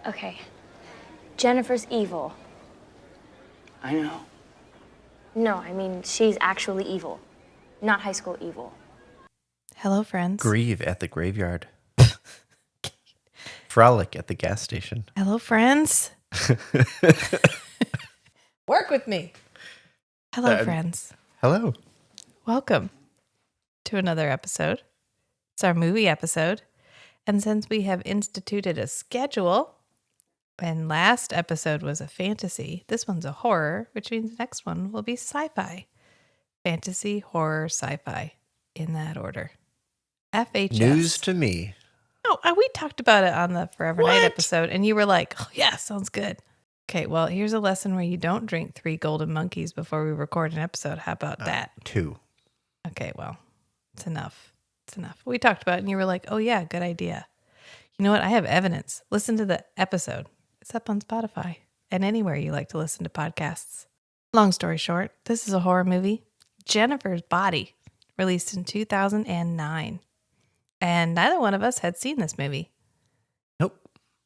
Okay. Jennifer's evil. I know. No, I mean, she's actually evil. Not high school evil. Hello, friends. Grieve at the graveyard. Frolic at the gas station. Hello, friends. Work with me. Hello, friends. Hello. Welcome to another episode. It's our movie episode. And since we have instituted a schedule, and last episode was a fantasy, this one's a horror, which means the next one will be sci-fi. Fantasy, horror, sci-fi, in that order. FHS. News to me. Oh, we talked about it on the Forever Night What? episode, and you were like, oh, yeah, sounds good. Okay, well, here's a lesson where you don't drink 3 golden monkeys before we record an episode. How about that? 2. Okay, well, it's enough. It's enough. We talked about it, and you were like, oh, yeah, good idea. You know what? I have evidence. Listen to the episode. It's up on Spotify and anywhere you like to listen to podcasts. Long story short, this is a horror movie, Jennifer's Body, released in 2009. And neither one of us had seen this movie. Nope.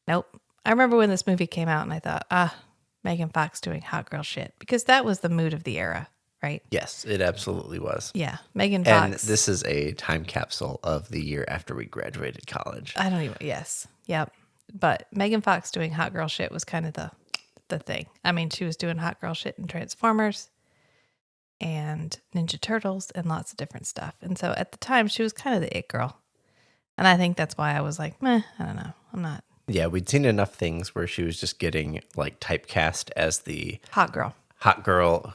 I remember when this movie came out and I thought, Megan Fox doing hot girl shit. Because that was the mood of the era, right? Yes, it absolutely was. Yeah, Megan Fox. And this is a time capsule of the year after we graduated college. Yes. Yep. But Megan Fox doing hot girl shit was kind of the thing. I mean, she was doing hot girl shit in Transformers and Ninja Turtles and lots of different stuff. And so at the time, she was kind of the it girl. And I think that's why I was like, meh, I don't know. I'm not. Yeah, we'd seen enough things where she was just getting like typecast as the Hot girl.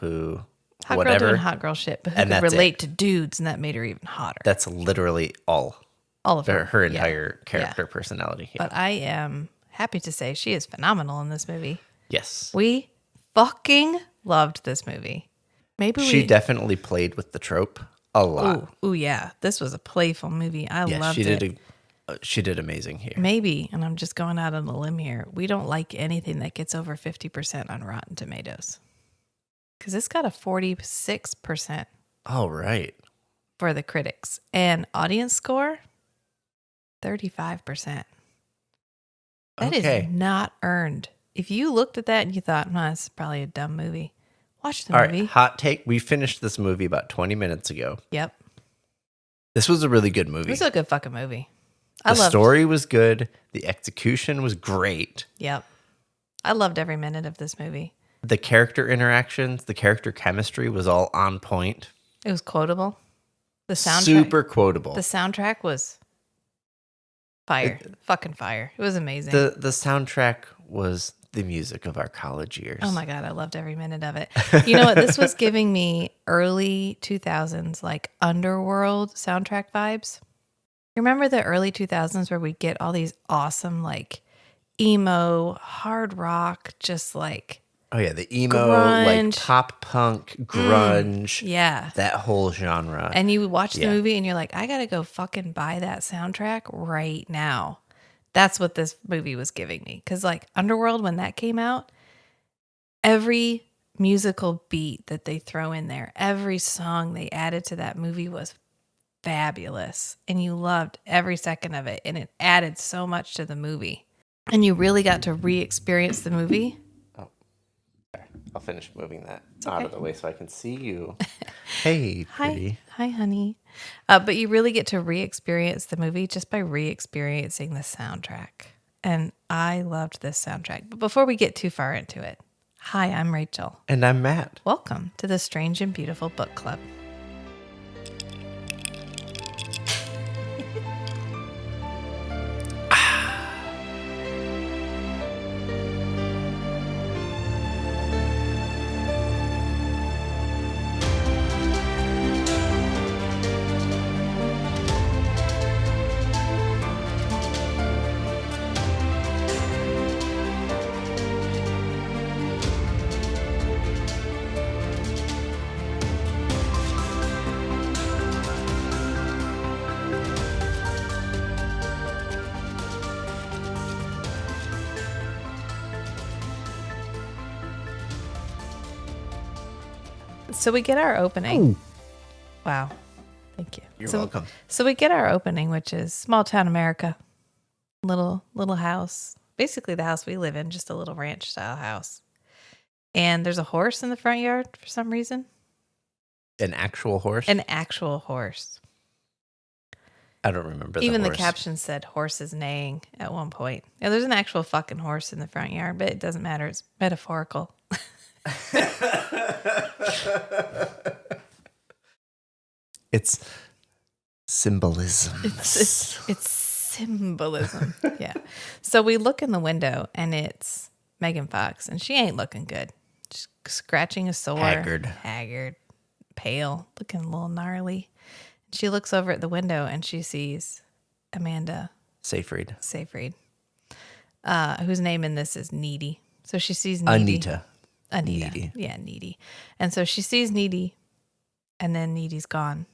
Who, Hot whatever. girl doing hot girl shit, but who And could that's relate to dudes, and that made her even hotter. That's literally all of her entire character Yeah. personality. Yeah. But I am happy to say she is phenomenal in this movie. Yes. We fucking loved this movie. She definitely played with the trope a lot. Ooh, yeah. This was a playful movie. I loved it. She did amazing here. Maybe, and I'm just going out on a limb here, we don't like anything that gets over 50% on Rotten Tomatoes. Because it's got a 46% Oh, right. for the critics. And audience score, 35%. That Okay. is not earned. If you looked at that and you thought, this is probably a dumb movie, watch the All movie. right, hot take. We finished this movie about 20 minutes ago. Yep. This was a really good movie. It was a good fucking movie. The story was good. The execution was great. Yep. I loved every minute of this movie. The character interactions, the character chemistry was all on point. It was quotable. The soundtrack. Super quotable. The soundtrack was fire. Fucking fire. It was amazing. The soundtrack was the music of our college years. Oh my God, I loved every minute of it. You know what? This was giving me early 2000s, like Underworld soundtrack vibes. You remember the early 2000s where we get all these awesome, like, emo, hard rock, just like... Oh yeah, the emo, grunge. like pop punk, grunge. Yeah. That whole genre. And you watch the movie and you're like, I gotta go fucking buy that soundtrack right now. That's what this movie was giving me. Because like Underworld, when that came out, every musical beat that they throw in there, every song they added to that movie was fabulous. And you loved every second of it. And it added so much to the movie. And you really got to re-experience the movie. I'll finish moving that okay. out of the way so I can see you. Hey, pretty. Hi, honey. But you really get to re-experience the movie just by re-experiencing the soundtrack. And I loved this soundtrack. But before we get too far into it, hi, I'm Rachel. And I'm Matt. Welcome to the Strange and Beautiful Book Club. So we get our opening. Ooh. Wow. Thank you. You're welcome. So we get our opening, which is small town America. Little house, basically the house we live in, just a little ranch style house. And there's a horse in the front yard for some reason. An actual horse? An actual horse. I don't remember Even the the horse. caption said horses neighing at one point. Yeah, there's an actual fucking horse in the front yard, but it doesn't matter. It's metaphorical. It's symbolism. It's symbolism. Yeah. So we look in the window and it's Megan Fox, and she ain't looking good. She's scratching a sore. Haggard. Pale. Looking a little gnarly. She looks over at the window and she sees Amanda Seyfried. Whose name in this is Needy. So she sees Needy. Anita. Needy. Yeah, Needy. And so she sees Needy, and then Needy's gone.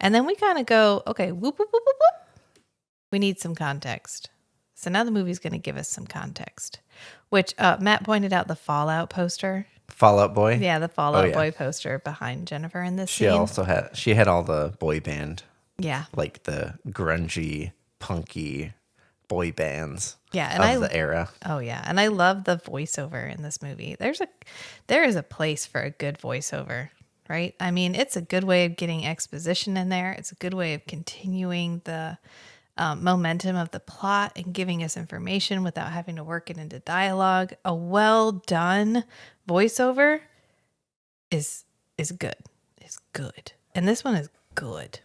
And then we kind of go, okay, whoop, whoop, whoop, whoop, whoop. We need some context. So now the movie's going to give us some context, which Matt pointed out the Fallout poster. Fallout Boy? Yeah, the Fallout Boy poster behind Jennifer in this scene. She had all the boy band. Yeah. Like the grungy, punky boy bands and of the era. Oh yeah, and I love the voiceover in this movie. There is a place for a good voiceover, right? I mean, it's a good way of getting exposition in there. It's a good way of continuing the momentum of the plot and giving us information without having to work it into dialogue. A well done voiceover is good. It's good, and this one is good.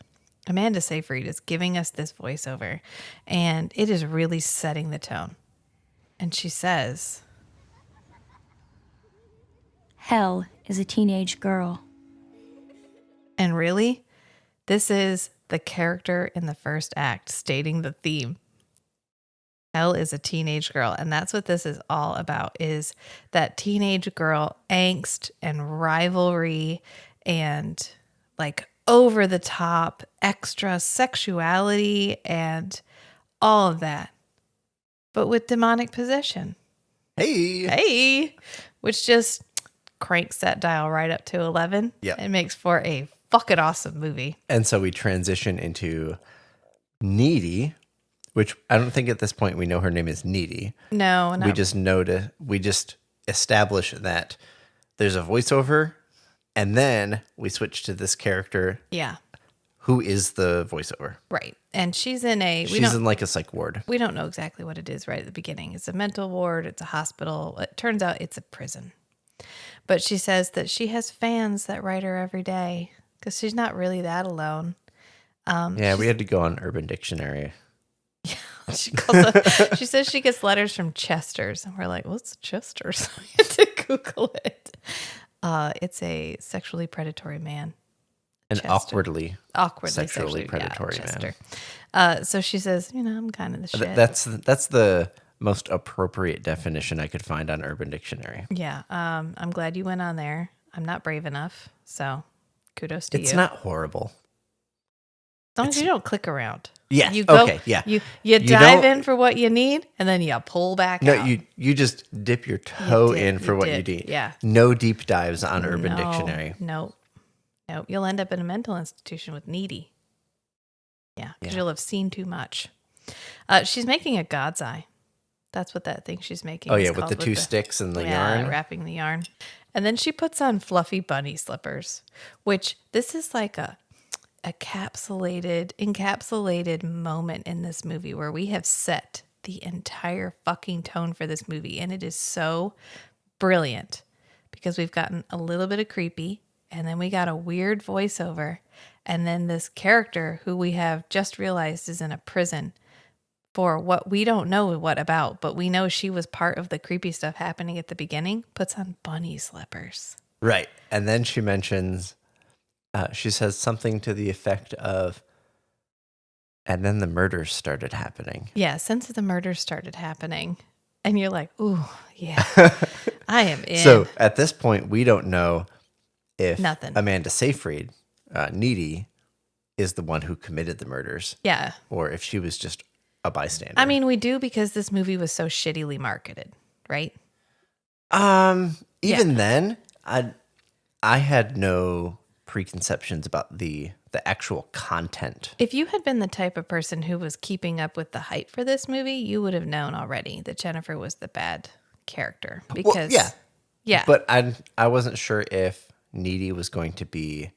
Amanda Seyfried is giving us this voiceover, and it is really setting the tone. And she says, Hell is a teenage girl. and really, this is the character in the first act stating the theme. Hell is a teenage girl. And that's what this is all about, is that teenage girl angst and rivalry and like over the top extra sexuality and all of that, but with demonic possession. Hey, which just cranks that dial right up to 11. Yeah. It makes for a fucking awesome movie. And so we transition into Needy, which I don't think at this point we know her name is Needy. No, We just establish that there's a voiceover, and then we switch to this character. Yeah. Who is the voiceover? Right. And she's in like a psych ward. We don't know exactly what it is right at the beginning. It's a mental ward. It's a hospital. It turns out it's a prison. But she says that she has fans that write her every day because she's not really that alone. We had to go on Urban Dictionary. She says she gets letters from Chester's. And we're like, what's Chester's? I had to Google it. It's a sexually predatory man. An Chester. awkwardly sexually predatory man. So she says, I'm kind of the shit. That's the most appropriate definition I could find on Urban Dictionary. Yeah. I'm glad you went on there. I'm not brave enough. So kudos to you. It's not horrible. As long as you don't click around. Yeah. You go, okay. Yeah. You dive in for what you need, and then you pull back out. No, you just dip your toe in for what you need. Yeah. No deep dives on Urban Dictionary. Nope. You'll end up in a mental institution with Needy. Yeah, because you'll have seen too much. She's making a God's eye. That's what that thing she's making. Oh yeah, with the two sticks and the yarn. Wrapping the yarn. And then she puts on fluffy bunny slippers, which this is like a encapsulated moment in this movie where we have set the entire fucking tone for this movie. And it is so brilliant because we've gotten a little bit of creepy, and then we got a weird voiceover, and then this character who we have just realized is in a prison for what we don't know what about, but we know she was part of the creepy stuff happening at the beginning, puts on bunny slippers. Right. And then she mentions, she says something to the effect of, and then the murders started happening. Yeah, since the murders started happening. And you're like, ooh, yeah, I am in. So at this point, we don't know if Nothing. Amanda Seyfried, Needy, is the one who committed the murders. Yeah. Or if she was just a bystander. I mean, we do because this movie was so shittily marketed, right? Even then, I had no preconceptions about the the actual content. If you had been the type of person who was keeping up with the hype for this movie, you would have known already that Jennifer was the bad character. Because, yeah. But I wasn't sure if Needy was going to be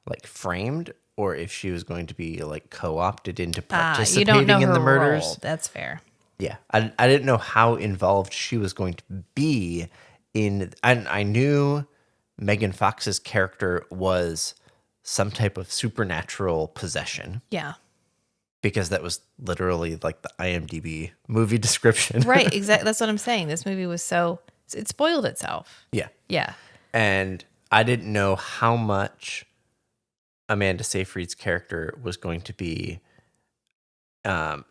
like framed or if she was going to be like co-opted into You participating don't know in her the murders. role. That's fair. Yeah, I didn't know how involved she was going to be in. I knew Megan Fox's character was some type of supernatural possession. Yeah. Because that was literally like the IMDb movie description. Right, exactly. That's what I'm saying. This movie was it spoiled itself. Yeah. Yeah. And I didn't know how much Amanda Seyfried's character was going to be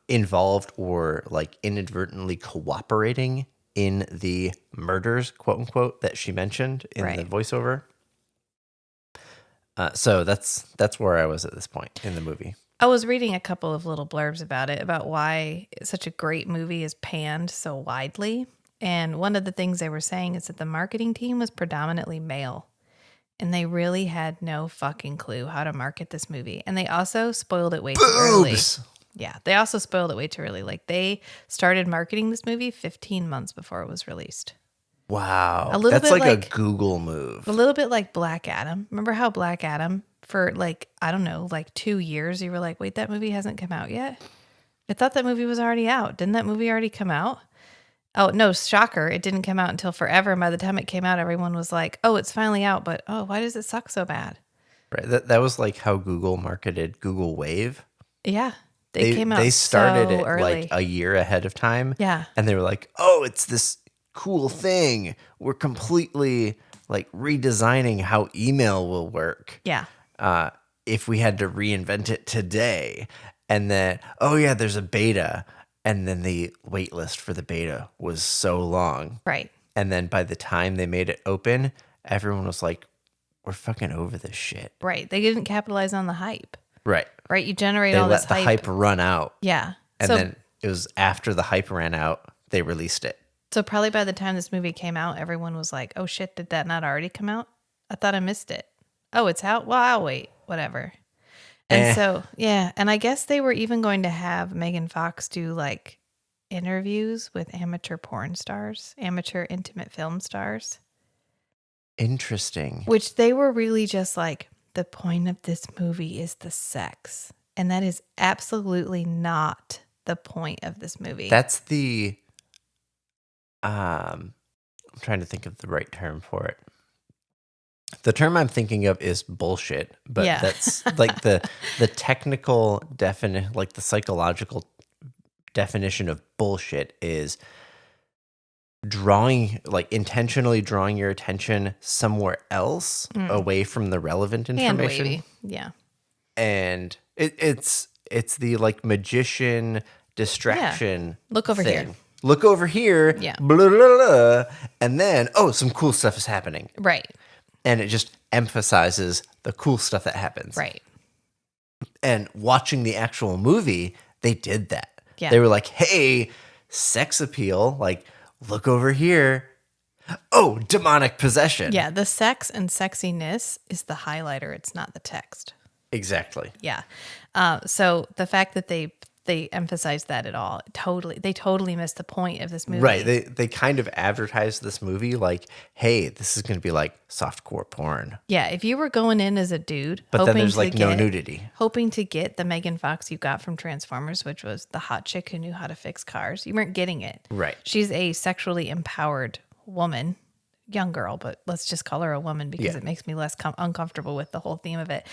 involved or like inadvertently cooperating in the murders, quote unquote, that she mentioned in the voiceover. So that's where I was at this point in the movie. I was reading a couple of little blurbs about it, about why such a great movie is panned so widely. And one of the things they were saying is that the marketing team was predominantly male. And they really had no fucking clue how to market this movie. And they also spoiled it way too early. Yeah, they also spoiled it way too early. Like, they started marketing this movie 15 months before it was released. Wow. That's like a Google move. A little bit like Black Adam. Remember how Black Adam, for like, I don't know, like 2 years, you were like, wait, that movie hasn't come out yet? I thought that movie was already out. Didn't that movie already come out? Oh, no, shocker. It didn't come out until forever. And by the time it came out, everyone was like, oh, it's finally out. But, oh, why does it suck so bad? Right. That was like how Google marketed Google Wave. Yeah. They started so it early. like a year ahead of time. Yeah. And they were like, oh, it's this cool thing. We're completely like redesigning how email will work. Yeah. If we had to reinvent it today. And then, oh yeah, there's a beta. And then the wait list for the beta was so long. Right. And then by the time they made it open, everyone was like, we're fucking over this shit. Right. They didn't capitalize on the hype. Right. Right. You generate They all let this the hype run out. Yeah. And then it was after the hype ran out, they released it. So probably by the time this movie came out, everyone was like, oh shit, did that not already come out? I thought I missed it. Oh, it's out? Well, I'll wait. Whatever. And so, yeah. And I guess they were even going to have Megan Fox do like interviews with amateur porn stars, amateur intimate film stars. Interesting. Which they were really just like, the point of this movie is the sex. And that is absolutely not the point of this movie. That's the, I'm trying to think of the right term for it. The term I'm thinking of is bullshit, but that's like the technical definition, like the psychological definition of bullshit is intentionally drawing your attention somewhere else away from the relevant information. Hand-wavy. Yeah. And it's the like magician distraction. Look over thing. here. Look over here. Yeah. Blah, blah, blah, blah, and then, oh, some cool stuff is happening. Right. And it just emphasizes the cool stuff that happens. Right. And watching the actual movie, they did that. Yeah. They were like, hey, sex appeal. Like, look over here. Oh, demonic possession. Yeah. The sex and sexiness is the highlighter. It's not the text. Exactly. Yeah. So the fact that they emphasized that at all, they totally missed the point of this movie. Right. They kind of advertised this movie like, hey, this is going to be like softcore porn. Yeah. If you were going in as a dude, but then there's like no nudity. Hoping to get the Megan Fox you got from Transformers, which was the hot chick who knew how to fix cars, you weren't getting it. Right. She's a sexually empowered woman, young girl, but let's just call her a woman because it makes me less uncomfortable with the whole theme of it.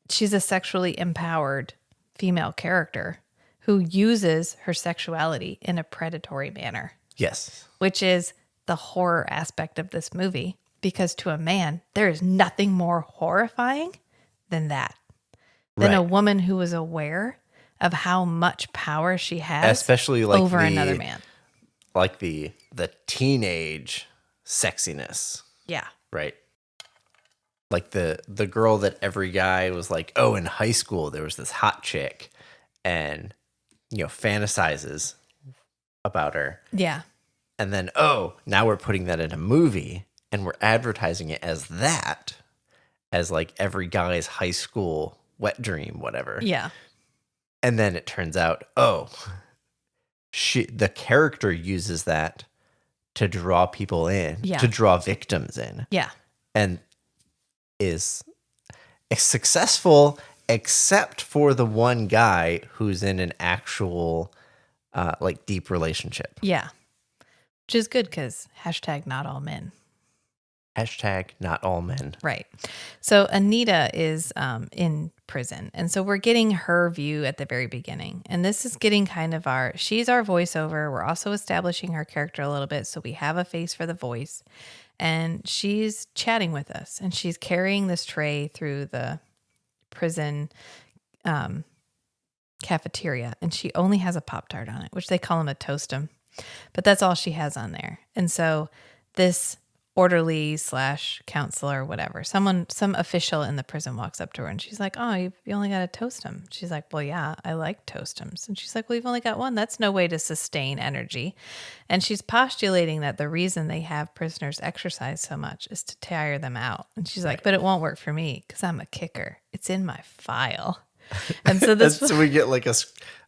She's a sexually empowered female character who uses her sexuality in a predatory manner. Yes. Which is the horror aspect of this movie, because to a man, there is nothing more horrifying than that. Than a woman who is aware of how much power she has, especially like over another man. Like the teenage sexiness. Yeah. Right. Like the girl that every guy was like, oh, in high school, there was this hot chick and, fantasizes about her. Yeah. And then, oh, now we're putting that in a movie and we're advertising it as that. as like every guy's high school wet dream, whatever. Yeah. And then it turns out, the character uses that to draw people in, to draw victims in. Yeah. And is successful, except for the one guy who's in an actual like deep relationship. Yeah. Which is good because #not all men. #not all men. Right. So Anita is in prison. And so we're getting her view at the very beginning. And this is getting kind of she's our voiceover. We're also establishing her character a little bit. So we have a face for the voice. And she's chatting with us. And she's carrying this tray through the prison cafeteria. And she only has a Pop-Tart on it, which they call him a Toastum. But that's all she has on there. And so this orderly / counselor, whatever, some official in the prison walks up to her and she's like, oh, you only got a Toastum. She's like, well, yeah, I like Toastums. And she's like, well, you've only got one. That's no way to sustain energy. And she's postulating that the reason they have prisoners exercise so much is to tire them out. And she's like, but it won't work for me because I'm a kicker. It's in my file. And so so we get like a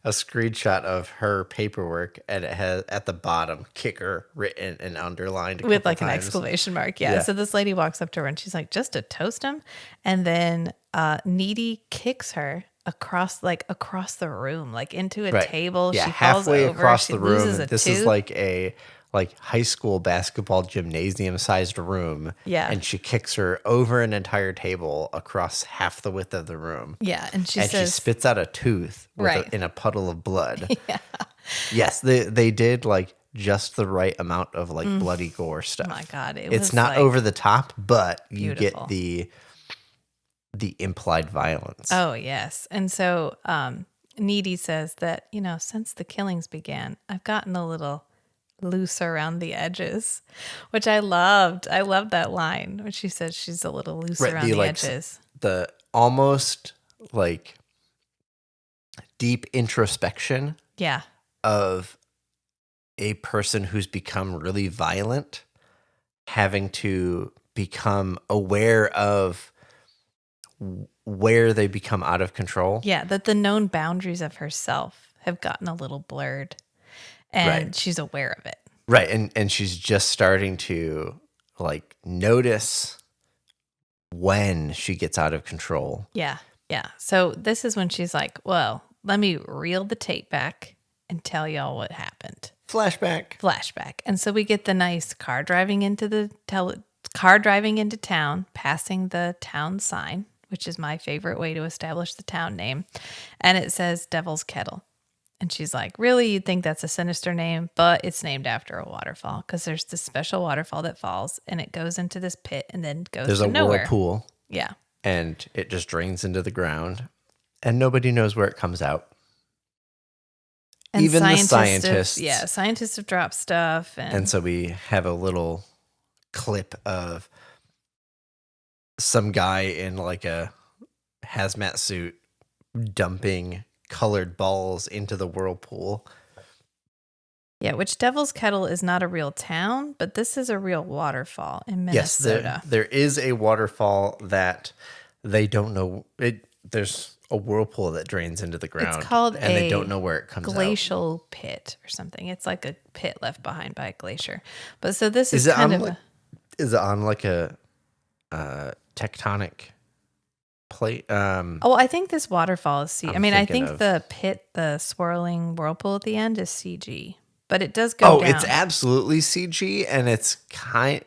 screenshot of her paperwork, and it has at the bottom kicker written and underlined with like times. an exclamation mark. Yeah. So this lady walks up to her and she's like, just a Toastum. And then Needy kicks her across the room, like into a table. Yeah, she falls halfway over, across she the room. loses a This tooth. is like a high school basketball gymnasium sized room. Yeah. And she kicks her over an entire table across half the width of the room. Yeah. And she she spits out a tooth in a puddle of blood. Yeah. Yes, they did like just the right amount of like bloody gore stuff. Oh my God. It's not over the top, but you beautiful. get the implied violence. Oh, yes. And so Needy says that, since the killings began, I've gotten a little loose around the edges, which I loved. I loved that line when she says she's a little loose around the edges. The almost like deep introspection of a person who's become really violent, having to become aware of where they become out of control. Yeah, that the known boundaries of herself have gotten a little blurred. And she's aware of it. Right. And she's just starting to like notice when she gets out of control. Yeah. Yeah. So this is when she's like, well, let me reel the tape back and tell y'all what happened. Flashback. And so we get the nice car driving into town, passing the town sign, which is my favorite way to establish the town name. And it says Devil's Kettle. And she's like, really? You'd think that's a sinister name, but it's named after a waterfall because there's this special waterfall that falls and it goes into this pit and then goes to nowhere. There's a whirlpool. Yeah. And it just drains into the ground and nobody knows where it comes out. And even the scientists. Scientists have dropped stuff. And so we have a little clip of some guy in like a hazmat suit dumping colored balls into the whirlpool. Yeah, which Devil's Kettle is not a real town, but this is a real waterfall in Minnesota. Yes, there is a waterfall that they don't know. There's a whirlpool that drains into the ground. It's called and they don't know where it comes glacial pit or something. It's like a pit left behind by a glacier. But so this is it kind on is it on like a tectonic plate? I think this waterfall is CG. I think of the pit, the swirling whirlpool at the end is CG, but it does go down. It's absolutely CG, and it's like,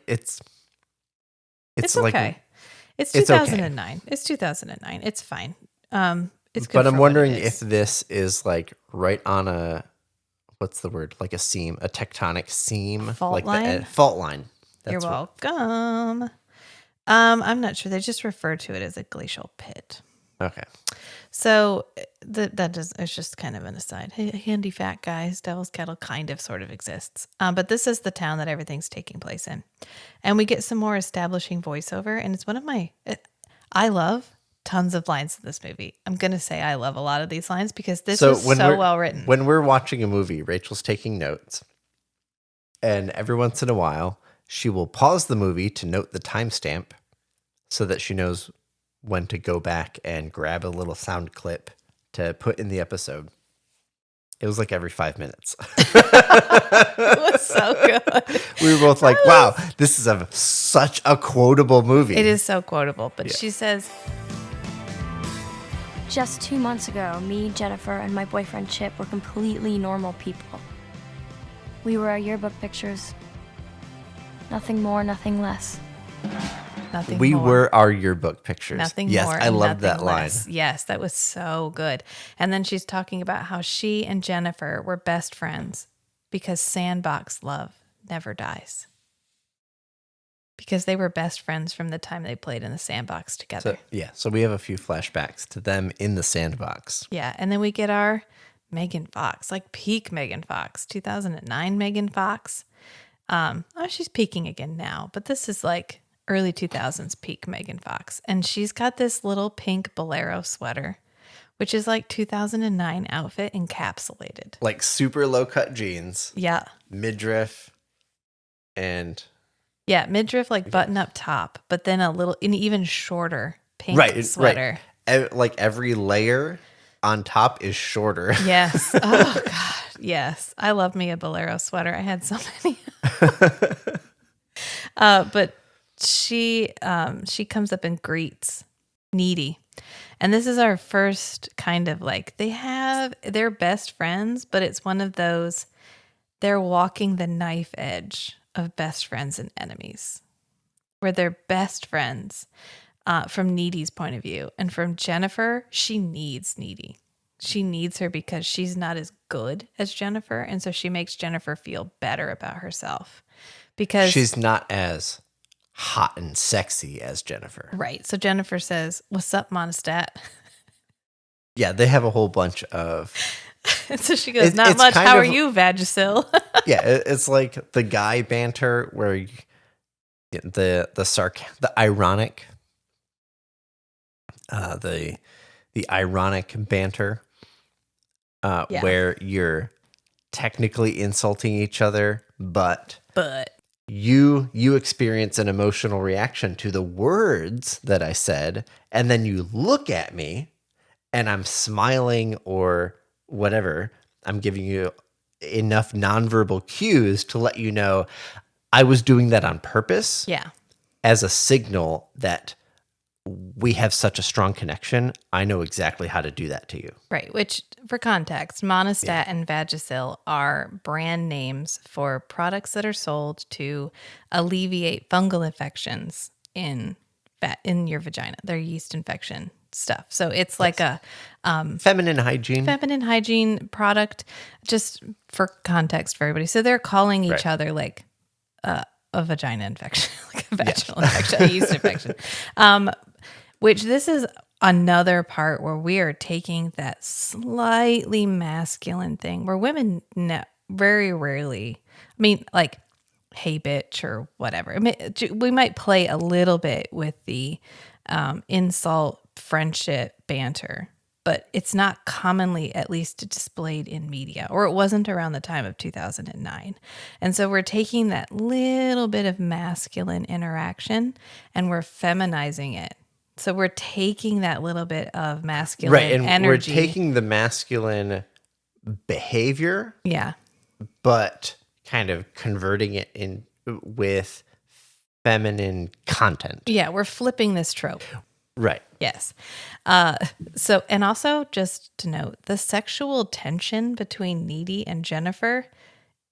okay. It's 2009. It's 2009. It's fine. It's good. But I'm wondering if this is like right on a, what's the word? Like a seam, a tectonic seam, fault line. Fault line. You're welcome. I'm not sure. They just refer to it as a glacial pit. Okay. So it's just kind of an aside. Hey, handy fact, guys. Devil's Kettle kind of sort of exists. But this is the town that everything's taking place in. And we get some more establishing voiceover. And it's I love tons of lines in this movie. I'm going to say I love a lot of these lines because this is so well written. When we're watching a movie, Rachel's taking notes. And every once in a while, she will pause the movie to note the timestamp so that she knows when to go back and grab a little sound clip to put in the episode. It was like every 5 minutes. It was so good. We were both like, wow, this is such a quotable movie. It is so quotable. But she says, Just 2 months ago, me, Jennifer, and my boyfriend Chip were completely normal people. We were our yearbook pictures. Nothing more, nothing less. nothing We more. were our yearbook pictures. Nothing yes, more. I and love that nothing line. less. Yes, that was so good. And then she's talking about how she and Jennifer were best friends because sandbox love never dies. Because they were best friends from the time they played in the sandbox together. So we have a few flashbacks to them in the sandbox. Yeah, and then we get our Megan Fox, like peak Megan Fox, 2009 Megan Fox. She's peaking again now, but this is like early 2000s peak Megan Fox. And she's got this little pink bolero sweater, which is like 2009 outfit encapsulated. Like super low cut jeans. Yeah. Midriff and... Yeah, midriff, like button up top, but then an even shorter pink sweater. Right. Like every layer on top is shorter. Yes. Oh, God. Yes. I love me a bolero sweater. I had so many. But she comes up and greets Needy. And this is our first kind of like, they're best friends, but it's one of those, they're walking the knife edge of best friends and enemies, where they're best friends from Needy's point of view. And from Jennifer, she needs Needy. She needs her because she's not as good as Jennifer. And so she makes Jennifer feel better about herself because she's not as hot and sexy as Jennifer. Right. So Jennifer says, "What's up, Monostat?" Yeah, they have a whole bunch of... And so she goes, "Not much. How are you, Vagisil?" Yeah, it's like the guy banter where the ironic, the ironic banter, where you're technically insulting each other, but you experience an emotional reaction to the words that I said, and then you look at me, and I'm smiling or whatever. I'm giving you enough nonverbal cues to let you know I was doing that on purpose. Yeah. As a signal that we have such a strong connection. I know exactly how to do that to you. Right. Which, for context, Monostat and Vagisil are brand names for products that are sold to alleviate fungal infections in your vagina. They're yeast infection stuff. So it's like a feminine hygiene product, just for context for everybody. So they're calling each other like a vagina infection, like a vaginal infection, a yeast infection. Which this is another part where we are taking that slightly masculine thing where women very rarely, I mean, like, hey, bitch, or whatever. I mean, we might play a little bit with the insult, friendship, banter, but it's not commonly, at least, displayed in media, or it wasn't around the time of 2009. And so we're taking that little bit of masculine interaction and we're feminizing it. So we're taking that little bit of masculine energy. We're taking the masculine behavior, but kind of converting it in with feminine content. Yeah, we're flipping this trope. Right. Yes. So, and also just to note, the sexual tension between Needy and Jennifer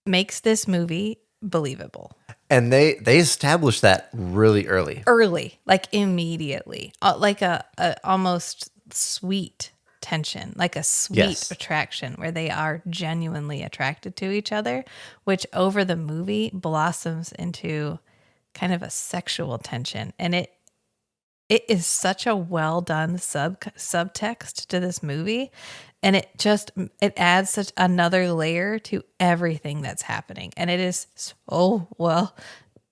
makes this movie believable. And they established that really early. Like immediately, like a almost sweet tension, like a sweet attraction where they are genuinely attracted to each other, which over the movie blossoms into kind of a sexual tension. And it is such a well done subtext to this movie. And it adds such another layer to everything that's happening. And it is so well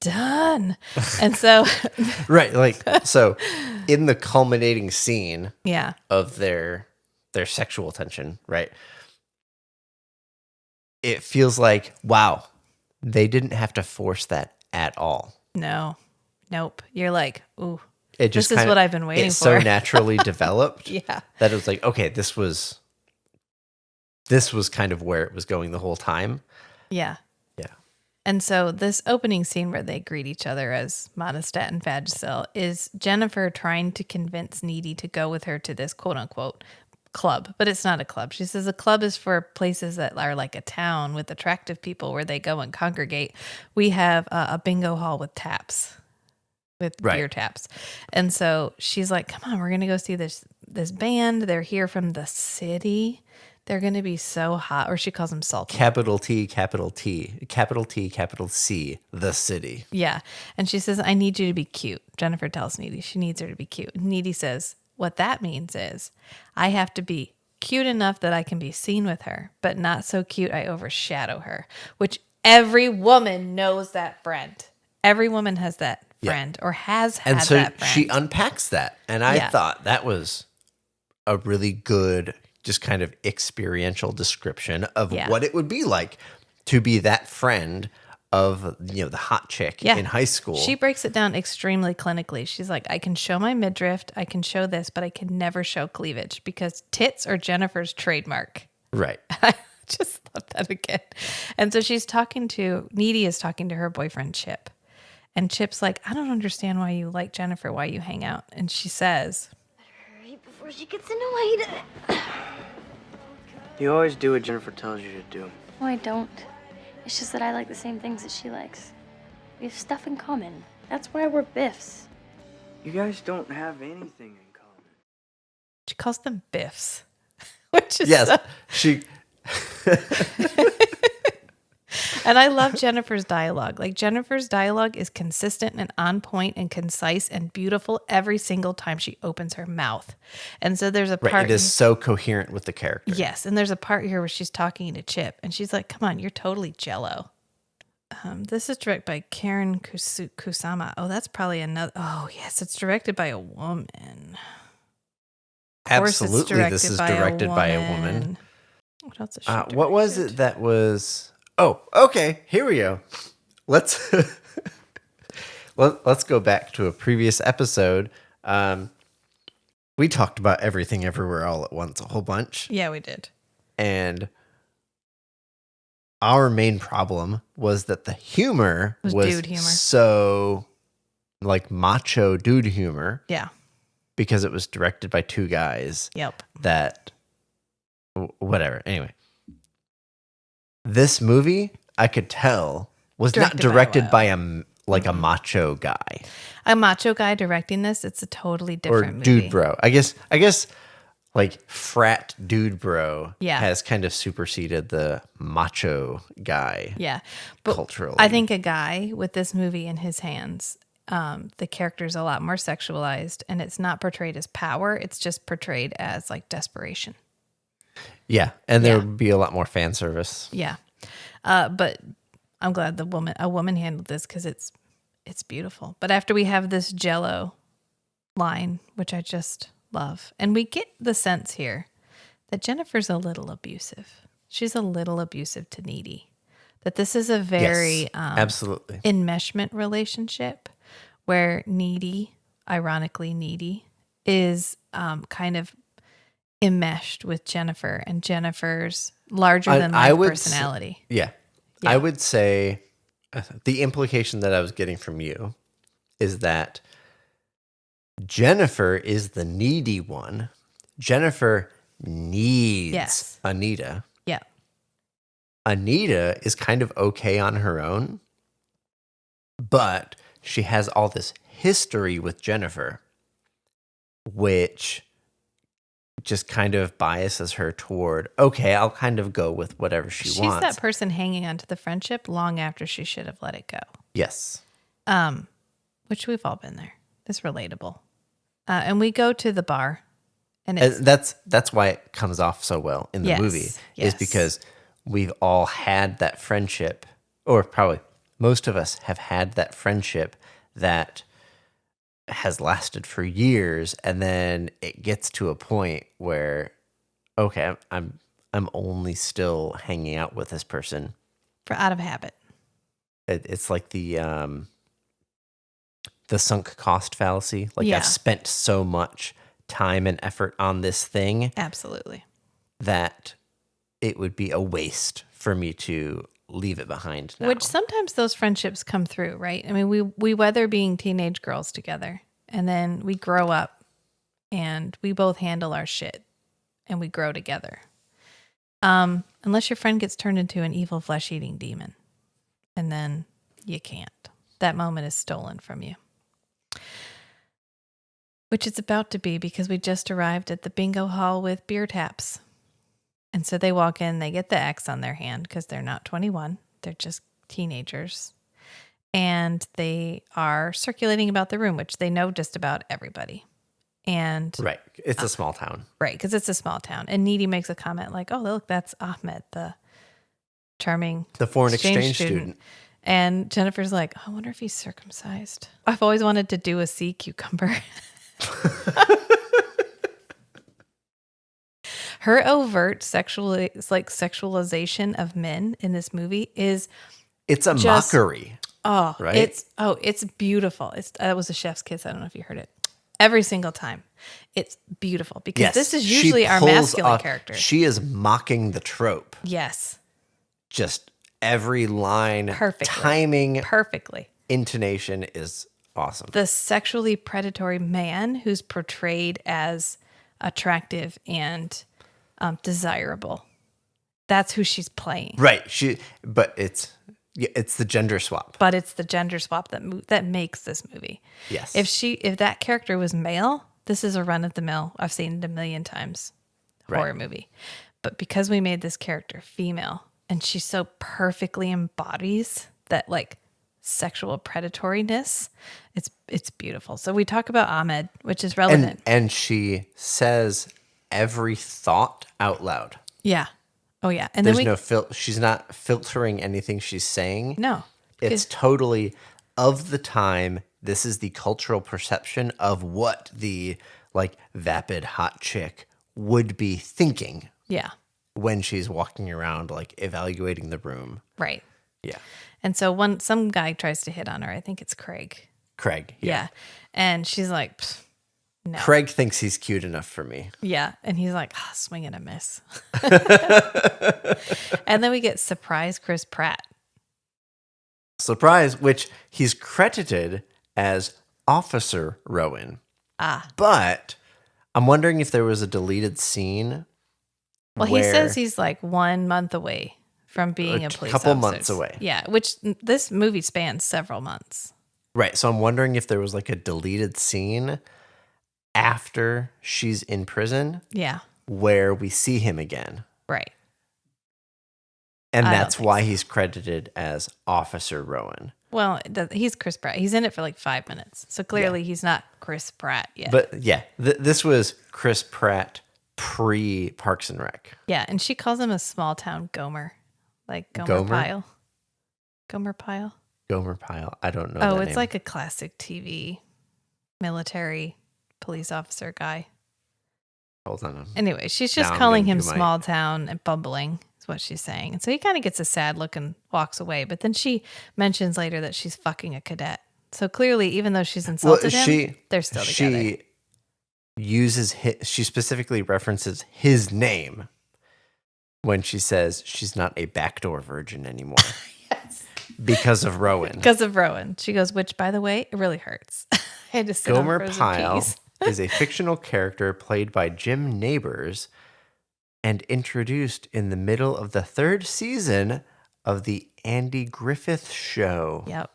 done. And so right, like, so in the culminating scene of their sexual tension, right? It feels like, wow, they didn't have to force that at all. No. Nope. You're like, ooh. it just this is what I've been waiting it's for. so naturally developed Yeah. that it was like, okay, this was kind of where it was going the whole time. Yeah. Yeah. And so this opening scene where they greet each other as Monistat and Vagisil is Jennifer trying to convince Needy to go with her to this quote unquote club, but it's not a club. She says a club is for places that are like a town with attractive people where they go and congregate. We have a bingo hall with taps, with beer taps. And so she's like, come on, we're going to go see this band. They're here from the city. They're going to be so hot. Or she calls them salty. Capital T, capital T, capital T, capital C, the city. Yeah. And she says, I need you to be cute. Jennifer tells Needy she needs her to be cute. Needy says, what that means is I have to be cute enough that I can be seen with her, but not so cute I overshadow her, which every woman knows that friend. Every woman has that friend or has had that friend. And so she unpacks that. And I thought that was a really good just kind of experiential description of what it would be like to be that friend of, the hot chick in high school. She breaks it down extremely clinically. She's like, I can show my midriff, I can show this, but I can never show cleavage because tits are Jennifer's trademark. Right. I just love that again. And so Needy is talking to her boyfriend, Chip. And Chip's like, I don't understand why you like Jennifer, why you hang out. And she says, hurry before she gets annoyed. You always do what Jennifer tells you to do. No, I don't. It's just that I like the same things that she likes. We have stuff in common. That's why we're biffs. You guys don't have anything in common. She calls them biffs, which is she. And I love Jennifer's dialogue. Like Jennifer's dialogue is consistent and on point and concise and beautiful every single time she opens her mouth. And so there's a part. It is so coherent with the character. Yes, and there's a part here where she's talking to Chip, and she's like, "Come on, you're totally jello." This is directed by Karen Kusama. Oh, that's probably another. Oh, yes, it's directed by a woman. Absolutely, this is directed by a woman. What else is she directed? What was it that was? Oh, okay. Here we go. Let's go back to a previous episode. We talked about Everything Everywhere All at Once a whole bunch. Yeah, we did. And our main problem was that the humor was dude humor. So like macho dude humor. Yeah. Because it was directed by two guys. Yep. That whatever. Anyway. This movie, I could tell, was not directed by a macho guy. A macho guy directing this, it's a totally different movie. Or dude bro. I guess like frat dude bro has kind of superseded the macho guy. Yeah. But culturally. I think a guy with this movie in his hands, the character's a lot more sexualized and it's not portrayed as power. It's just portrayed as like desperation. Yeah, and there would be a lot more fan service. Yeah, but I'm glad a woman handled this because it's beautiful. But after we have this Jello line, which I just love, and we get the sense here that Jennifer's a little abusive. She's a little abusive to Needy. That this is a very absolutely enmeshment relationship where Needy, ironically Needy, is kind of enmeshed with Jennifer, and Jennifer's larger than life personality. Yeah. I would say the implication that I was getting from you is that Jennifer is the needy one. Jennifer needs Anita. Yeah. Anita is kind of okay on her own, but she has all this history with Jennifer, which just kind of biases her toward, okay, I'll kind of go with whatever she wants. She's that person hanging onto the friendship long after she should have let it go. Yes. Which we've all been there. It's relatable. And we go to the bar. And that's why it comes off so well in the movie, is because we've all had that friendship, or probably most of us have had that friendship that has lasted for years, and then it gets to a point where, okay, I'm only still hanging out with this person out of habit. It's like the the sunk cost fallacy. Like Yeah. I've spent so much time and effort on this thing Absolutely. that it would be a waste for me to leave it behind now. Which sometimes those friendships come through, right? I mean, we weather being teenage girls together, and then we grow up and we both handle our shit and we grow together. Unless your friend gets turned into an evil flesh-eating demon, and then you can't. That moment is stolen from you. Which it's about to be, because we just arrived at the bingo hall with beer taps. And so they walk in, they get the X on their hand because they're not 21. They're just teenagers. And they are circulating about the room, which they know just about everybody. And Right. It's a small town. right, because it's a small town. And Needy makes a comment like, oh, look, that's Ahmed, the charming The foreign exchange student. And Jennifer's like, oh, I wonder if he's circumcised. I've always wanted to do a sea cucumber. Her overt sexualization of men in this movie is It's a just- mockery. oh, Right? it's beautiful. That was a chef's kiss. I don't know if you heard it. Every single time, it's beautiful because Yes. this is she usually our pulls masculine off- character. She is mocking the trope. Yes, Just every line, Perfectly. timing, perfectly. intonation is awesome. The sexually predatory man who's portrayed as attractive and desirable. That's who she's playing. Right. But it's the gender swap. But it's the gender swap that makes this movie. Yes. If that character was male, this is a run of the mill. I've seen it a million times. Horror movie. But because we made this character female and she so perfectly embodies that like sexual predatoriness, it's beautiful. So we talk about Ahmed, which is relevant. And she says every thought out loud. Yeah. Oh yeah. And There's then she's not filtering anything she's saying. no. It's totally of the time. This is the cultural perception of what the like vapid hot chick would be thinking Yeah. when she's walking around, like evaluating the room. Right. Yeah. And so some guy tries to hit on her. I think it's Craig. Craig. Yeah. And she's like, "Pfft, no. Craig thinks he's cute enough for me. Yeah. And he's like, swing and a miss. And then we get surprise Chris Pratt. Surprise, which he's credited as Officer Rowan. But I'm wondering if there was a deleted scene. Well, he says he's like 1 month away from being a police couple officer. months away. Yeah, which this movie spans several months. Right. So I'm wondering if there was like a deleted scene after she's in prison Yeah, where we see him again. right. And I don't that's think why so. he's credited as Officer Rowan. Well, he's Chris Pratt. He's in it for like 5 minutes. So clearly he's not Chris Pratt yet. But yeah, this was Chris Pratt pre Parks and Rec. yeah, and she calls him a small town Gomer. Like Gomer, Gomer? Pyle. Gomer Pyle? Gomer Pyle. I don't know. Oh, that it's name. like a classic TV military police officer guy. Hold on. Anyway, she's just Now I'm calling gonna him do my- small town and bumbling is what she's saying. And so he kind of gets a sad look and walks away. But then she mentions later that she's fucking a cadet. So clearly, even though she's insulted him, they're still together. She specifically references his name when she says she's not a backdoor virgin anymore. Yes. Because of Rowan. Because of Rowan. She goes, which, by the way, it really hurts. I had to sit Gomer on frozen Pyle peas. is a fictional character played by Jim Nabors and introduced in the middle of the 3rd season of the Andy Griffith Show. Yep.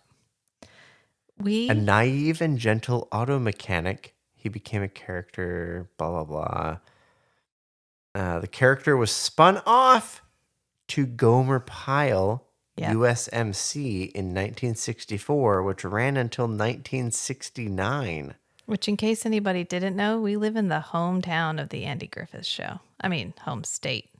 A naive and gentle auto mechanic, he became a character, blah, blah, blah. The character was spun off to Gomer Pyle, Yep. USMC, in 1964, which ran until 1969. Which, in case anybody didn't know, we live in the hometown of the Andy Griffith Show. I mean, home state.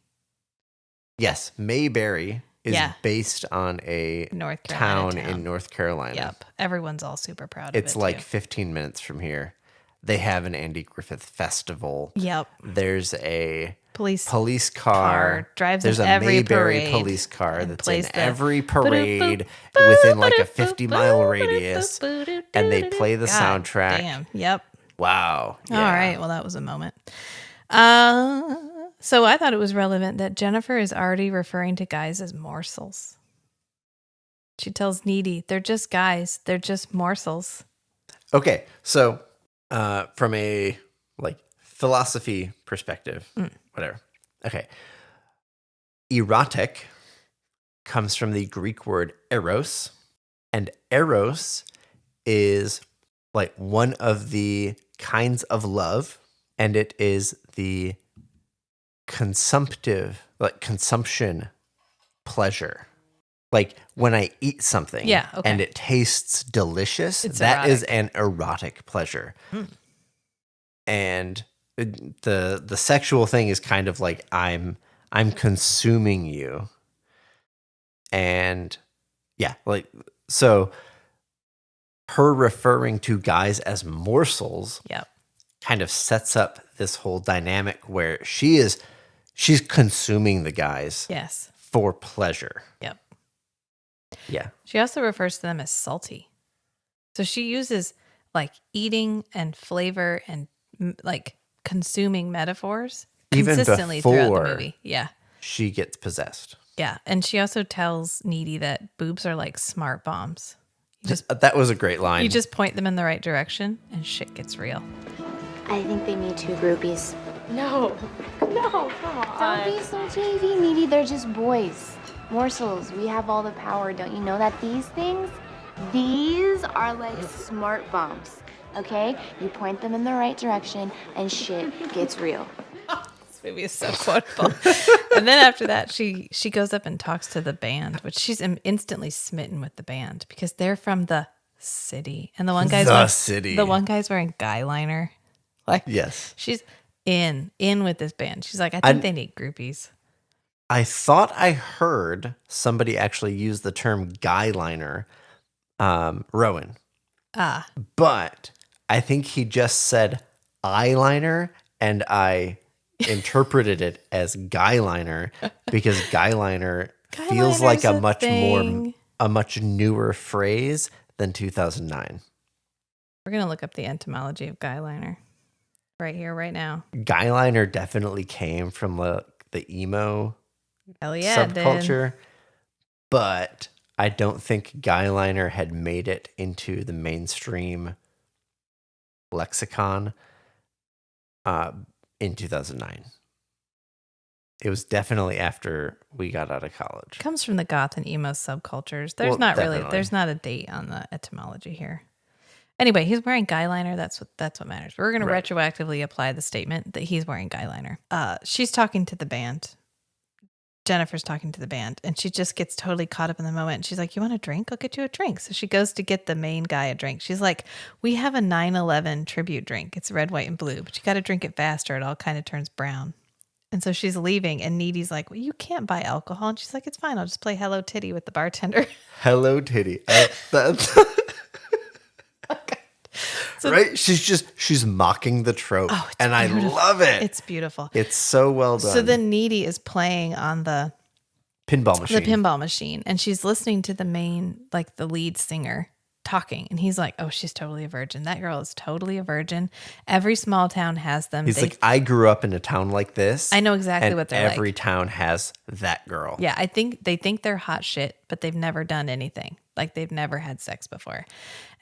Yes, Mayberry is Yeah. based on a North Carolina town in North Carolina. Yep. Everyone's all super proud of it. It's like too. 15 minutes from here. They have an Andy Griffith festival. Yep. There's a police car drives There's in a every Mayberry parade police car and that's plays in the every parade within like a 50-mile radius, and they play the God soundtrack. Damn. Yep. Wow. Yeah. All right. Well, that was a moment. So I thought it was relevant that Jennifer is already referring to guys as morsels. She tells Needy, they're just guys. They're just morsels. Okay. So from a like philosophy perspective, whatever. Okay. Erotic comes from the Greek word eros, and eros is like one of the kinds of love, and it is the consumption pleasure. Like when I eat something and it tastes delicious, that is an erotic pleasure. And the sexual thing is kind of like I'm consuming you. And yeah, like so her referring to guys as morsels kind of sets up this whole dynamic where she's consuming the guys for pleasure. Yep. Yeah. She also refers to them as salty. So she uses like eating and flavor and like consuming metaphors consistently throughout the movie. Yeah. She gets possessed. Yeah. And she also tells Needy that boobs are like smart bombs. That was a great line. You just point them in the right direction and shit gets real. I think they need 2 groupies. No, come on. Don't be so JV, Needy. They're just boys. Morsels, we have all the power. Don't you know that these things, these are like smart bombs, okay? You point them in the right direction and shit gets real. This movie is so quotable. And then after that, she goes up and talks to the band, which she's instantly smitten with the band because they're from the city. And the one guy's wearing guy liner. Like, yes. She's in with this band. She's like, I think they need groupies. I thought I heard somebody actually use the term guy liner, Rowan. But I think he just said eyeliner, and I interpreted it as guy liner because guy liner feels like a much newer phrase than 2009. We're going to look up the etymology of guy liner right here, right now. Guy liner definitely came from the emo subculture, but I don't think guy liner had made it into the mainstream lexicon in 2009. It was definitely after we got out of college. It comes from the goth and emo subcultures. There's not a date on the etymology here. Anyway, he's wearing guy liner. That's what matters. We're going to retroactively apply the statement that he's wearing guy liner. She's talking to the band. Jennifer's talking to the band, and she just gets totally caught up in the moment. She's like, you want a drink? I'll get you a drink. So she goes to get the main guy a drink. She's like, we have a 9/11 tribute drink. It's red, white, and blue, but you got to drink it fast or it all kind of turns brown. And so she's leaving, and Needy's like, well, you can't buy alcohol. And she's like, it's fine. I'll just play Hello Titty with the bartender. Hello Titty. So, right? She's mocking the trope. Oh, and beautiful. I love it. It's beautiful. It's so well done. So then Needy is playing on the pinball machine. And she's listening to the main, like the lead singer talking. And he's like, oh, she's totally a virgin. That girl is totally a virgin. Every small town has them. He's like, I grew up in a town like this. I know exactly what they're like. Every town has that girl. Yeah, I think they think they're hot shit, but they've never done anything. Like they've never had sex before.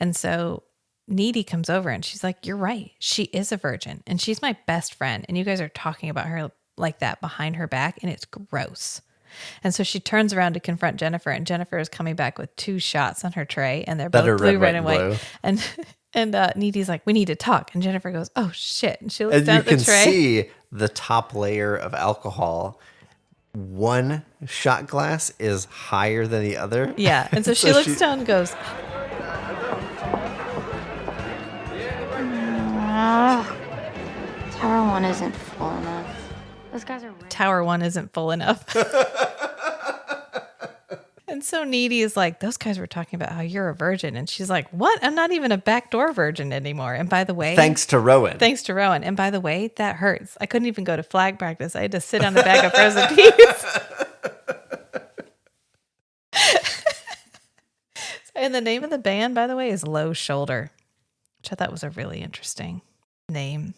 And so Needy comes over and she's like, you're right. She is a virgin and she's my best friend. And you guys are talking about her like that behind her back and it's gross. And so she turns around to confront Jennifer, and Jennifer is coming back with 2 shots on her tray, and they're both blue, red, and white. And Needy's like, we need to talk. And Jennifer goes, oh shit. And she looks down at the tray. And you can see the top layer of alcohol. One shot glass is higher than the other. Yeah. And so she looks down and goes, Tower 1 isn't full enough. Those guys are Tower 1 isn't full enough. And so Needy is like, those guys were talking about how you're a virgin. And she's like, what? I'm not even a backdoor virgin anymore. And by the way, Thanks to Rowan. And by the way, that hurts. I couldn't even go to flag practice. I had to sit on a bag of frozen peas. And the name of the band, by the way, is Low Shoulder, which I thought was a really interesting name.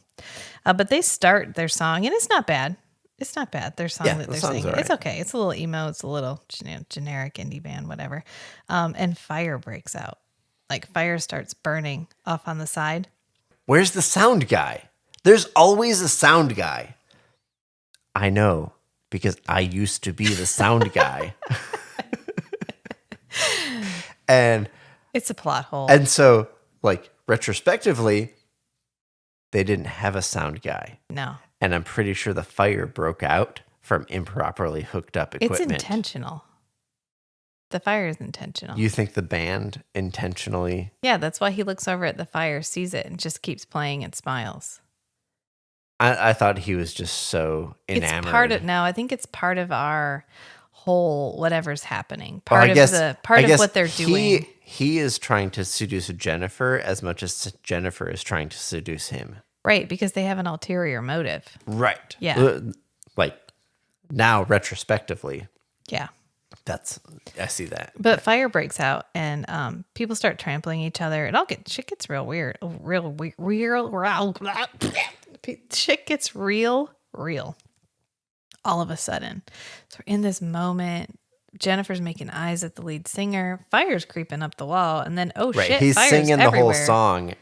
But they start their song, and it's not bad. It's not bad. Their song that they're singing. Right. It's okay. It's a little emo. It's a little generic indie band, whatever. And fire breaks out. Like fire starts burning off on the side. Where's the sound guy? There's always a sound guy. I know, because I used to be the sound guy. And it's a plot hole. And so, like, retrospectively, they didn't have a sound guy. No. And I'm pretty sure the fire broke out from improperly hooked up equipment. It's intentional. The fire is intentional. You think the band intentionally? Yeah, that's why he looks over at the fire, sees it, and just keeps playing and smiles. I thought he was just so enamored. I think it's part of our whole whatever's happening. Part of what they're doing. He is trying to seduce Jennifer as much as Jennifer is trying to seduce him. Right, because they have an ulterior motive. Right. Yeah. Like now, retrospectively. Yeah. I see that. But fire breaks out and people start trampling each other. Shit gets real weird. Shit gets real all of a sudden. So we're in this moment. Jennifer's making eyes at the lead singer. Fire's creeping up the wall. And then, shit, he's fire's singing everywhere. The whole song.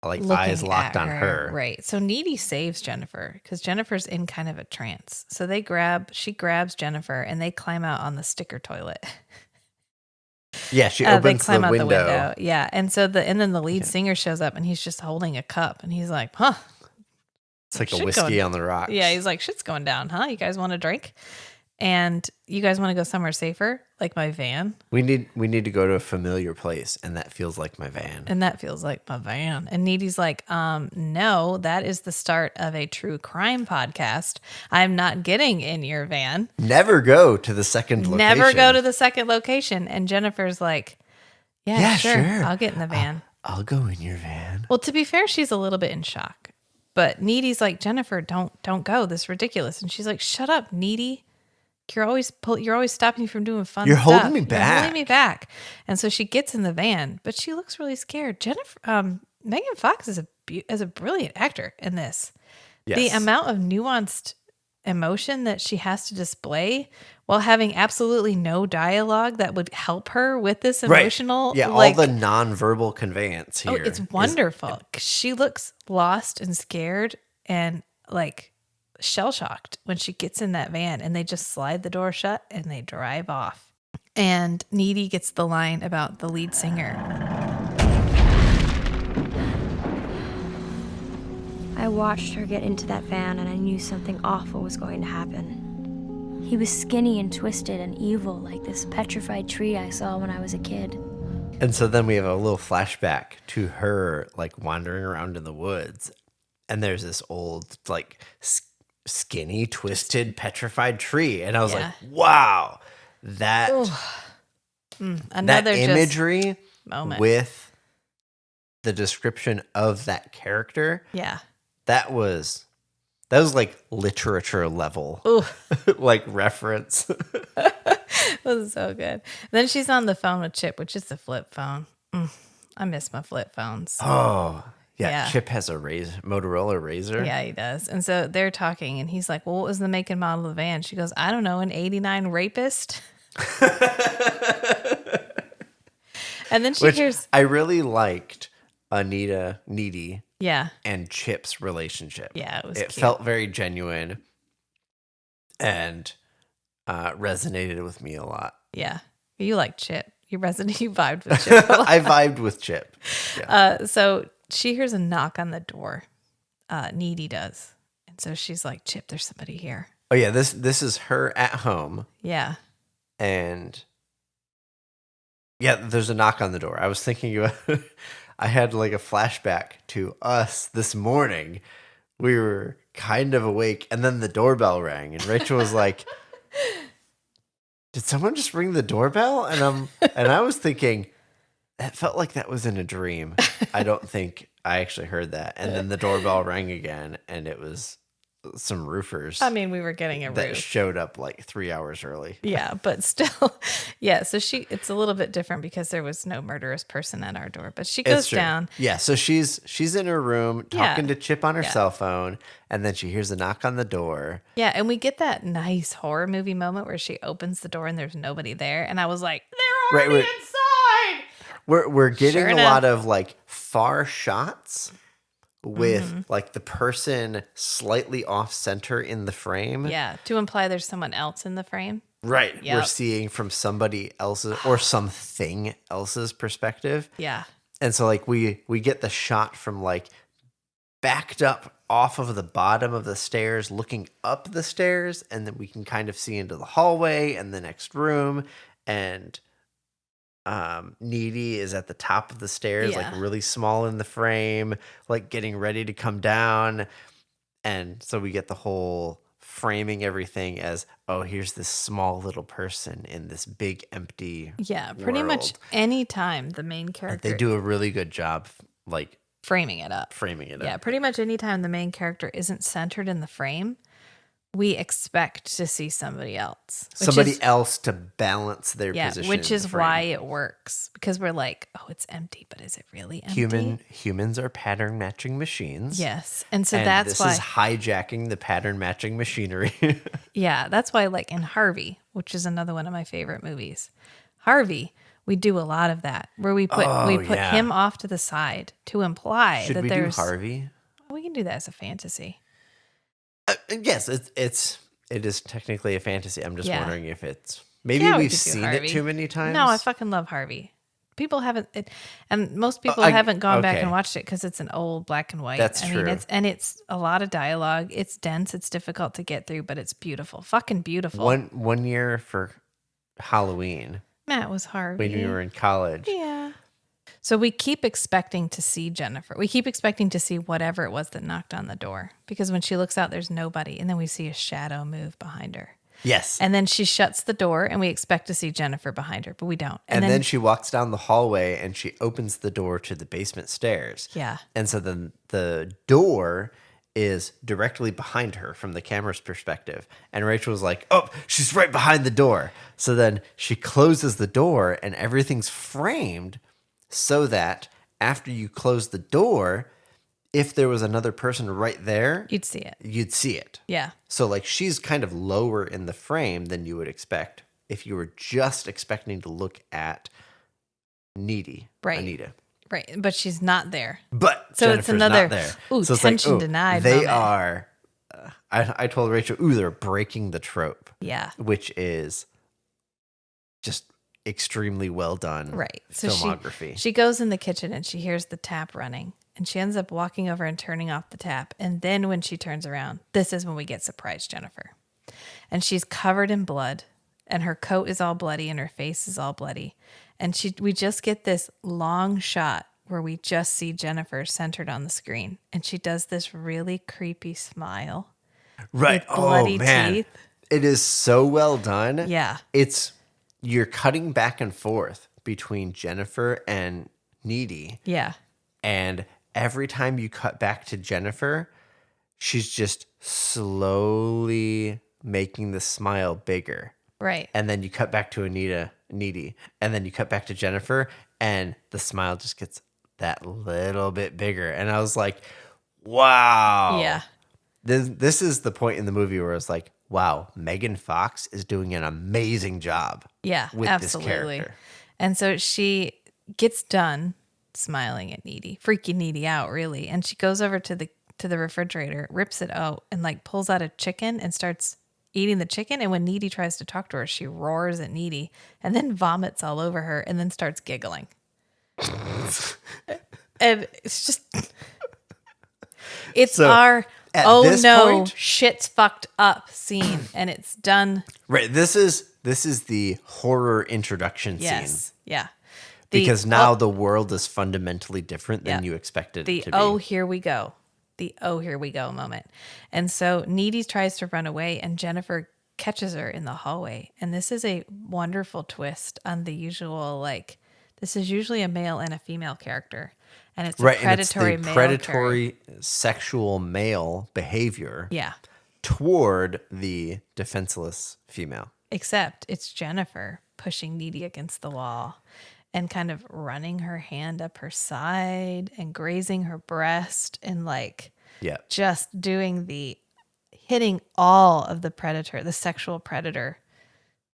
Like Looking eyes locked on her. Right. So Needy saves Jennifer because Jennifer's in kind of a trance. So she grabs Jennifer and they climb out on the sticker toilet. Yeah, she opens they climb the out window. the window. Yeah. And so then the lead singer shows up and he's just holding a cup and he's like, huh. It's like a whiskey on the rocks. Yeah, he's like, shit's going down, huh? You guys want a drink? And you guys want to go somewhere safer, like my van? We need to go to a familiar place, and that feels like my van. And Needy's like, no, that is the start of a true crime podcast. I'm not getting in your van. Never go to the second location. And Jennifer's like, yeah, sure. I'll get in the van. I'll go in your van. Well, to be fair, she's a little bit in shock. But Needy's like, Jennifer, don't go. This is ridiculous. And she's like, shut up, Needy. You're always stopping me from doing fun stuff. You're holding me back. And so she gets in the van, but she looks really scared. Jennifer, Megan Fox is a brilliant actor in this. Yes. The amount of nuanced emotion that she has to display while having absolutely no dialogue that would help her with this emotional. Right. Yeah, all the nonverbal conveyance here. Oh, it's wonderful. She looks lost and scared and like shell-shocked when she gets in that van, and they just slide the door shut and they drive off. And Needy gets the line about the lead singer. I watched her get into that van and I knew something awful was going to happen. He was skinny and twisted and evil, like this petrified tree I saw when I was a kid. And so then we have a little flashback to her like wandering around in the woods, and there's this old like skinny, twisted, petrified tree. And I was like, wow, that imagery moment with the description of that character. Yeah. That was like literature level, like reference. It was so good. Then she's on the phone with Chip, which is the flip phone. I miss my flip phones. Oh, yeah. Chip has a Motorola Razor. Yeah, he does. And so they're talking, and he's like, well, what was the make and model of the van? She goes, I don't know, an 89 Rapist. And then she hears... I really liked Needy, yeah, and Chip's relationship. Yeah, it cute. Felt very genuine and resonated with me a lot. Yeah, you like Chip. You vibed with Chip. I vibed with Chip. Yeah. So she hears a knock on the door. Needy does, and so she's like, Chip, there's somebody here. Oh yeah, this is her at home. Yeah, and yeah, there's a knock on the door. I was thinking about. I had like a flashback to us this morning. We were kind of awake, and then the doorbell rang, and Rachel was like, did someone just ring the doorbell? And I was thinking, that felt like that was in a dream. I don't think I actually heard that. And then the doorbell rang again, and it was some roofers. I mean, we were getting a that roof. showed up like 3 hours early. Yeah, but still, yeah. So it's a little bit different because there was no murderous person at our door. But she goes down. Yeah, so she's in her room talking to Chip on her cell phone, and then she hears a knock on the door. Yeah, and we get that nice horror movie moment where she opens the door and there's nobody there, and I was like, they're already inside. We're getting Sure a enough. lot of like far shots with like the person slightly off center in the frame. Yeah, to imply there's someone else in the frame. Right. Yep. We're seeing from somebody else's or something else's perspective. Yeah. And so like we get the shot from like backed up off of the bottom of the stairs, looking up the stairs, and then we can kind of see into the hallway and the next room. And Needy is at the top of the stairs, like really small in the frame, like getting ready to come down. And so we get the whole framing everything as, oh, here's this small little person in this big empty Pretty world. much any time the main character They do a really good job like framing it up. Yeah, pretty much any time the main character isn't centered in the frame, we expect to see somebody else. Somebody else to balance their position. Which in is the frame. why it works. Because we're like, oh, it's empty, but is it really empty? Humans are pattern matching machines. Yes. And so that's why this is hijacking the pattern matching machinery. Yeah, that's why like in Harvey, which is another one of my favorite movies. Harvey, we do a lot of that where we put him off to the side to imply Should that we there's do Harvey? We can do that as a fantasy. Yes, it is technically a fantasy. I'm just wondering if it's maybe we we've could do seen Harvey. it too many times. No, I fucking love Harvey. People haven't, and most people haven't gone back and watched it because it's an old black and white. That's true. It's a lot of dialogue. It's dense. It's difficult to get through, but it's beautiful. Fucking beautiful. One year for Halloween. Matt was Harvey. When we were in college. Yeah. So we keep expecting to see Jennifer. We keep expecting to see whatever it was that knocked on the door. Because when she looks out, there's nobody. And then we see a shadow move behind her. Yes. And then she shuts the door and we expect to see Jennifer behind her, but we don't. And then she walks down the hallway and she opens the door to the basement stairs. Yeah. And so then the door is directly behind her from the camera's perspective. And Rachel was like, oh, she's right behind the door. So then she closes the door and everything's framed so that after you close the door, if there was another person right there, you'd see it. You'd see it. Yeah. So like she's kind of lower in the frame than you would expect if you were just expecting to look at Needy, right. Anita. Right, but she's not there. But so Jennifer's it's another not there. Ooh, so it's tension like, denied. They moment. are. I told Rachel, they're breaking the trope. Yeah, which is just extremely well done. Right, so filmography. She goes in the kitchen and she hears the tap running, and she ends up walking over and turning off the tap. And then when she turns around, this is when we get surprised Jennifer, and she's covered in blood, and her coat is all bloody, and her face is all bloody. And we just get this long shot where we just see Jennifer centered on the screen. And she does this really creepy smile. Right. With bloody teeth. It is so well done. Yeah. You're cutting back and forth between Jennifer and Needy. Yeah. And every time you cut back to Jennifer, she's just slowly making the smile bigger. Right. And then you cut back to Needy, and then you cut back to Jennifer, and the smile just gets that little bit bigger. And I was like, wow. Yeah. This is the point in the movie where it's like, wow, Megan Fox is doing an amazing job. Yeah, with absolutely. This character. And so she gets done smiling at Needy, freaking Needy out, really. And she goes over to the refrigerator, rips it out, and like pulls out a chicken and starts eating the chicken. And when Needy tries to talk to her, she roars at Needy and then vomits all over her and then starts giggling. And it's just, it's our, oh no, point, shit's fucked up scene. And it's done. Right. This is the horror introduction scene. Yeah. Because now the world is fundamentally different than you expected it to be. Oh, here we go. The oh, here we go moment. And so Needy tries to run away, and Jennifer catches her in the hallway. And this is a wonderful twist on the usual, like, this is usually a male and a female character. And it's a predatory and it's the male predatory sexual male behavior toward the defenseless female. Except it's Jennifer pushing Needy against the wall and kind of running her hand up her side and grazing her breast and like just doing hitting all of the sexual predator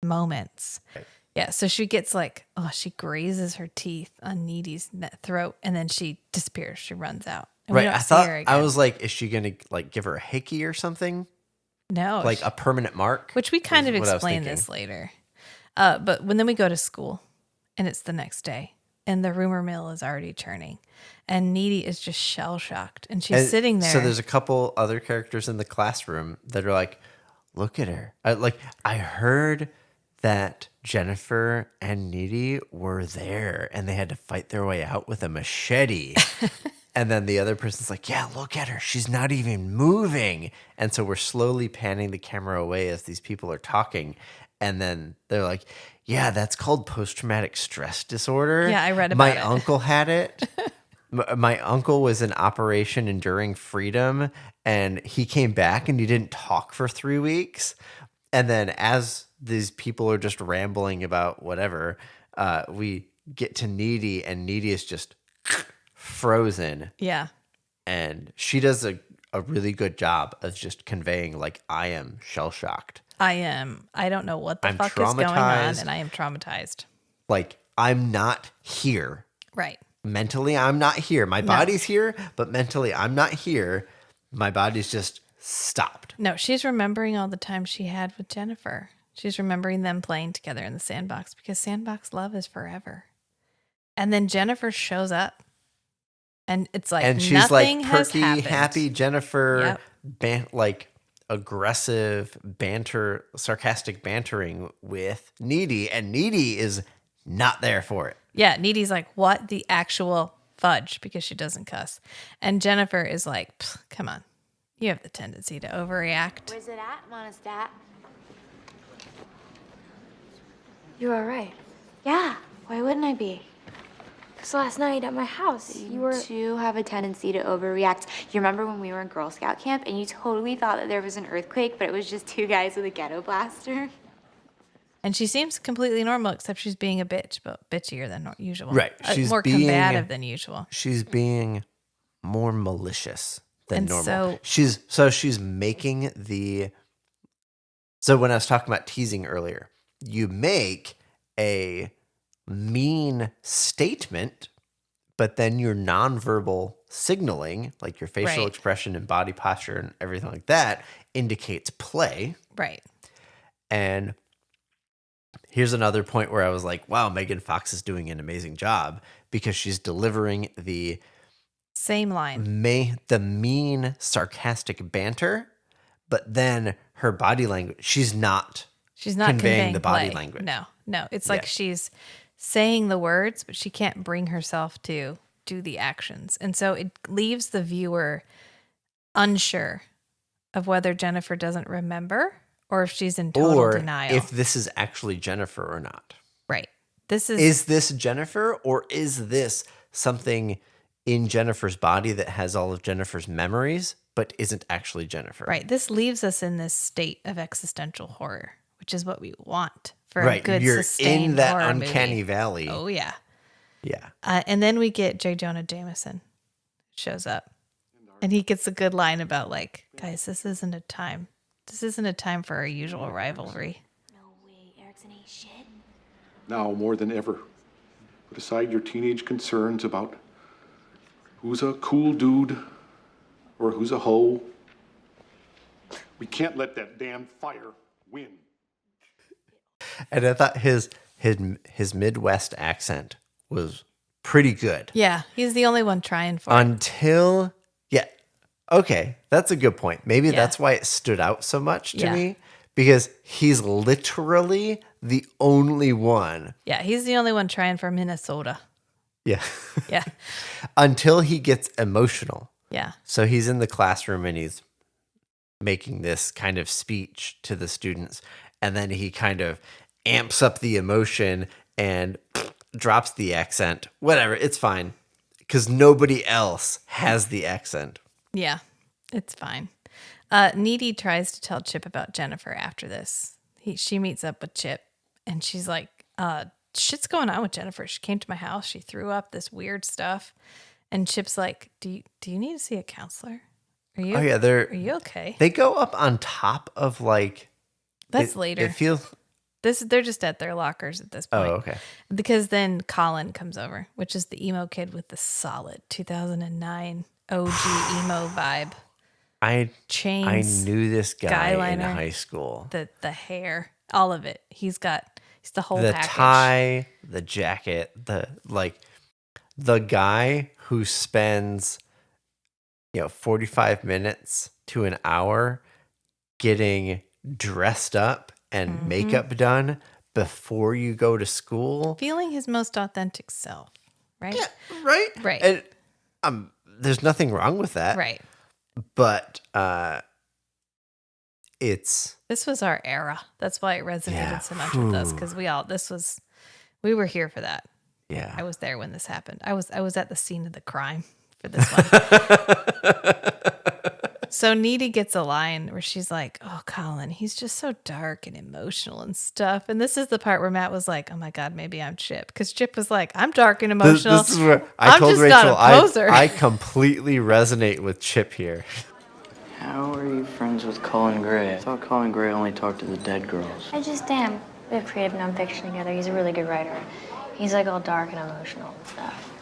moments. Right. Yeah, so she gets like, she grazes her teeth on Needy's throat and then she disappears. She runs out. And right, I was like, is she going to like give her a hickey or something? No. Like a permanent mark? Which we kind of explain this later. But when then we go to school and it's the next day and the rumor mill is already churning and Needy is just shell shocked and she's sitting there. So there's a couple other characters in the classroom that are like, look at her. I heard that Jennifer and Needy were there and they had to fight their way out with a machete. And then the other person's like, yeah, look at her. She's not even moving. And so we're slowly panning the camera away as these people are talking. And then they're like, yeah, that's called post-traumatic stress disorder. Yeah, I read about it. My uncle had it. My uncle was in Operation Enduring Freedom. And he came back and he didn't talk for 3 weeks. And then as these people are just rambling about whatever, we get to Needy and Needy is just frozen. Yeah. And she does a really good job of just conveying like, I am shell-shocked. I am. I don't know what the fuck is going on and I am traumatized. Like, I'm not here. Right. Mentally, I'm not here. My body's here, but mentally, I'm not here. My body's just stopped. No, she's remembering all the time she had with Jennifer. She's remembering them playing together in the sandbox because sandbox love is forever. And then Jennifer shows up. And it's like, and she's nothing like has perky, happened. happy Jennifer, like aggressive banter, sarcastic bantering with Needy, and Needy is not there for it. Yeah, Needy's like, what the actual fudge? Because she doesn't cuss. And Jennifer is like, come on, you have the tendency to overreact. Where's it at, Monostat? You're all right. Yeah, why wouldn't I be? Because last night at my house, You too have a tendency to overreact. You remember when we were in Girl Scout camp and you totally thought that there was an earthquake, but it was just two guys with a ghetto blaster? And she seems completely normal, except she's being a bitch, but bitchier than usual. Right. She's more combative than usual. She's being more malicious than And normal. She's making the... So when I was talking about teasing earlier, you make a mean statement, but then your nonverbal signaling, like your facial expression and body posture and everything like that, indicates play. Right. And here's another point where I was like, wow, Megan Fox is doing an amazing job because she's delivering the same line. The mean, sarcastic banter, but then her body language, she's not conveying the body language. No. It's like she's saying the words, but she can't bring herself to do the actions. And so it leaves the viewer unsure of whether Jennifer doesn't remember or if she's in total denial. If this is actually Jennifer or not. Right. Is this Jennifer or is this something in Jennifer's body that has all of Jennifer's memories but isn't actually Jennifer? Right. This leaves us in this state of existential horror, which is what we want for a good sustained in that horror uncanny movie. valley. Oh, yeah. Yeah. And then we get J. Jonah Jameson shows up. And he gets a good line about like, guys, this isn't a time for our usual rivalry. No way, Erickson ain't shit. Now more than ever, put aside your teenage concerns about who's a cool dude or who's a hoe. We can't let that damn fire win. And I thought his Midwest accent was pretty good. Yeah, he's the only one trying for it. Okay, that's a good point. Maybe that's why it stood out so much to me, because he's literally the only one. Yeah, he's the only one trying for Minnesota. Yeah. Yeah. Until he gets emotional. Yeah. So he's in the classroom and he's making this kind of speech to the students, and then he kind of amps up the emotion and drops the accent. Whatever, it's fine. Because nobody else has the accent. Yeah, it's fine. Needy tries to tell Chip about Jennifer after this. She meets up with Chip, and she's like, shit's going on with Jennifer. She came to my house. She threw up this weird stuff. And Chip's like, do you need to see a counselor? Are you okay? They go up on top of like... That's later. It feels... They're just at their lockers at this point. Oh, okay. Because then Colin comes over, which is the emo kid with the solid 2009 OG emo vibe. Chains, I knew this guy in guyliner, high school. The hair, all of it. He's the whole the package. Tie, the jacket, the guy who spends 45 minutes to an hour getting dressed up and makeup done before you go to school. Feeling his most authentic self, right? Yeah, right? Right. And there's nothing wrong with that. Right. But this was our era. That's why it resonated so much with us, because we were here for that. Yeah. I was there when this happened. I was at the scene of the crime for this one. So Needy gets a line where she's like, oh, Colin, he's just so dark and emotional and stuff. And this is the part where Matt was like, oh my God, maybe I'm Chip. Because Chip was like, I'm dark and emotional. This is where I told just Rachel, not a poser. I completely resonate with Chip here. How are you friends with Colin Gray? I thought Colin Gray only talked to the dead girls. I just am. We have creative nonfiction together. He's a really good writer. He's like all dark and emotional and stuff.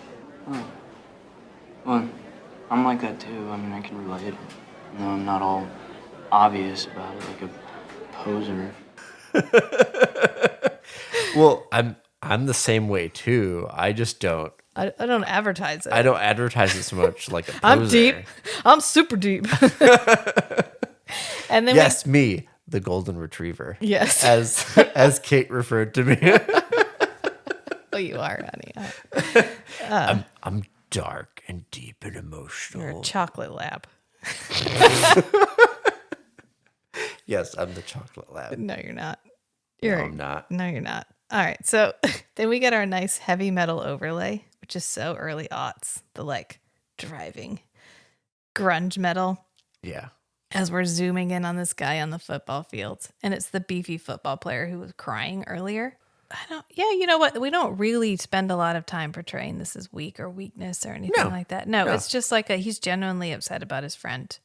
Oh. Well, I'm like that too. I mean, I can relate. No, I'm not all obvious about it like a poser. Well, I'm the same way too. I just don't. I don't advertise it. I don't advertise it so much like a poser. I'm deep. I'm super deep. And then yes, me, the golden retriever. Yes. As Kate referred to me. Oh, you are, honey. I'm dark and deep and emotional. You're a chocolate lab. Yes, I'm the chocolate lab. No, you're not. I'm not. No, you're not. All right. So then we get our nice heavy metal overlay, which is so early aughts, the like driving grunge metal. Yeah. As we're zooming in on this guy on the football field. And it's the beefy football player who was crying earlier. You know what? We don't really spend a lot of time portraying this as weak or weakness or anything like that. No, it's just like he's genuinely upset about his friend.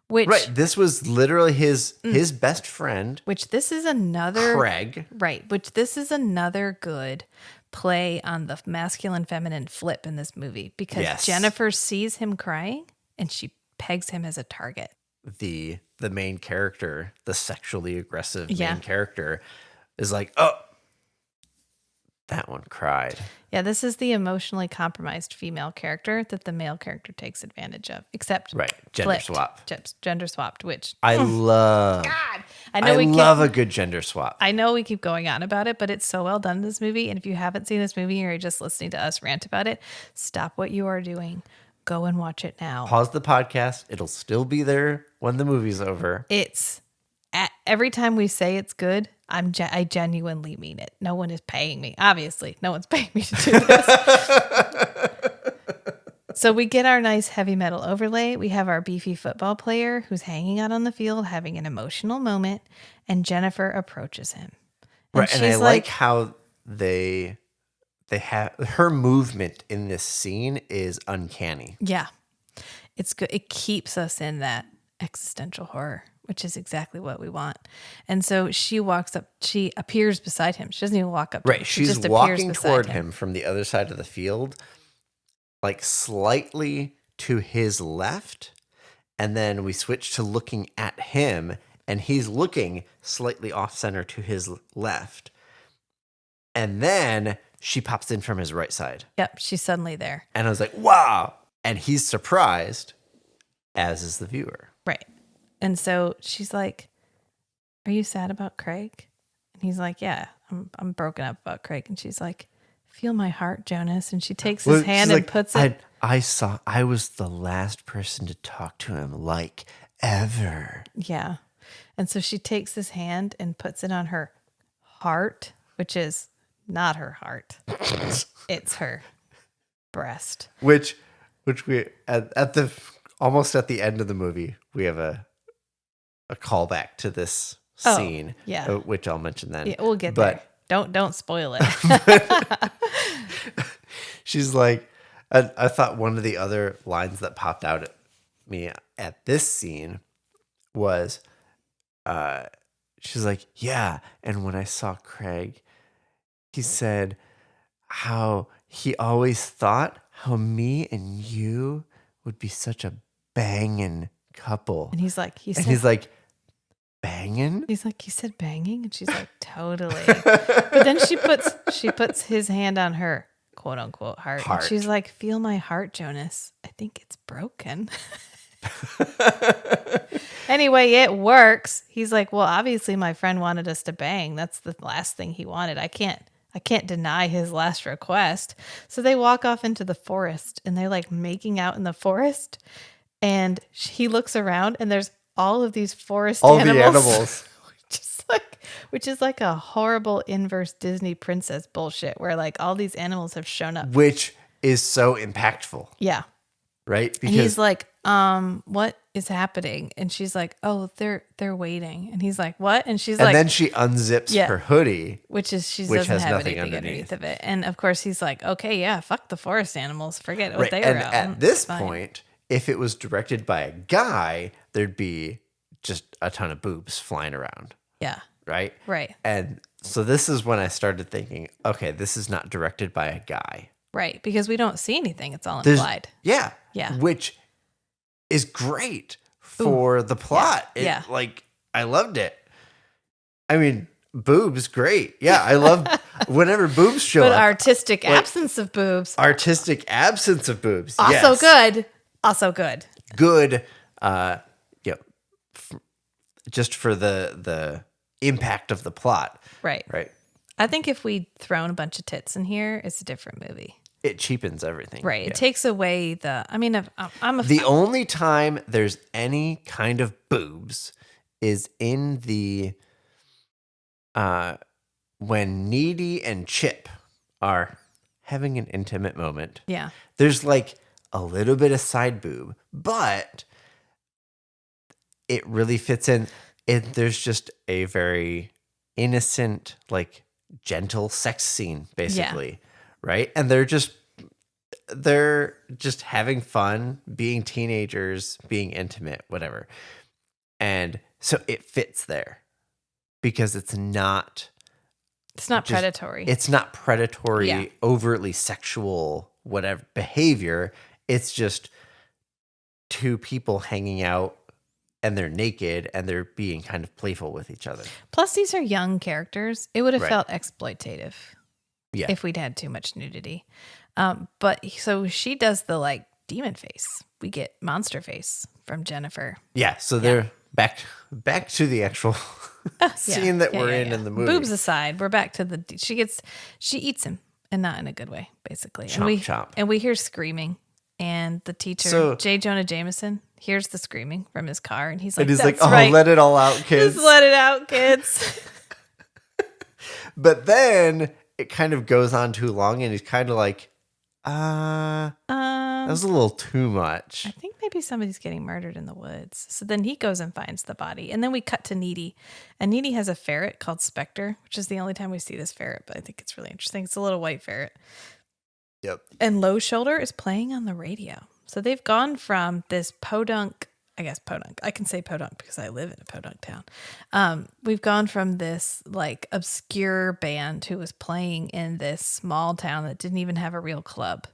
Right. This was literally his best friend. Which this is another... Craig. Right. Which this is another good play on the masculine-feminine flip in this movie. Because Jennifer sees him crying and she pegs him as a target. The main character, the sexually aggressive main character, is like, oh, that one cried. Yeah, this is the emotionally compromised female character that the male character takes advantage of. Except gender swap. Gender swapped, which I love. God, I love a good gender swap. I know we keep going on about it, but it's so well done in this movie. And if you haven't seen this movie or you're just listening to us rant about it, stop what you are doing. Go and watch it now. Pause the podcast. It'll still be there when the movie's over. Every time we say it's good, I genuinely mean it. No one is paying me. Obviously, no one's paying me to do this. So we get our nice heavy metal overlay. We have our beefy football player who's hanging out on the field having an emotional moment, and Jennifer approaches him. And I like how they have her movement in this scene is uncanny. Yeah. It's good. It keeps us in that existential horror, which is exactly what we want. And so she walks up, she appears beside him. She doesn't even walk up to him. She's just walking toward him from the other side of the field, like slightly to his left. And then we switch to looking at him, and he's looking slightly off center to his left. And then she pops in from his right side. Yep, she's suddenly there. And I was like, wow. And he's surprised, as is the viewer. Right. And so she's like, are you sad about Craig? And he's like, yeah, I'm broken up about Craig. And she's like, feel my heart, Jonas. And she takes his hand and puts it. I was the last person to talk to him like ever. Yeah. And so she takes his hand and puts it on her heart, which is not her heart. It's her breast. Which we at the almost at the end of the movie, we have a callback to this scene. Yeah. Which I'll mention then. Yeah, we'll get there. Don't spoil it. She's like, I thought one of the other lines that popped out at me at this scene was, she's like, yeah. And when I saw Craig, he said how he always thought how me and you would be such a banging couple. And he's like, He's banging? He's like, you said banging? And she's like, totally. But then she puts his hand on her quote unquote heart. And she's like, feel my heart, Jonas. I think it's broken. Anyway, it works. He's like, well, obviously my friend wanted us to bang. That's the last thing he wanted. I can't deny his last request. So they walk off into the forest and they're like making out in the forest. And he looks around and there's all of these forest animals. The animals. Which is like a horrible inverse Disney princess bullshit where like all these animals have shown up. Which is so impactful. Yeah. Right? Because, and he's like, what is happening? And she's like, oh, they're waiting. And he's like, what? And she's like, and then she unzips her hoodie, which doesn't have anything underneath of it. And of course he's like, okay, yeah, fuck the forest animals. Forget what they were out. At this point, if it was directed by a guy, there'd be just a ton of boobs flying around. Yeah. Right? Right. And so this is when I started thinking, okay, this is not directed by a guy. Right. Because we don't see anything. It's all implied. Yeah. Which is great for the plot. Yeah. Like, I loved it. I mean, boobs, great. Yeah, I love whenever boobs show up. But artistic absence of boobs. Artistic absence of boobs. Also good. Also good. Good. Just for the impact of the plot. Right. Right. I think if we'd thrown a bunch of tits in here, it's a different movie. It cheapens everything. Right. Yeah. It takes away the, I mean, the only time there's any kind of boobs is in the, when Needy and Chip are having an intimate moment. Yeah. There's like a little bit of side boob, but it really fits in. There's just a very innocent, like gentle sex scene, basically. Yeah. Right. And they're just having fun, being teenagers, being intimate, whatever. And so it fits there because it's not predatory. It's not predatory, overtly sexual, whatever behavior. It's just two people hanging out and they're naked and they're being kind of playful with each other. Plus, these are young characters. It would have felt exploitative if we'd had too much nudity. But so she does the like demon face. We get monster face from Jennifer. Yeah. So they're back to the actual scene that we're in the movie. Boobs aside, we're back to she eats him and not in a good way, basically. Chomp. And we hear screaming. And the teacher, J. Jonah Jameson, hears the screaming from his car. And he's like, oh, let it all out, kids. Just let it out, kids. But then it kind of goes on too long. And he's kind of like, that was a little too much. I think maybe somebody's getting murdered in the woods. So then he goes and finds the body. And then we cut to Needy. And Needy has a ferret called Spectre, which is the only time we see this ferret. But I think it's really interesting. It's a little white ferret. Yep. And Low Shoulder is playing on the radio. So they've gone from this podunk. I can say podunk because I live in a podunk town. We've gone from this like obscure band who was playing in this small town that didn't even have a real club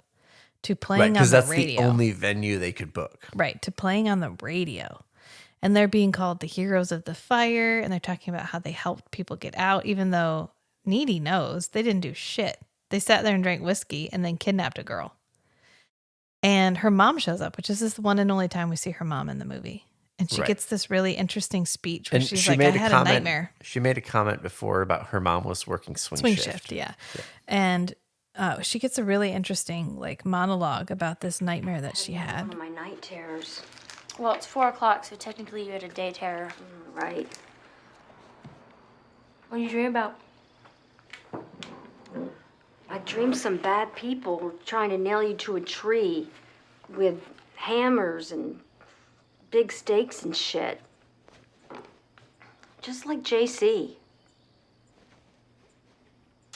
to playing on the radio. Because that's the only venue they could book. Right. To playing on the radio. And they're being called the heroes of the fire. And they're talking about how they helped people get out, even though Needy knows they didn't do shit. They sat there and drank whiskey and then kidnapped a girl. And her mom shows up, which is this one and only time we see her mom in the movie. And she gets this really interesting speech where she's like, I had a nightmare. She made a comment before about her mom was working swing shift. Yeah. And she gets a really interesting like monologue about this nightmare that she had. One of my night terrors. Well, it's 4 o'clock, so technically you had a day terror. Right. What did you dream about? I dreamed some bad people were trying to nail you to a tree with hammers and big stakes and shit. Just like JC.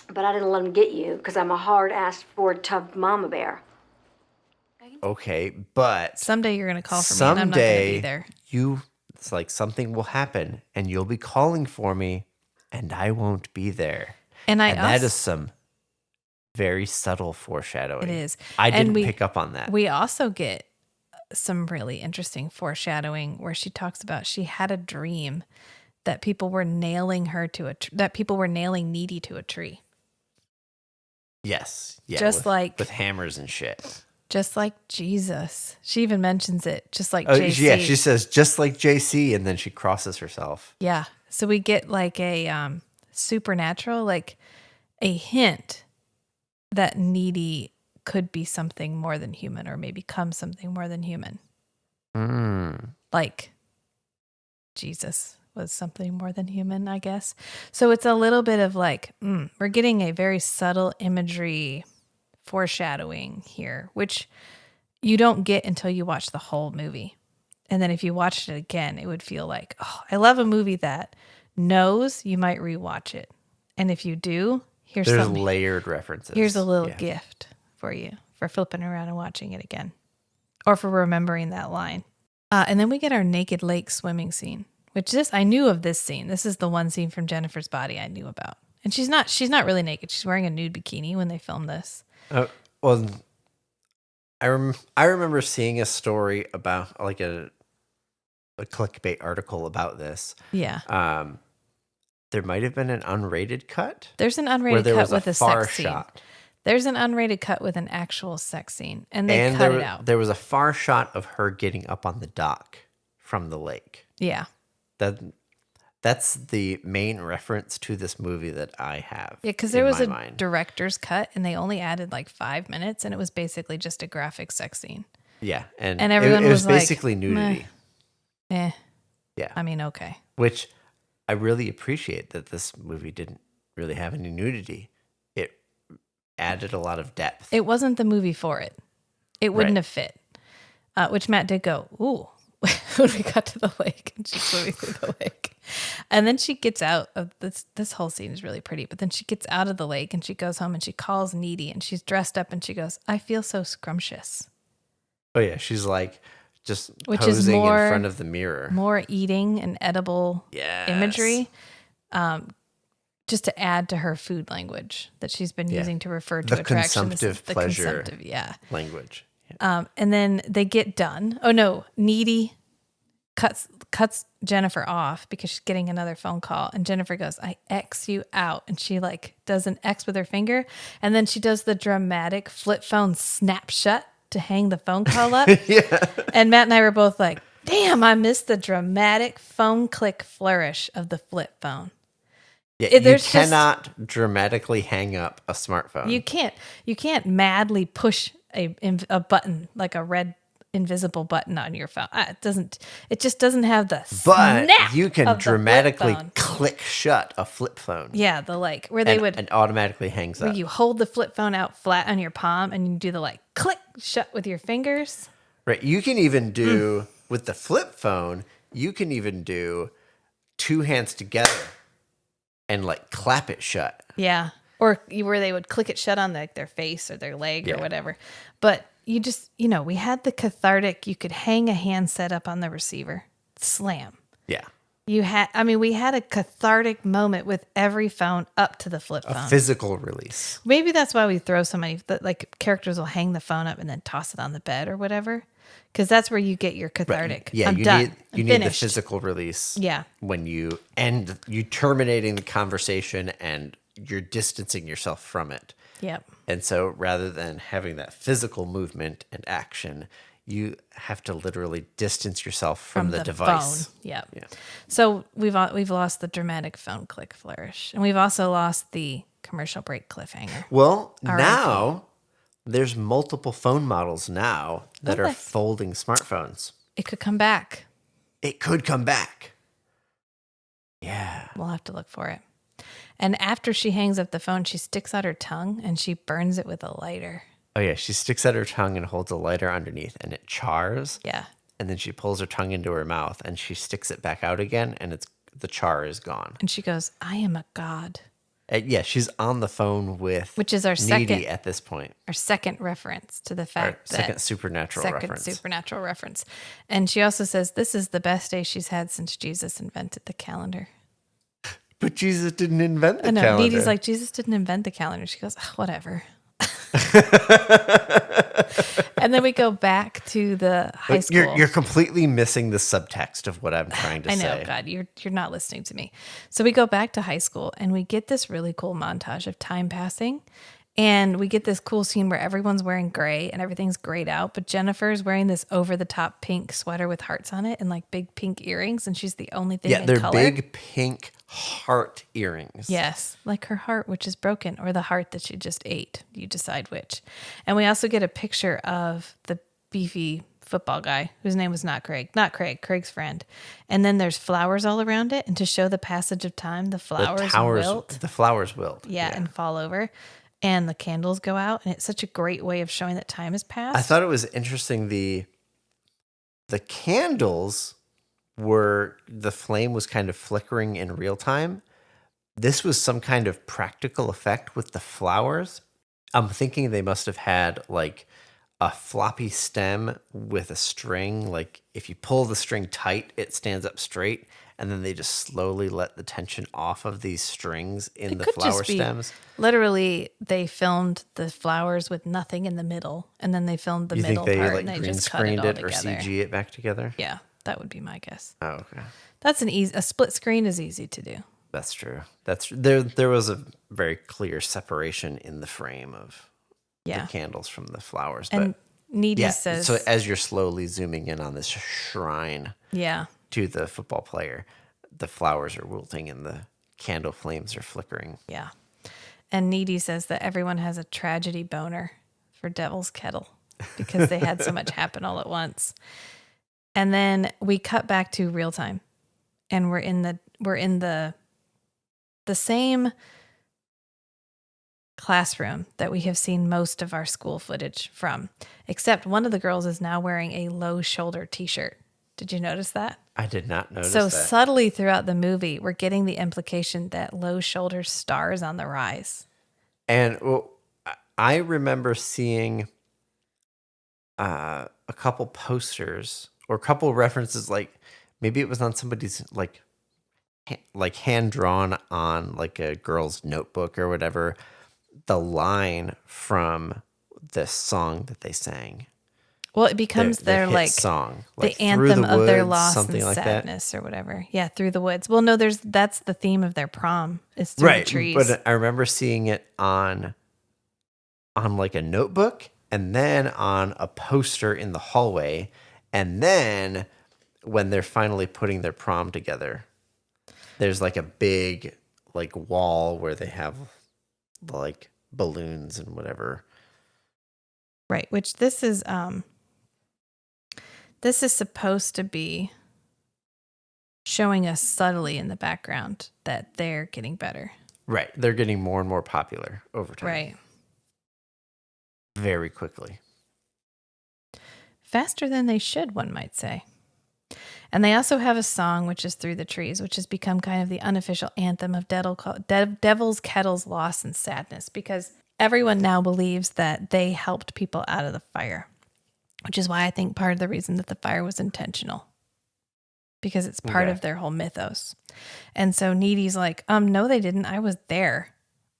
But I didn't let him get you because I'm a hard-ass Ford-tubbed mama bear. Okay, but Someday you're going to call for me and I'm not going to be there. It's like something will happen and you'll be calling for me and I won't be there. And that is some very subtle foreshadowing. It is. I didn't pick up on that. We also get some really interesting foreshadowing where she talks about she had a dream that people were nailing her to that people were nailing Needy to a tree. Yes. Yeah. Just with hammers and shit. Just like Jesus. She even mentions it, just like JC. Yeah, she says, just like JC, and then she crosses herself. Yeah. So we get like a supernatural, like a hint that Needy could be something more than human or may become something more than human. Like Jesus was something more than human, I guess. So it's a little bit of like, we're getting a very subtle imagery foreshadowing here, which you don't get until you watch the whole movie. And then if you watched it again, it would feel like, oh, I love a movie that knows you might rewatch it. And if you do, there's layered references. Here's a little gift for you for flipping around and watching it again, or for remembering that line. And then we get our naked lake swimming scene, which I knew of this scene. This is the one scene from Jennifer's Body I knew about. And she's not really naked. She's wearing a nude bikini when they filmed this. Well, I remember seeing a story about like a clickbait article about this. Yeah. There might have been an unrated cut. There's an unrated cut with a sex scene. There's an unrated cut with an actual sex scene, and they cut it out. There was a far shot of her getting up on the dock from the lake. Yeah. That's the main reference to this movie that I have. Yeah, because there was a director's cut, and they only added like 5 minutes, and it was basically just a graphic sex scene. Yeah, and everyone it was like, basically nudity. Yeah. I mean, okay. Which I really appreciate that this movie didn't really have any nudity. It added a lot of depth. It wasn't the movie for it. It wouldn't have fit. Which Matt did go, ooh, when we got to the lake and she's swimming through the lake. And then she gets out of this whole scene is really pretty, but then she gets out of the lake and she goes home and she calls Needy and she's dressed up and she goes, I feel so scrumptious. Oh yeah, she's like just posing in front of the mirror. More eating and edible imagery. Just to add to her food language that she's been using to refer to attraction. Consumptive pleasure language. Yeah. And then they get done. Oh no, Needy cuts Jennifer off because she's getting another phone call. And Jennifer goes, I X you out. And she like does an X with her finger. And then she does the dramatic flip phone snap shut to hang the phone call up. And Matt and I were both like, damn, I missed the dramatic phone click flourish of the flip phone. Yeah, you cannot dramatically hang up a smartphone. You can't madly push a button, like a red invisible button on your phone. It just doesn't have the snap. But you can dramatically click shut a flip phone. Yeah, the like where they would and automatically hangs up. Where you hold the flip phone out flat on your palm and you do the like click shut with your fingers. Right. You can even do with the flip phone, you can even do two hands together and like clap it shut. Yeah. Or where they would click it shut on like their face or their leg or whatever. But you just, we had the cathartic, you could hang a handset up on the receiver, slam. Yeah. We had a cathartic moment with every phone up to the flip phone. A physical release. Maybe that's why we throw so many, like characters will hang the phone up and then toss it on the bed or whatever. Because that's where you get your cathartic. Right. Yeah, you need the physical release. Yeah. When you terminating the conversation and you're distancing yourself from it. Yep. And so rather than having that physical movement and action, you have to literally distance yourself from the device. Phone. Yep. Yeah. So we've lost the dramatic phone click flourish. And we've also lost the commercial break cliffhanger. Well, now there's multiple phone models now that are folding smartphones. It could come back. It could come back. Yeah. We'll have to look for it. And after she hangs up the phone, she sticks out her tongue and she burns it with a lighter. Oh, yeah. She sticks out her tongue and holds a lighter underneath, and it chars. Yeah. And then she pulls her tongue into her mouth, and she sticks it back out again, and the char is gone. And she goes, I am a god. Yeah, she's on the phone with Which is our Needy second at this point. Our second reference to the fact that second supernatural reference. And she also says this is the best day she's had since Jesus invented the calendar. But Jesus didn't invent the calendar. Needy's like, Jesus didn't invent the calendar. She goes, whatever. And then we go back to the high school. You're completely missing the subtext of what I'm trying to say. I know, God, you're not listening to me. So we go back to high school and we get this really cool montage of time passing. And we get this cool scene where everyone's wearing gray and everything's grayed out. But Jennifer's wearing this over-the-top pink sweater with hearts on it and like big pink earrings. And she's the only thing in color. Yeah, they're big pink heart earrings. Yes, like her heart, which is broken, or the heart that she just ate. You decide which. And we also get a picture of the beefy football guy whose name was not Craig, Craig's friend. And then there's flowers all around it. And to show the passage of time, the flowers wilt. The flowers wilt. Yeah, and fall over. And the candles go out. And it's such a great way of showing that time has passed. I thought it was interesting. The candles were, the flame was kind of flickering in real time. This was some kind of practical effect with the flowers. I'm thinking they must have had like a floppy stem with a string. Like if you pull the string tight, it stands up straight. And then they just slowly let the tension off of these strings in the flower stems. Literally, they filmed the flowers with nothing in the middle. And then they filmed the middle part and they just cut it all together. Or CG it back together? Yeah. That would be my guess. Oh, okay. That's a split screen is easy to do. That's true. There was a very clear separation in the frame of the candles from the flowers. And Needy says, so as you're slowly zooming in on this shrine to the football player, the flowers are wilting and the candle flames are flickering. Yeah. And Needy says that everyone has a tragedy boner for Devil's Kettle because they had so much happen all at once. And then we cut back to real time, and we're in the same classroom that we have seen most of our school footage from, except one of the girls is now wearing a low shoulder t-shirt. Did you notice that? I did not notice that. So subtly throughout the movie, we're getting the implication that low shoulder star is on the rise. And I remember seeing a couple posters or a couple references, like maybe it was on somebody's like hand drawn on like a girl's notebook or whatever, the line from this song that they sang. Well, it becomes their like song, like the anthem of their loss and sadness or whatever. Yeah, Through the Woods. Well, no, that's the theme of their prom. Is through the trees. But I remember seeing it on like a notebook, and then on a poster in the hallway, and then when they're finally putting their prom together, there's like a big like wall where they have like balloons and whatever. Right, which this is supposed to be showing us subtly in the background that they're getting better. Right, they're getting more and more popular over time. Right. Very quickly. Faster than they should, one might say. And they also have a song, which is Through the Trees, which has become kind of the unofficial anthem of Devil's Kettle's loss and sadness, because everyone now believes that they helped people out of the fire, which is why I think part of the reason that the fire was intentional, because it's part of their whole mythos. And so Needy's like, no, they didn't. I was there.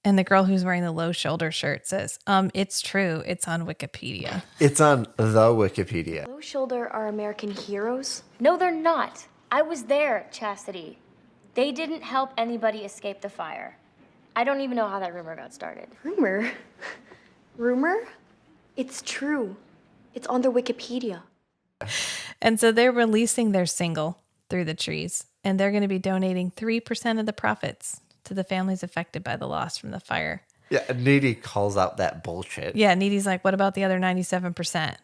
And the girl who's wearing the low shoulder shirt says, it's true. It's on Wikipedia. It's on the Wikipedia. Low shoulder are American heroes? No, they're not. I was there, Chastity. They didn't help anybody escape the fire. I don't even know how that rumor got started. Rumor? Rumor? It's true. It's on their Wikipedia. And so they're releasing their single, Through the Trees, and they're going to be donating 3% of the profits to the families affected by the loss from the fire. Yeah, Needy calls out that bullshit. Yeah, Needy's like, what about the other 97%?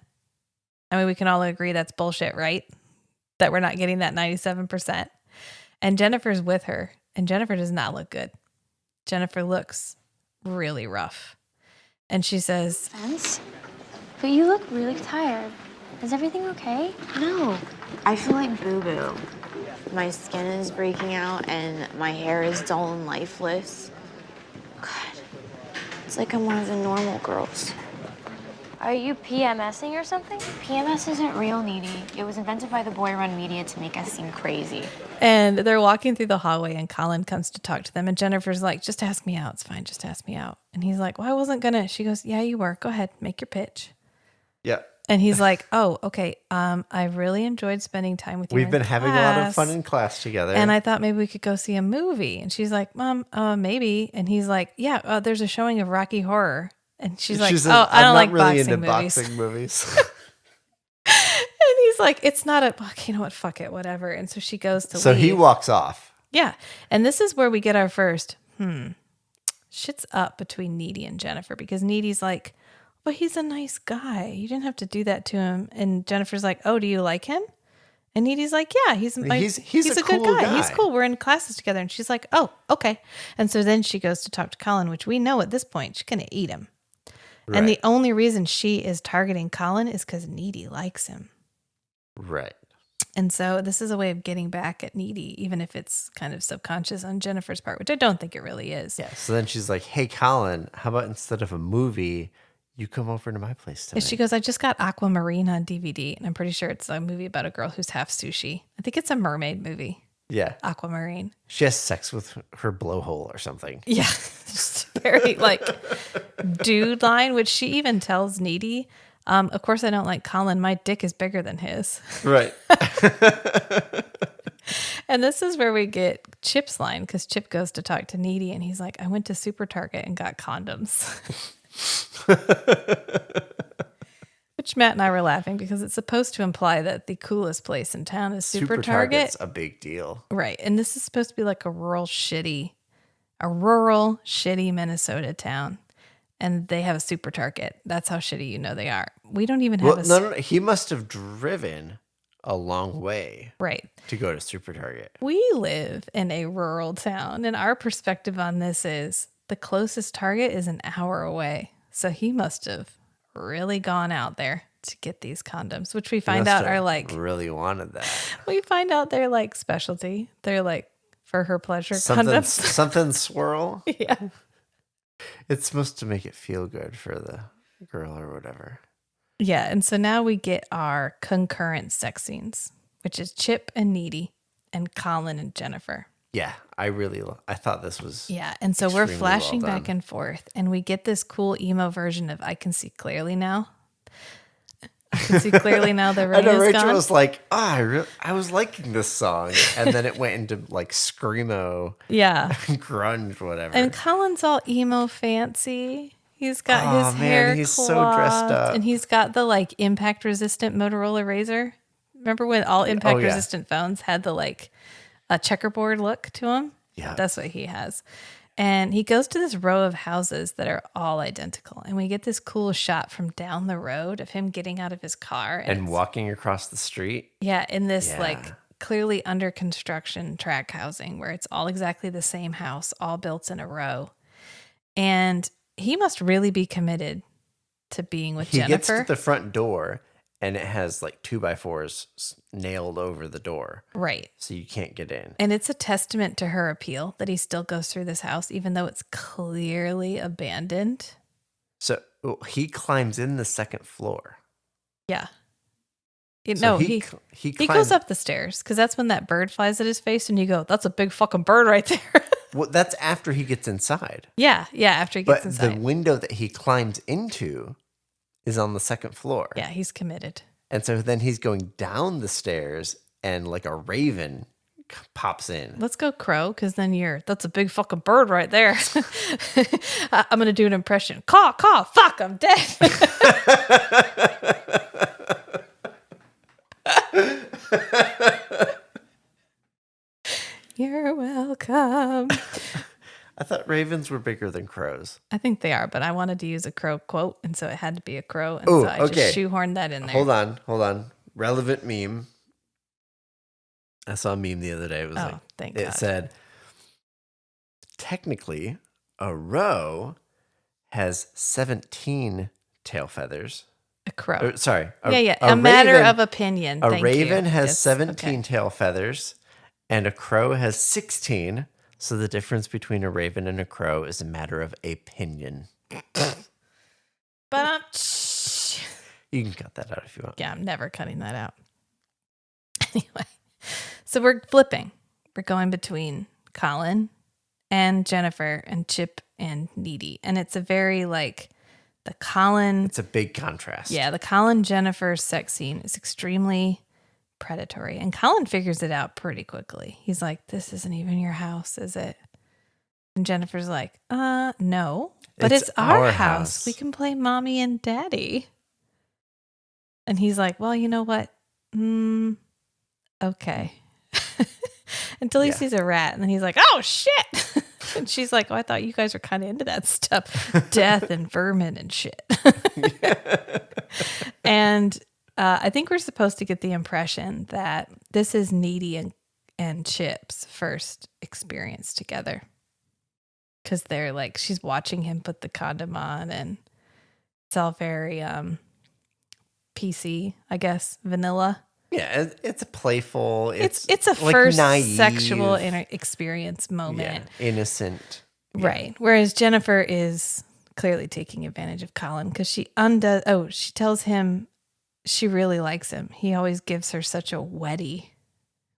I mean, we can all agree that's bullshit, right? that we're not getting that 97%. And Jennifer's with her, and Jennifer does not look good. Jennifer looks really rough. And she says, Spence? But you look really tired. Is everything okay? No, I feel like boo-boo. My skin is breaking out and my hair is dull and lifeless. God, it's like I'm one of the normal girls. Are you PMSing or something? PMS isn't real, Needy. It was invented by the boy-run media to make us seem crazy. and they're walking through the hallway, and Colin comes to talk to them. And Jennifer's like, just ask me out. It's fine. Just ask me out. And he's like, well, I wasn't going to. She goes, yeah, you were. Go ahead. Make your pitch. Yeah. And he's like, oh, okay. I really enjoyed spending time with you. We've in been having a lot of class, fun in class together. and I thought maybe we could go see a movie. And she's like, Mom, maybe. And he's like, yeah, there's a showing of Rocky Horror. And she's like, says, oh, I don't like really boxing into movies. boxing movies. And he's like, it's not a, you know what, fuck it, whatever. And so she goes to So leave. he walks off. Yeah. And this is where we get our first, shit's up between Needy and Jennifer, because Needy's like, but he's a nice guy. You didn't have to do that to him. And Jennifer's like, oh, do you like him? And Needy's like, yeah, he's a good cool guy. He's guy. cool. We're in classes together. And she's like, oh, okay. And so then she goes to talk to Colin, which we know at this point she's going to eat him. Right. And the only reason she is targeting Colin is because Needy likes him. Right. And so this is a way of getting back at Needy, even if it's kind of subconscious on Jennifer's part, which I don't think it really is. Yeah. So then she's like, hey, Colin, how about instead of a movie, you come over to my place tonight? And she goes, I just got Aquamarine on DVD, and I'm pretty sure it's a movie about a girl who's half sushi. I think it's a mermaid movie. Yeah. Aquamarine. She has sex with her blowhole or something. Yeah. Just very like dude line, which she even tells Needy. Of course I don't like Colin. My dick is bigger than his. Right. And this is where we get Chip's line, because Chip goes to talk to Needy and he's like, I went to Super Target and got condoms. Which Matt and I were laughing because it's supposed to imply that the coolest place in town is Super Target. Target's a big deal. Right. And this is supposed to be like a rural, shitty Minnesota town. And they have a Super Target. That's how shitty you know they are. We don't even have No. He must have driven a long way. Right. To go to Super Target. We live in a rural town, and our perspective on this is the closest Target is an hour away. So he must have really gone out there to get these condoms, which we find out are like really wanted that. We find out they're like specialty. They're like for her pleasure condoms. Something swirl. Yeah. It's supposed to make it feel good for the girl or whatever. Yeah, and so now we get our concurrent sex scenes, which is Chip and Needy and Colin and Jennifer. Yeah, I thought this was and so we're extremely flashing well back done. and forth, and we get this cool emo version of I Can See Clearly Now. I can see clearly now the rain I know is Rachel gone. was like, I was liking this song. And then it went into like screamo, grunge, whatever. And Colin's all emo fancy. He's got his hair he's coiffed, so dressed up. and he's got the like impact resistant Motorola Razr. Remember when all impact resistant phones had the like a checkerboard look to them? Yeah. That's what he has. And he goes to this row of houses that are all identical. And we get this cool shot from down the road of him getting out of his car. And walking across the street. Yeah, in this like clearly under construction tract housing where it's all exactly the same house, all built in a row. And he must really be committed to being with Jennifer. He gets to the front door and it has like 2x4s nailed over the door. Right. So you can't get in. And it's a testament to her appeal that he still goes through this house, even though it's clearly abandoned. So he climbs in the second floor. Yeah. He goes up the stairs because that's when that bird flies at his face and you go, that's a big fucking bird right there. Well, that's after he gets inside. Yeah, after he gets inside. But the window that he climbs into is on the second floor. Yeah, he's committed. And so then he's going down the stairs and like a raven pops in. Let's go crow, because then that's a big fucking bird right there. I'm going to do an impression. Caw, fuck, I'm dead. You're welcome. I thought ravens were bigger than crows. I think they are, but I wanted to use a crow quote, and so it had to be a crow, and so I just shoehorned that in there. Hold on. Relevant meme. I saw a meme the other day. It was thank it God. said, technically, a roe has 17 tail feathers. A crow. Sorry. A matter of opinion. A Thank raven you. has Yes, 17 okay. tail feathers, and a crow has 16. So the difference between a raven and a crow is a matter of opinion. But you can cut that out if you want. Yeah, I'm never cutting that out. Anyway, so we're flipping. We're going between Colin and Jennifer and Chip and Needy. And it's a very the Colin. It's a big contrast. Yeah, the Colin Jennifer sex scene is extremely predatory. And Colin figures it out pretty quickly. He's like, this isn't even your house, is it? And Jennifer's like, no, but it's our house. We can play mommy and daddy. And he's like, well, you know what? Okay. Until he sees a rat. And then he's like, oh, shit. And she's like, oh, I thought you guys were kind of into that stuff. Death and vermin and shit. And I think we're supposed to get the impression that this is Needy and Chip's first experience together. Because they're she's watching him put the condom on, and it's all very PC, I guess, vanilla. Yeah, it's a playful. It's a first naive, sexual experience moment. Yeah, innocent. Right. Whereas Jennifer is clearly taking advantage of Colin because she tells him she really likes him. He always gives her such a wetty,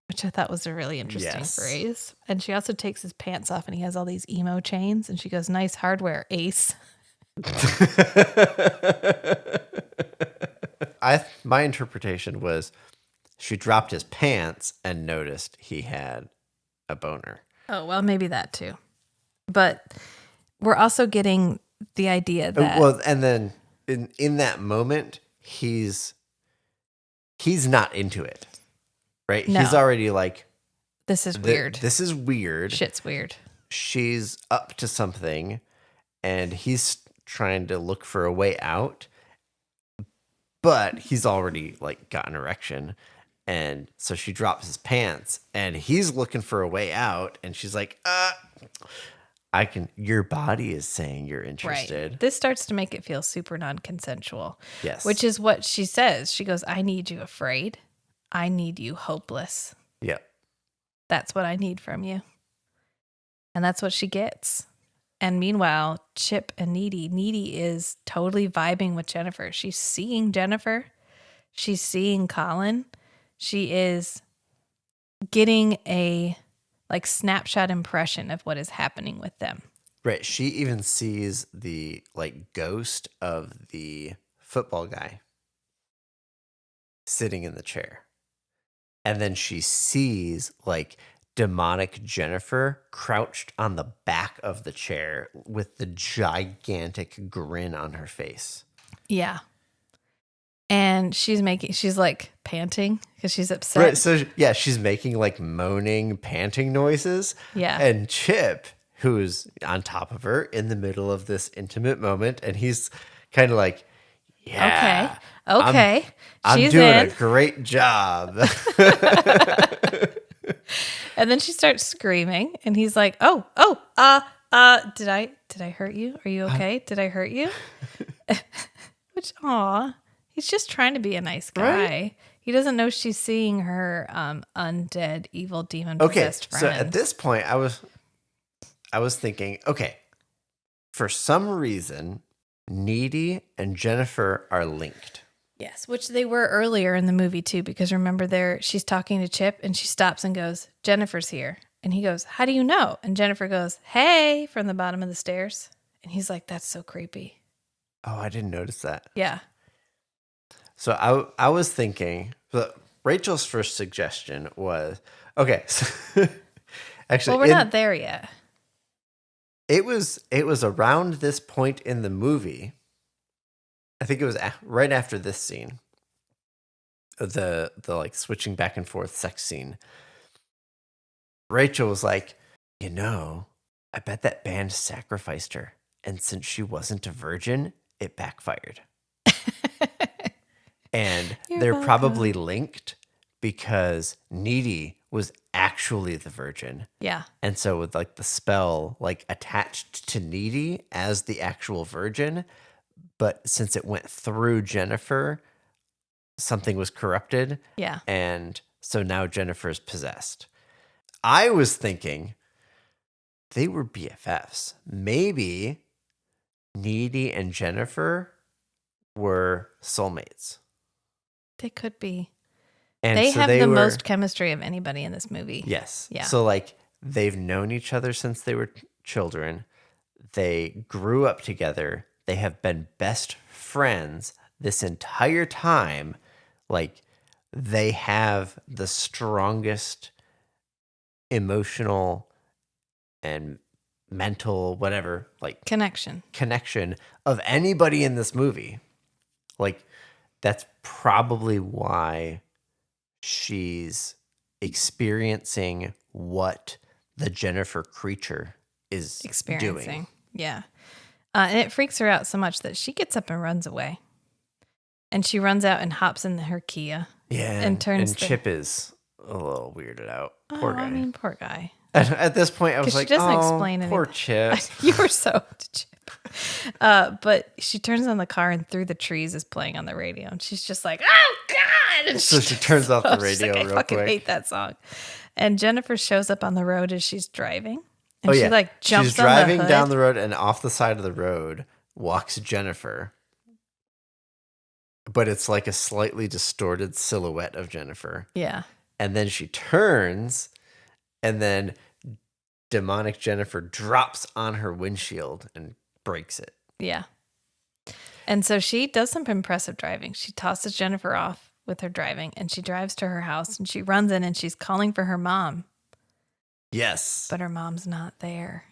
which I thought was a really interesting phrase. And she also takes his pants off and he has all these emo chains. And she goes, nice hardware, ace. My interpretation was she dropped his pants and noticed he had a boner. Oh, well, maybe that too. But we're also getting the idea that... Well, and then in that moment, he's not into it, right? No. He's already like... This is weird. This is weird. Shit's weird. She's up to something, and he's trying to look for a way out, but he's already got an erection. And so she drops his pants and he's looking for a way out. And she's like, your body is saying you're interested. Right. This starts to make it feel super non-consensual. Yes. Which is what she says. She goes, I need you afraid. I need you hopeless. Yep. That's what I need from you. And that's what she gets. And meanwhile, Chip and Needy is totally vibing with Jennifer. She's seeing Jennifer. She's seeing Colin. She is getting a snapshot impression of what is happening with them. Right. She even sees the ghost of the football guy sitting in the chair. And then she sees demonic Jennifer crouched on the back of the chair with the gigantic grin on her face. Yeah. And she's panting because she's upset. Right. So she's making moaning, panting noises. Yeah. And Chip, who's on top of her in the middle of this intimate moment, and he's kind of yeah. Okay. I'm She's doing in. a great job. And then she starts screaming, and he's like, did I hurt you? Are you okay? Did I hurt you? Which, he's just trying to be a nice guy. Right? He doesn't know she's seeing her undead, evil, demon-possessed friend. So at this point, I was thinking, okay, for some reason, Needy and Jennifer are linked. Yes, which they were earlier in the movie too, because remember she's talking to Chip and she stops and goes, Jennifer's here. And he goes, how do you know? And Jennifer goes, hey, from the bottom of the stairs. And he's like, that's so creepy. Oh, I didn't notice that. Yeah. So I was thinking, but Rachel's first suggestion was, okay, so actually, well, we're not there yet. It was around this point in the movie. I think it was right after this scene, the switching back and forth sex scene. Rachel was like, I bet that band sacrificed her, and since she wasn't a virgin, it backfired. And they're probably linked because Needy was actually the virgin. Yeah. And so with like the spell like attached to Needy as the actual virgin, but since it went through Jennifer, something was corrupted. Yeah. And so now Jennifer's possessed. I was thinking they were BFFs. Maybe Needy and Jennifer were soulmates. They could be. And they so have they the were, most chemistry of anybody in this movie. Yes. Yeah. So like they've known each other since they were children. They grew up together. They have been best friends this entire time. Like they have the strongest emotional and mental, whatever, like connection of anybody in this movie. Like that's probably why she's experiencing what the Jennifer creature is doing. Yeah. And it freaks her out so much that she gets up and runs away. And she runs out and hops in her Kia. Yeah. And turns and Chip is a little weirded out. Poor guy. I mean, poor guy. At this point, I was like, she doesn't oh, explain poor anything. Chip. You were so to Chip. But she turns on the car and Through the Trees is playing on the radio. And she's just like, oh, God. And so she turns off the radio like, real I fucking quick. hate that song. And Jennifer shows up on the road as she's driving. And Oh, she yeah. like jumps She's on driving the hood. down the road, and off the side of the road walks Jennifer. But it's like a slightly distorted silhouette of Jennifer. Yeah. And then she turns, and then demonic Jennifer drops on her windshield and breaks it. Yeah. And so she does some impressive driving. She tosses Jennifer off with her driving, and she drives to her house, and she runs in, and she's calling for her mom. Yes. But her mom's not there.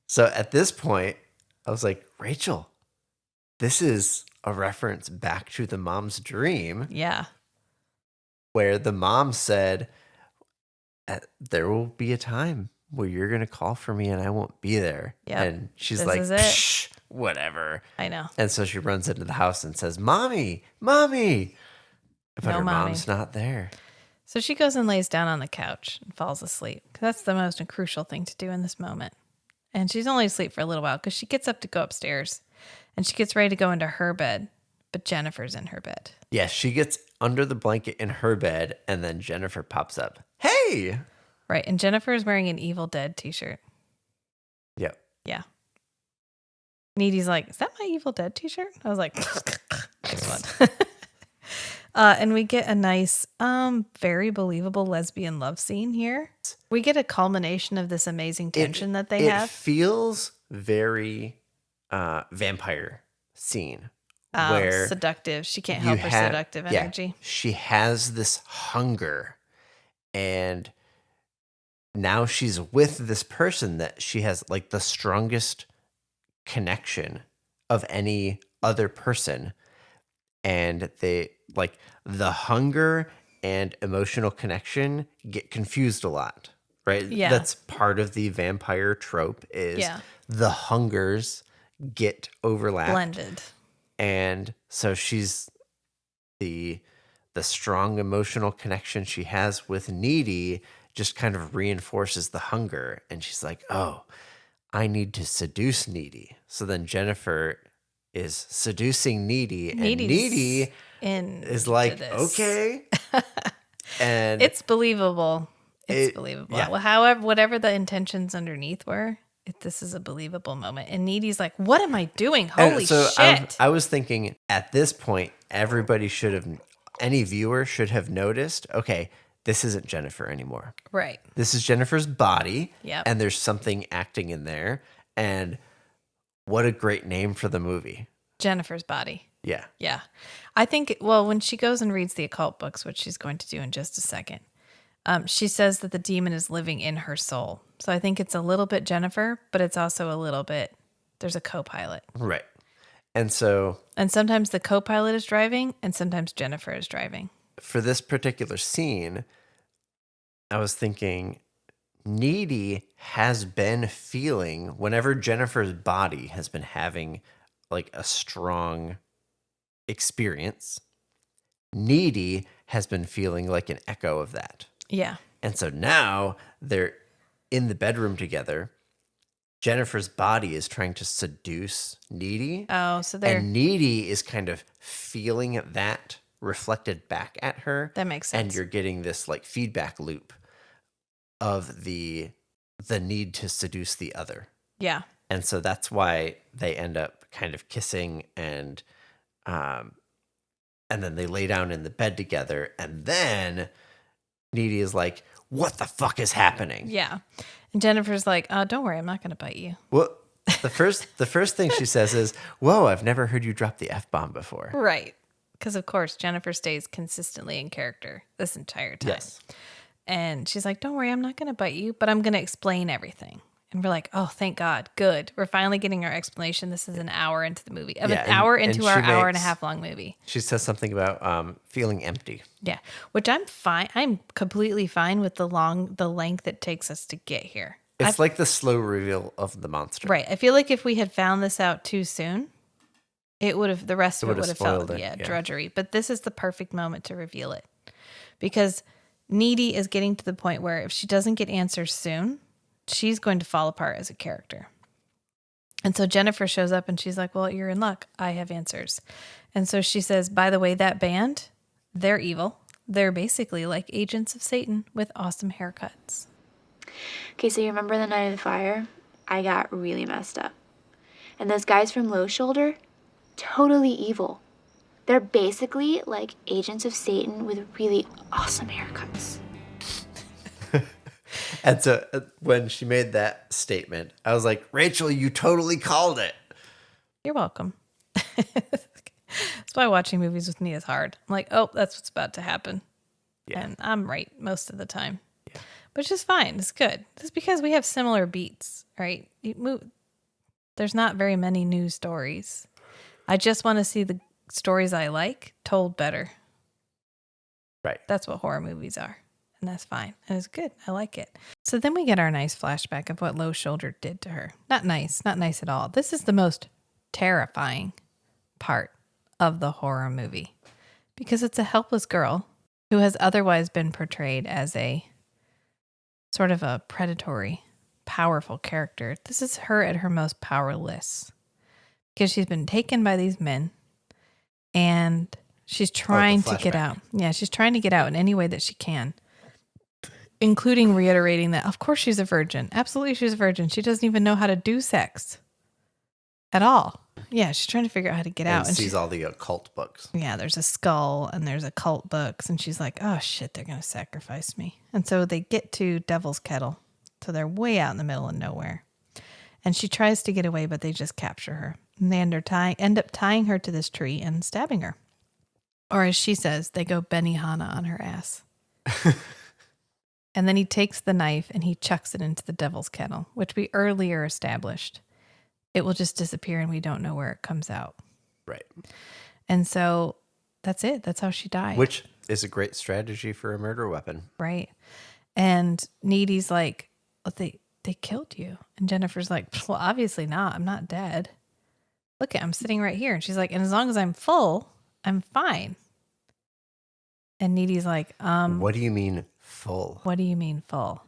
So at this point, I was like, Rachel, this is a reference back to the mom's dream. Yeah. Where the mom said, there will be a time where you're going to call for me and I won't be there. Yep. And she's This like, is it. Psh, whatever. I know. And so she runs into the house and says, Mommy, Mommy. But No her mommy. mom's not there. So she goes and lays down on the couch and falls asleep. 'Cause that's the most crucial thing to do in this moment. And she's only asleep for a little while because she gets up to go upstairs and she gets ready to go into her bed. But Jennifer's in her bed. Yeah, she gets under the blanket in her bed and then Jennifer pops up. Hey! Right. And Jennifer is wearing an Evil Dead t-shirt. Yep. Yeah. Needy's like, is that my Evil Dead t-shirt? I was like, nice one. And we get a nice, very believable lesbian love scene here. We get a culmination of this amazing tension that they have. It feels very vampire scene. Where seductive. She can't help her seductive energy. Yeah, she has this hunger, and now she's with this person that she has like the strongest connection of any other person. And they like the hunger and emotional connection get confused a lot, right? Yeah. That's part of the vampire trope is the hungers get overlapped. Blended. And so she's the strong emotional connection she has with Needy just kind of reinforces the hunger. And she's like, oh, I need to seduce Needy. So then Jennifer is seducing Needy, and Needy is like, okay. And it's believable. It's believable. Yeah. Well, however, whatever the intentions underneath were, this is a believable moment. And Needy's like, what am I doing? Holy shit. I was thinking at this point, everybody should have, any viewer should have noticed, okay, this isn't Jennifer anymore. Right. This is Jennifer's body. Yep. And there's something acting in there. And what a great name for the movie. Jennifer's body. Yeah. Yeah. I think, well, when she goes and reads the occult books, which she's going to do in just a second, she says that the demon is living in her soul. So I think it's a little bit Jennifer, but it's also a little bit, there's a co-pilot. Right. And so. And sometimes the co-pilot is driving and sometimes Jennifer is driving. For this particular scene, I was thinking Needy has been feeling, whenever Jennifer's body has been having like a strong experience, Needy has been feeling like an echo of that. Yeah. And so now they're in the bedroom together. Jennifer's body is trying to seduce Needy. Oh, so they're... And Needy is kind of feeling that reflected back at her. That makes sense. And you're getting this like feedback loop of the need to seduce the other. Yeah. And so that's why they end up kind of kissing and then they lay down in the bed together, and then Needy is like, what the fuck is happening? Yeah. And Jennifer's like, oh, don't worry, I'm not going to bite you. Well, the first thing she says is, whoa, I've never heard you drop the F-bomb before. Right. Because, of course, Jennifer stays consistently in character this entire time. Yes. And she's like, don't worry, I'm not going to bite you, but I'm going to explain everything. And we're like, oh, thank God. Good. We're finally getting our explanation. This is an hour into the movie. An hour into our hour and a half long movie. She says something about feeling empty. Yeah. Which I'm fine. I'm completely fine with the length it takes us to get here. It's like the slow reveal of the monster. Right. I feel like if we had found this out too soon, the rest of it would have felt drudgery. But this is the perfect moment to reveal it. Because Needy is getting to the point where if she doesn't get answers soon, she's going to fall apart as a character. And so Jennifer shows up and she's like, well, you're in luck. I have answers. And so she says, by the way, that band, they're evil. They're basically like agents of Satan with awesome haircuts. Okay, so you remember the night of the fire? I got really messed up. And those guys from Low Shoulder, totally evil. They're basically like agents of Satan with really awesome haircuts. And so when she made that statement, I was like, Rachel, you totally called it. You're welcome. That's why watching movies with me is hard. I'm like, oh, that's what's about to happen. Yeah. And I'm right most of the time. Yeah. But it's just fine. It's good. It's because we have similar beats, right? There's not very many new stories. I just want to see the stories I like told better. Right. That's what horror movies are. And that's fine. And it's good. I like it. So then we get our nice flashback of what Low Shoulder did to her. Not nice at all. This is the most terrifying part of the horror movie because it's a helpless girl who has otherwise been portrayed as a sort of a predatory, powerful character. This is her at her most powerless because she's been taken by these men and she's trying to get out. Yeah, she's trying to get out in any way that she can. Including reiterating that, of course, she's a virgin. Absolutely, she's a virgin. She doesn't even know how to do sex at all. Yeah, she's trying to figure out how to get out. And sees all the occult books. Yeah, there's a skull and there's occult books. And she's like, oh, shit, they're going to sacrifice me. And so they get to Devil's Kettle. So they're way out in the middle of nowhere. And she tries to get away, but they just capture her. And they end up tying her to this tree and stabbing her. Or as she says, they go Benihana on her ass. And then he takes the knife and he chucks it into the Devil's Kettle, which we earlier established. It will just disappear and we don't know where it comes out. Right. And so that's it. That's how she died. Which is a great strategy for a murder weapon. Right. And Needy's like, well, they killed you. And Jennifer's like, well, obviously not. I'm not dead. Look, I'm sitting right here. And she's like, and as long as I'm full, I'm fine. And Needy's like, what do you mean full? What do you mean full?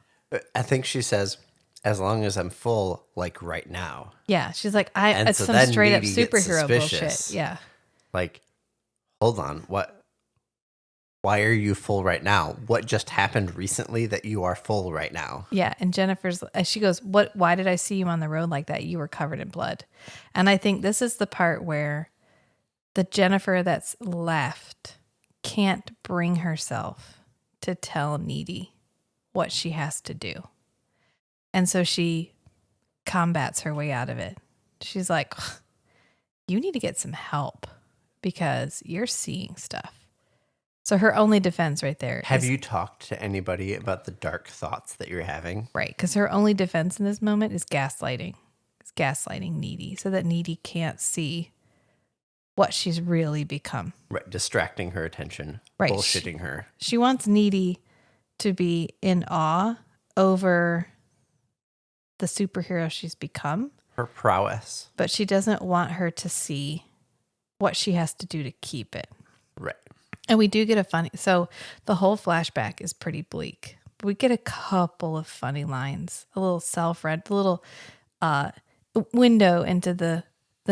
I think she says, as long as I'm full, like right now. Yeah. She's like, it's some straight up superhero bullshit. Yeah. Like, hold on. Why are you full right now? What just happened recently that you are full right now? Yeah. And she goes, why did I see you on the road like that? You were covered in blood. And I think this is the part where the Jennifer that's left can't bring herself to tell Needy what she has to do. And so she combats her way out of it. She's like, you need to get some help because you're seeing stuff. So her only defense right there. Have you talked to anybody about the dark thoughts that you're having? Right. Because her only defense in this moment is gaslighting. It's gaslighting Needy so that Needy can't see what she's really become. Right. Distracting her attention. Right. Bullshitting her. She wants Needy to be in awe over the superhero she's become. Her prowess. But she doesn't want her to see what she has to do to keep it. Right. And we do get a funny, so the whole flashback is pretty bleak. We get a couple of funny lines, a little self-read, a little window into the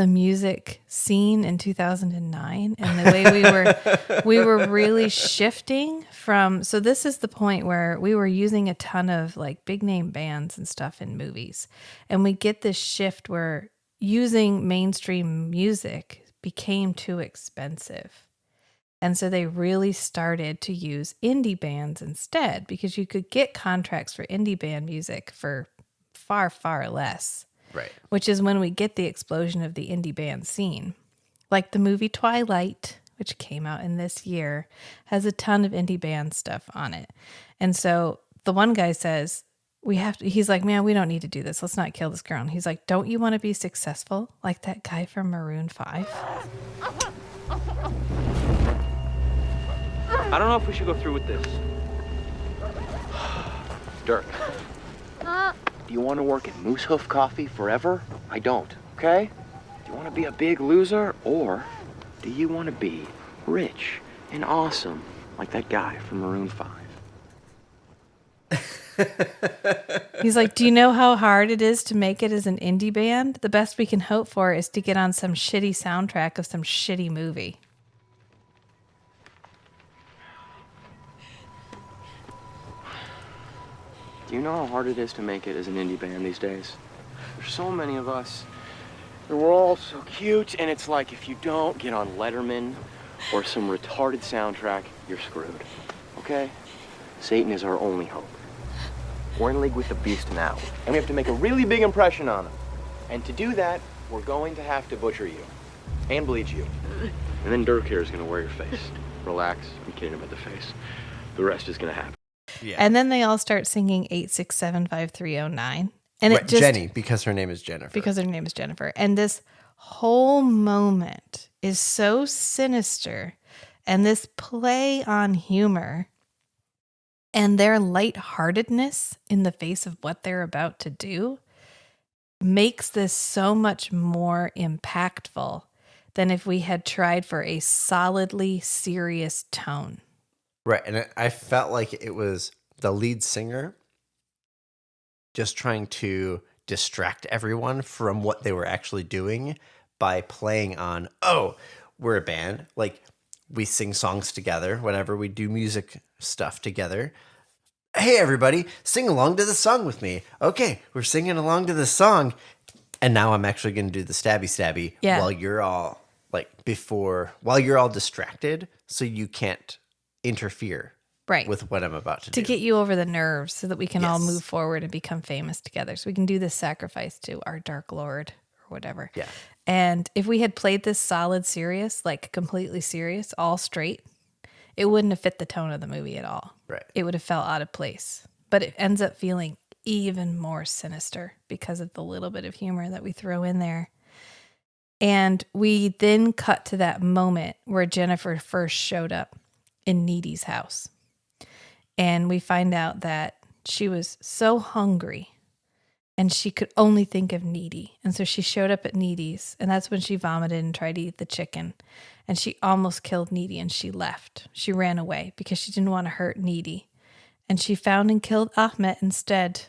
music scene in 2009 and the way we were really shifting from, so this is the point where we were using a ton of like big name bands and stuff in movies. And we get this shift where using mainstream music became too expensive. And so they really started to use indie bands instead, because you could get contracts for indie band music for far, far less. Right. Which is when we get the explosion of the indie band scene. Like the movie Twilight, which came out in this year, has a ton of indie band stuff on it. And so the one guy says, he's like, man, we don't need to do this. Let's not kill this girl. And he's like, don't you want to be successful like that guy from Maroon 5? I don't know if we should go through with this. Dirk. Do you want to work at Moosehoof Coffee forever? I don't, okay? Do you want to be a big loser, or do you want to be rich and awesome like that guy from Maroon 5? He's like, do you know how hard it is to make it as an indie band? The best we can hope for is to get on some shitty soundtrack of some shitty movie. Do you know how hard it is to make it as an indie band these days? There's so many of us. We're all so cute, and it's like if you don't get on Letterman or some retarded soundtrack, you're screwed. Okay? Satan is our only hope. We're in league with the beast now, and we have to make a really big impression on him. And to do that, we're going to have to butcher you. And bleach you. And then Dirk here is going to wear your face. Relax. I'm kidding about the face. The rest is going to happen. Yeah. And then they all start singing 8675309. And right, it just Jenny, because her name is Jennifer. Because her name is Jennifer. And this whole moment is so sinister, and this play on humor and their lightheartedness in the face of what they're about to do makes this so much more impactful than if we had tried for a solidly serious tone. Right. And I felt like it was the lead singer just trying to distract everyone from what they were actually doing by playing on, oh, we're a band. Like, we sing songs together whenever we do music stuff together. Hey, everybody, sing along to the song with me. Okay, we're singing along to the song. And now I'm actually going to do the stabby while you're all while you're all distracted, so you can't interfere with what I'm about to do. To get you over the nerves so that we can all move forward and become famous together. So we can do this sacrifice to our Dark Lord or whatever. Yeah. And if we had played this solid serious, like completely serious, all straight, it wouldn't have fit the tone of the movie at all. Right. It would have felt out of place. But it ends up feeling even more sinister because of the little bit of humor that we throw in there. And we then cut to that moment where Jennifer first showed up in Needy's house. And we find out that she was so hungry and she could only think of Needy. And so she showed up at Needy's, and that's when she vomited and tried to eat the chicken. And she almost killed Needy, and she left. She ran away because she didn't want to hurt Needy. And she found and killed Ahmet instead.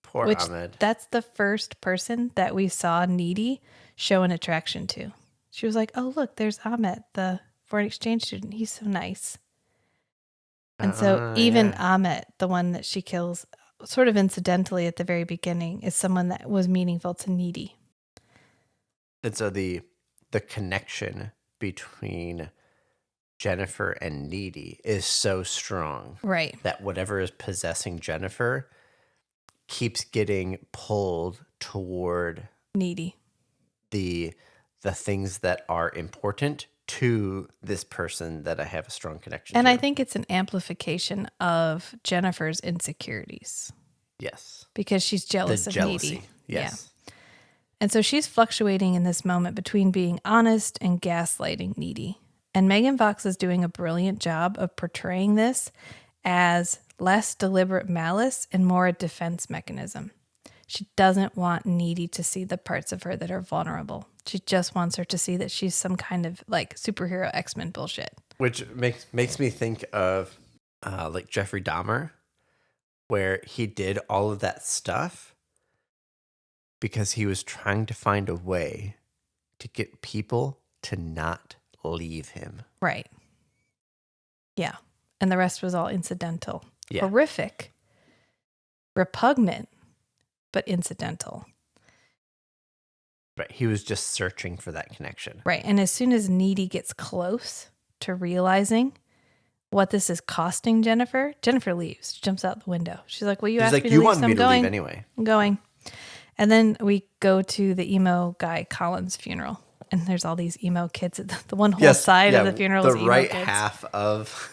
Poor Ahmed. That's the first person that we saw Needy show an attraction to. She was like, oh, look, there's Ahmet, the foreign exchange student. He's so nice. And so even Ahmet, the one that she kills sort of incidentally at the very beginning, is someone that was meaningful to Needy. And so the connection between Jennifer and Needy is so strong. Right. That whatever is possessing Jennifer keeps getting pulled toward Needy. The things that are important to this person that I have a strong connection and to. I think it's an amplification of Jennifer's insecurities. Yes. Because she's jealous of jealousy. Needy. Yes. Yeah. And so she's fluctuating in this moment between being honest and gaslighting Needy. And Megan Fox is doing a brilliant job of portraying this as less deliberate malice and more a defense mechanism. She doesn't want Needy to see the parts of her that are vulnerable. She just wants her to see that she's some kind of like superhero X-Men bullshit. Which makes me think of like Jeffrey Dahmer, where he did all of that stuff because he was trying to find a way to get people to not leave him. Right. Yeah. And the rest was all incidental. Yeah. Horrific. Repugnant, but incidental. Right. He was just searching for that connection. Right. And as soon as Needy gets close to realizing what this is costing Jennifer, Jennifer leaves. She jumps out the window. She's like, well, you asked me to leave, wanted so me I'm to going. leave anyway. I'm going. And then we go to the emo guy Colin's funeral. And there's all these emo kids at the one whole side of the funeral. The emo right kids. half of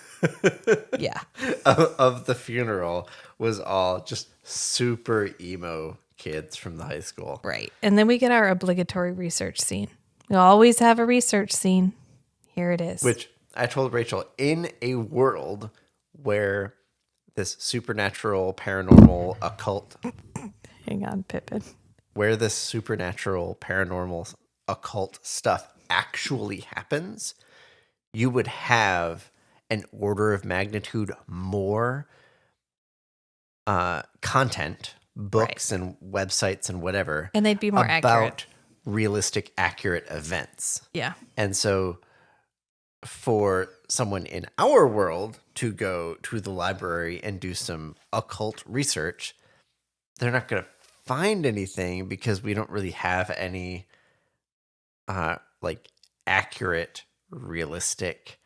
yeah of the funeral was all just super emo kids from the high school. Right. And then we get our obligatory research scene. We always have a research scene. Here it is. Which I told Rachel, in a world where this supernatural, paranormal, occult... Hang on, Pippin. Where this supernatural, paranormal, occult stuff actually happens, you would have an order of magnitude more content, books and websites and whatever. And they'd be more about accurate. Realistic, accurate events. Yeah. And so for someone in our world to go to the library and do some occult research, they're not going to find anything because we don't really have any like accurate, realistic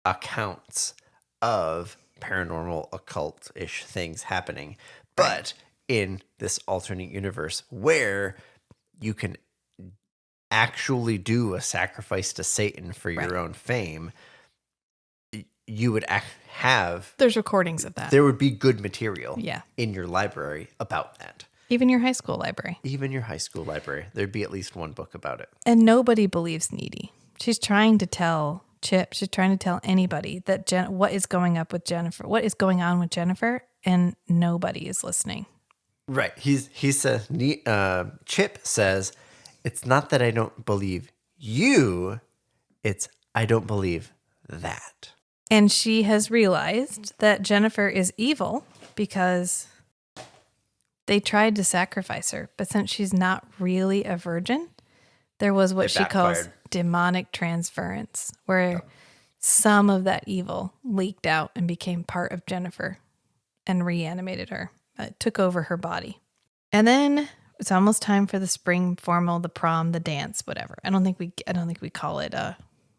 accounts of paranormal, occult-ish things happening. But in this alternate universe where you can actually do a sacrifice to Satan for your own fame, you would have... There's recordings of that. There would be good material Yeah. in your library about that. Even your high school library. Even your high school library. There'd be at least one book about it. And nobody believes Needy. She's trying to tell Chip, she's trying to tell anybody that what is going on with Jennifer, and nobody is listening. Right. He says, Chip says, it's not that I don't believe you, it's I don't believe that. And she has realized that Jennifer is evil because they tried to sacrifice her. But since she's not really a virgin, there was what she calls demonic transference, where some of that evil leaked out and became part of Jennifer and reanimated her. It took over her body. And then it's almost time for the spring formal, the prom, the dance, whatever. I don't think we call it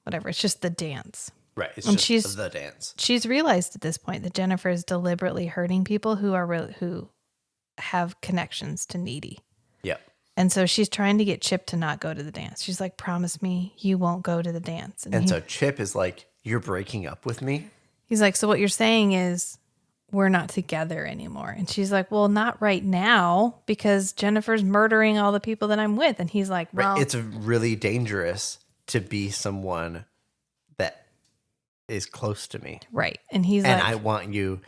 whatever. It's just the dance. Right. It's and just the dance. She's realized at this point that Jennifer is deliberately hurting people who have connections to Needy. Yep. And so she's trying to get Chip to not go to the dance. She's like, promise me you won't go to the dance. And so Chip is like, you're breaking up with me? He's like, so what you're saying is we're not together anymore. And she's like, well, not right now because Jennifer's murdering all the people that I'm with. And he's like, well. Right. It's really dangerous to be someone that is close to me. Right. And he's and like. I want you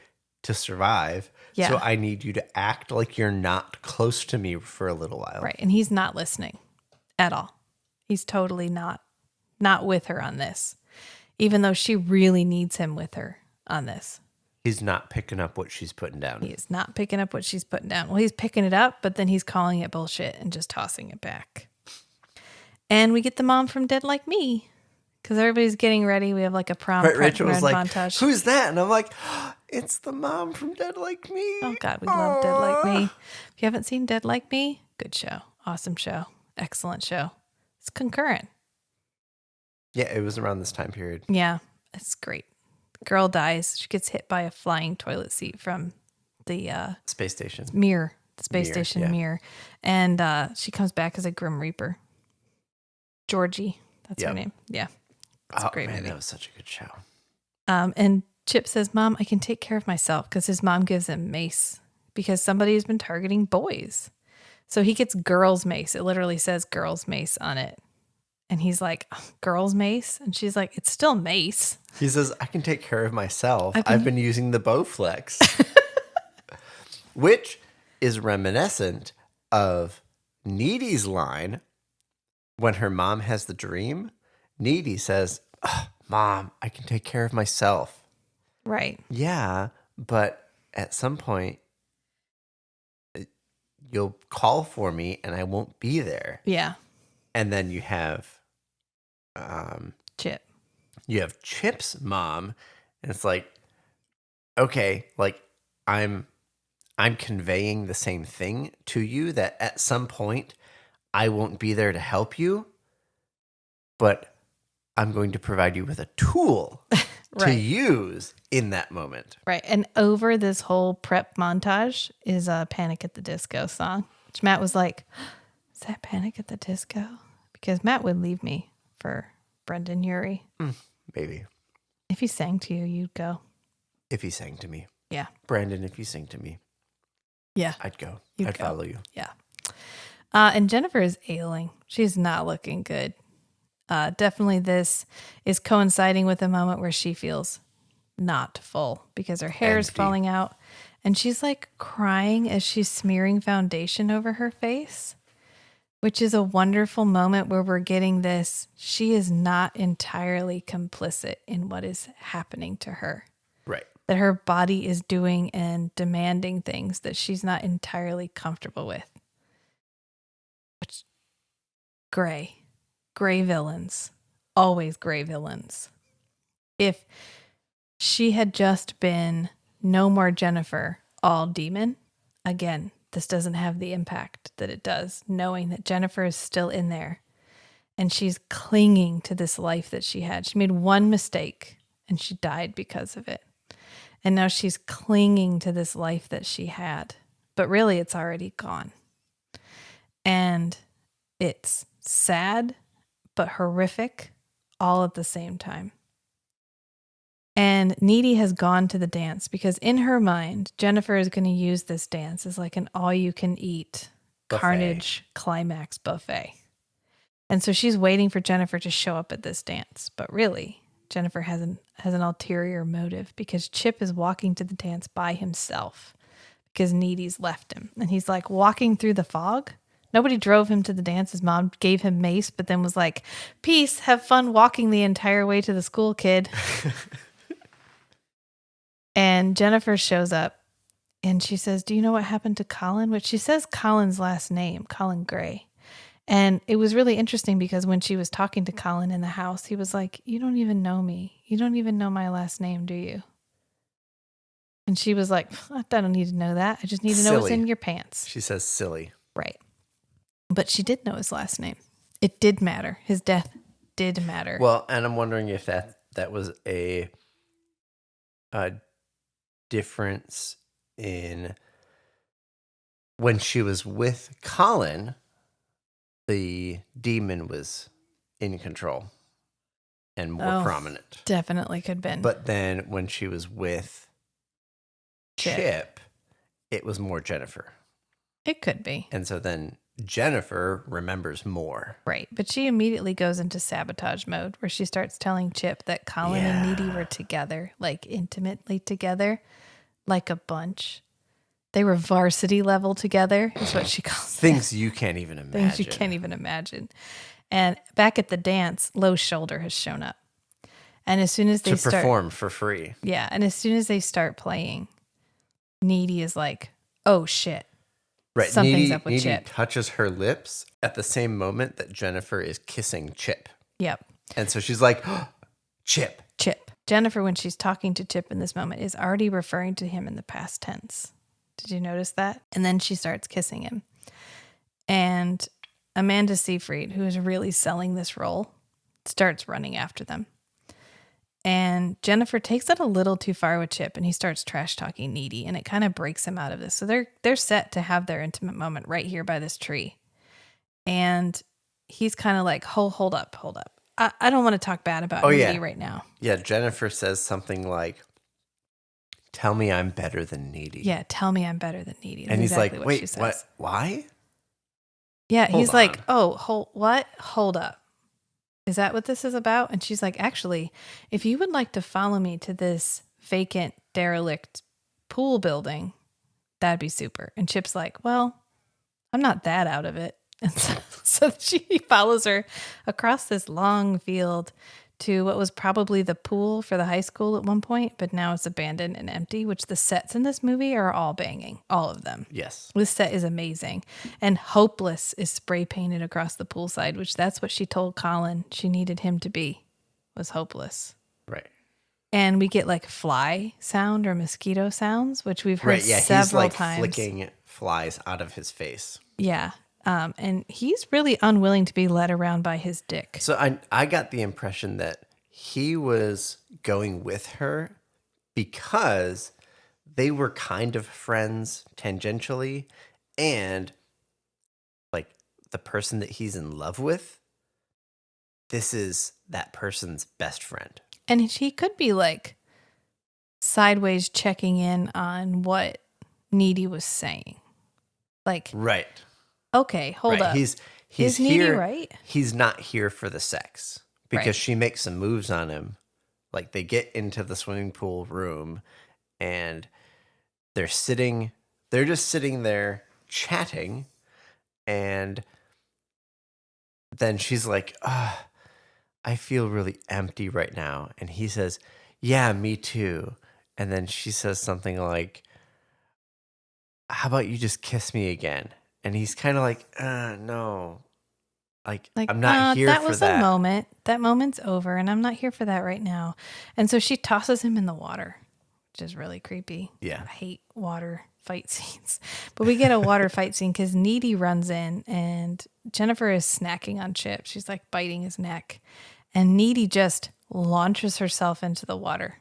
to survive. Yeah. So I need you to act like you're not close to me for a little while. Right. And he's not listening at all. He's totally not with her on this, even though she really needs him with her on this. He's not picking up what she's putting down. He is not picking up what she's putting down. Well, he's picking it up, but then he's calling it bullshit and just tossing it back. And we get the mom from Dead Like Me because everybody's getting ready. We have like a prom Rachel was like, montage. Who's that? And I'm like, it's the mom from Dead Like Me. Oh, God, we love Dead Like Me. If you haven't seen Dead Like Me, good show. Awesome show. Excellent show. It's concurrent. Yeah, it was around this time period. Yeah, it's great. Girl dies. She gets hit by a flying toilet seat from the space station. Mirror. The space station mirror. And she comes back as a Grim Reaper. Georgie. That's her name. Yeah. It's a great movie. That was such a good show. And Chip says, Mom, I can take care of myself because his mom gives him mace because somebody has been targeting boys. So he gets girls mace. It literally says girls mace on it. And he's like, girls mace? And she's like, it's still mace. He says, I can take care of myself. I've been using the Bowflex. Which is reminiscent of Needy's line when her mom has the dream, Needy says, Mom, I can take care of myself. Right. Yeah, but at some point, you'll call for me and I won't be there. Yeah. And then you have Chip. You have Chip's mom, and it's like, okay, like I'm conveying the same thing to you, that at some point I won't be there to help you, but I'm going to provide you with a tool to use in that moment. Right. And over this whole prep montage is a Panic at the Disco song, which Matt was like, is that Panic at the Disco? Because Matt would leave me for Brendan Urie. Maybe. If he sang to you, you'd go. If he sang to me. Yeah. Brandon, if you sing to me. Yeah. I'd go. You'd I'd go. follow you. Yeah. And Jennifer is ailing. She's not looking good. Definitely this is coinciding with a moment where she feels not full because her hair is falling out. And she's like crying as she's smearing foundation over her face, which is a wonderful moment where we're getting this. She is not entirely complicit in what is happening to her. Right. That her body is doing and demanding things that she's not entirely comfortable with. Which, gray villains, always gray villains. If she had just been no more Jennifer, all demon, again, this doesn't have the impact that it does, knowing that Jennifer is still in there and she's clinging to this life that she had. She made one mistake and she died because of it. And now she's clinging to this life that she had, but really it's already gone. And it's sad, but horrific all at the same time. And Needy has gone to the dance because in her mind, Jennifer is going to use this dance as like an all-you-can-eat carnage climax buffet. And so she's waiting for Jennifer to show up at this dance. But really, Jennifer has an ulterior motive because Chip is walking to the dance by himself because Needy's left him. And he's like walking through the fog. Nobody drove him to the dance. His mom gave him mace, but then was like, peace, have fun walking the entire way to the school, kid. And Jennifer shows up and she says, do you know what happened to Colin? Which she says Colin's last name, Colin Gray. And it was really interesting because when she was talking to Colin in the house, he was like, you don't even know me. You don't even know my last name, do you? And she was like, I don't need to know that. I just need to know what's in your pants. She says silly. Right. But she did know his last name. It did matter. His death did matter. Well, and I'm wondering if that was a difference in when she was with Colin, the demon was in control and more prominent. Definitely could have been. But then when she was with Chip, it was more Jennifer. It could be. And so then Jennifer remembers more. Right. But she immediately goes into sabotage mode where she starts telling Chip that Colin and Needy were together, like intimately together, like a bunch. They were varsity level together, is what she calls things you can't even imagine. Things you can't even imagine. And back at the dance, Low Shoulder has shown up. And as soon as they start... to perform for free. Yeah. And as soon as they start playing, Needy is like, oh, shit. Right. Something's up with Needy Chip. touches her lips at the same moment that Jennifer is kissing Chip. Yep. And so she's like, oh, Chip. Chip. Jennifer, when she's talking to Chip in this moment, is already referring to him in the past tense. Did you notice that? And then she starts kissing him. And Amanda Seyfried, who is really selling this role, starts running after them. And Jennifer takes it a little too far with Chip, and he starts trash talking Needy, and it kind of breaks him out of this. So they're set to have their intimate moment right here by this tree. And he's kind of like, hold up. I don't want to talk bad about Needy right now. Yeah, Jennifer says something like, tell me I'm better than Needy. Yeah, tell me I'm better than Needy. That's and he's exactly like, what she wait, says. what? Why? Yeah, Hold he's on. like, oh, what? Hold up. Is that what this is about? And she's like, actually, if you would like to follow me to this vacant, derelict pool building, that'd be super. And Chip's like, well, I'm not that out of it. And so she follows her across this long field to what was probably the pool for the high school at one point, but now it's abandoned and empty, which the sets in this movie are all banging, all of them. Yes. This set is amazing. And Hopeless is spray painted across the poolside, which that's what she told Colin she needed him to be, was hopeless. Right. And we get like fly sound or mosquito sounds, which we've heard several times. He's like flicking flies out of his face. Yeah. And he's really unwilling to be led around by his dick. So I got the impression that he was going with her because they were kind of friends tangentially, and like the person that he's in love with, this is that person's best friend. And he could be like sideways checking in on what Needy was saying. Like, right. Okay, hold up. He's is Needy here, right? He's not here for the sex because Right. she makes some moves on him. Like they get into the swimming pool room and they're just sitting there chatting, and then she's like, I feel really empty right now. And he says, yeah, me too. And then she says something like, how about you just kiss me again? And he's kind of like, no. Like I'm not here for that. That was a moment. That moment's over, and I'm not here for that right now. And so she tosses him in the water, which is really creepy. Yeah. I hate water fight scenes. But we get a water fight scene because Needy runs in, and Jennifer is snacking on chips. She's like biting his neck. And Needy just launches herself into the water.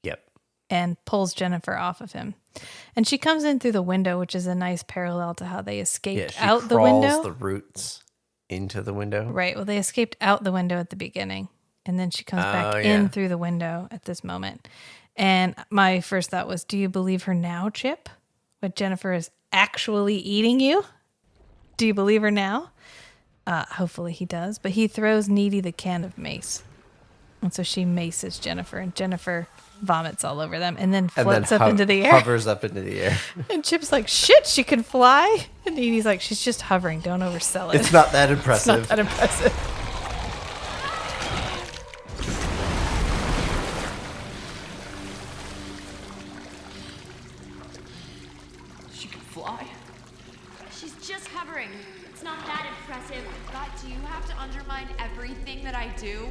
Yep. And pulls Jennifer off of him. And she comes in through the window, which is a nice parallel to how they escaped out the window. She crawls the roots into the window. Right. Well, they escaped out the window at the beginning. And then she comes back in through the window at this moment. And my first thought was, do you believe her now, Chip? But Jennifer is actually eating you? Do you believe her now? Hopefully he does. But he throws Needy the can of mace. And so she maces Jennifer. And Jennifer vomits all over them and then floats up into the air. Hovers up into the air. And Chip's like, shit, she can fly? And Needy's like, she's just hovering. Don't oversell it. It's not that impressive. It's not that impressive. She can fly. She's just hovering. It's not that impressive. God, do you have to undermine everything that I do?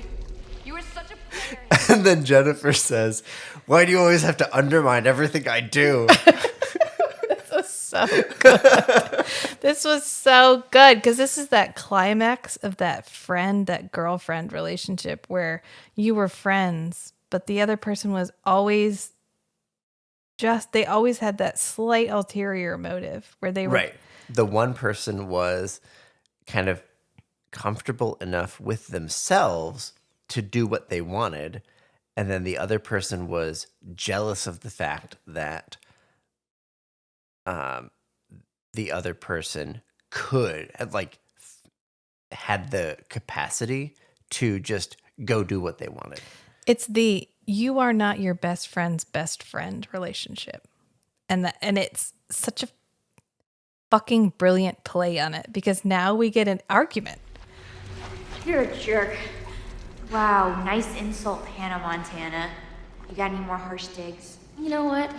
You are such a player. And then Jennifer says, why do you always have to undermine everything I do? This was so good. This was so good because this is that climax of that girlfriend relationship where you were friends, but the other person was always they always had that slight ulterior motive where they were. Right. The one person was kind of comfortable enough with themselves to do what they wanted, and then the other person was jealous of the fact that the other person had the capacity to just go do what they wanted. It's the you are not your best friend's best friend relationship, and it's such a fucking brilliant play on it because now we get an argument. You're a jerk. Wow, nice insult, Hannah Montana. You got any more harsh digs? You know what?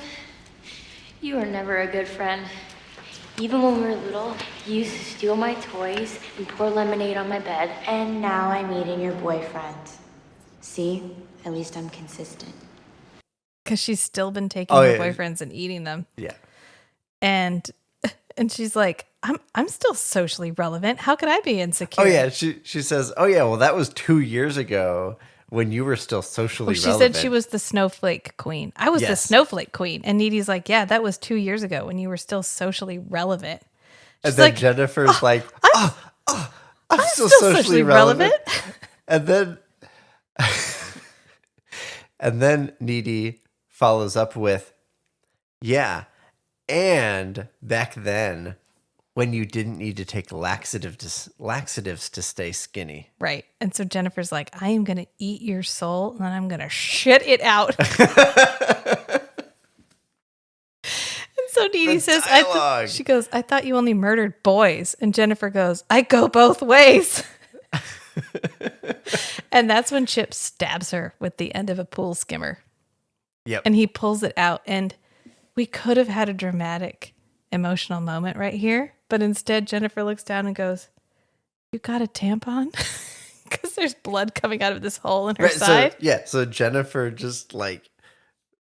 You were never a good friend. Even when we were little, you used to steal my toys and pour lemonade on my bed. And now I'm eating your boyfriend. See? At least I'm consistent. Because she's still been taking her boyfriends and eating them. Yeah. And she's like, I'm still socially relevant. How could I be insecure? Oh yeah, she says, oh yeah, well that was 2 years ago when you were still socially relevant. She said she was the snowflake queen. I was the snowflake queen. And Needy's like, yeah, that was 2 years ago when you were still socially relevant. She's and then like, Jennifer's like, I'm still socially relevant. And then Needy follows up with, yeah, and back then when you didn't need to take laxatives to stay skinny. Right. And so Jennifer's like, I am going to eat your soul and then I'm going to shit it out. And so So Needy says, dialogue. she goes, I thought you only murdered boys. And Jennifer goes, I go both ways. And that's when Chip stabs her with the end of a pool skimmer. Yep. And he pulls it out. And we could have had a dramatic, emotional moment right here. But instead, Jennifer looks down and goes, you got a tampon? Because there's blood coming out of this hole in her side. So Jennifer just like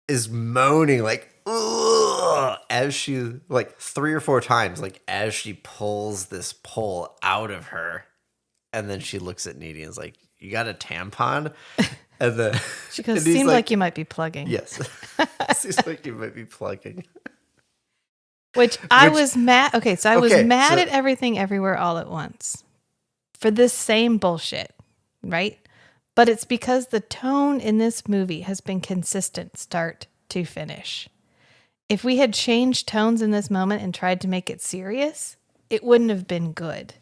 is moaning like, ugh, as she like 3 or 4 times, like as she pulls this pole out of her. And then she looks at Needy and is like, you got a tampon? And then she goes, seems like you might be plugging. Yes. Seems like you might be plugging. Which I was mad. Okay, so I was mad at everything everywhere all at once for this same bullshit, right? But it's because the tone in this movie has been consistent start to finish. If we had changed tones in this moment and tried to make it serious, it wouldn't have been good.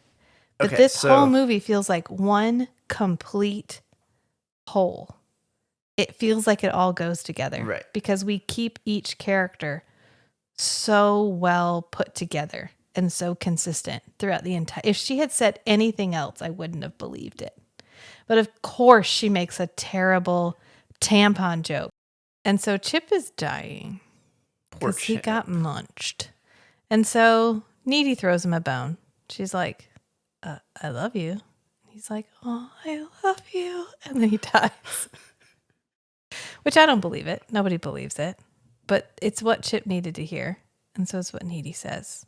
But this whole movie feels like one complete whole. It feels like it all goes together. Right. Because we keep each character so well put together and so consistent throughout the entire. If she had said anything else, I wouldn't have believed it. But of course, she makes a terrible tampon joke. And so Chip is dying because he got munched. And so Needy throws him a bone. She's like, I love you. He's like, oh, I love you. And then he dies. Which I don't believe it. Nobody believes it. But it's what Chip needed to hear. And so it's what Needy says.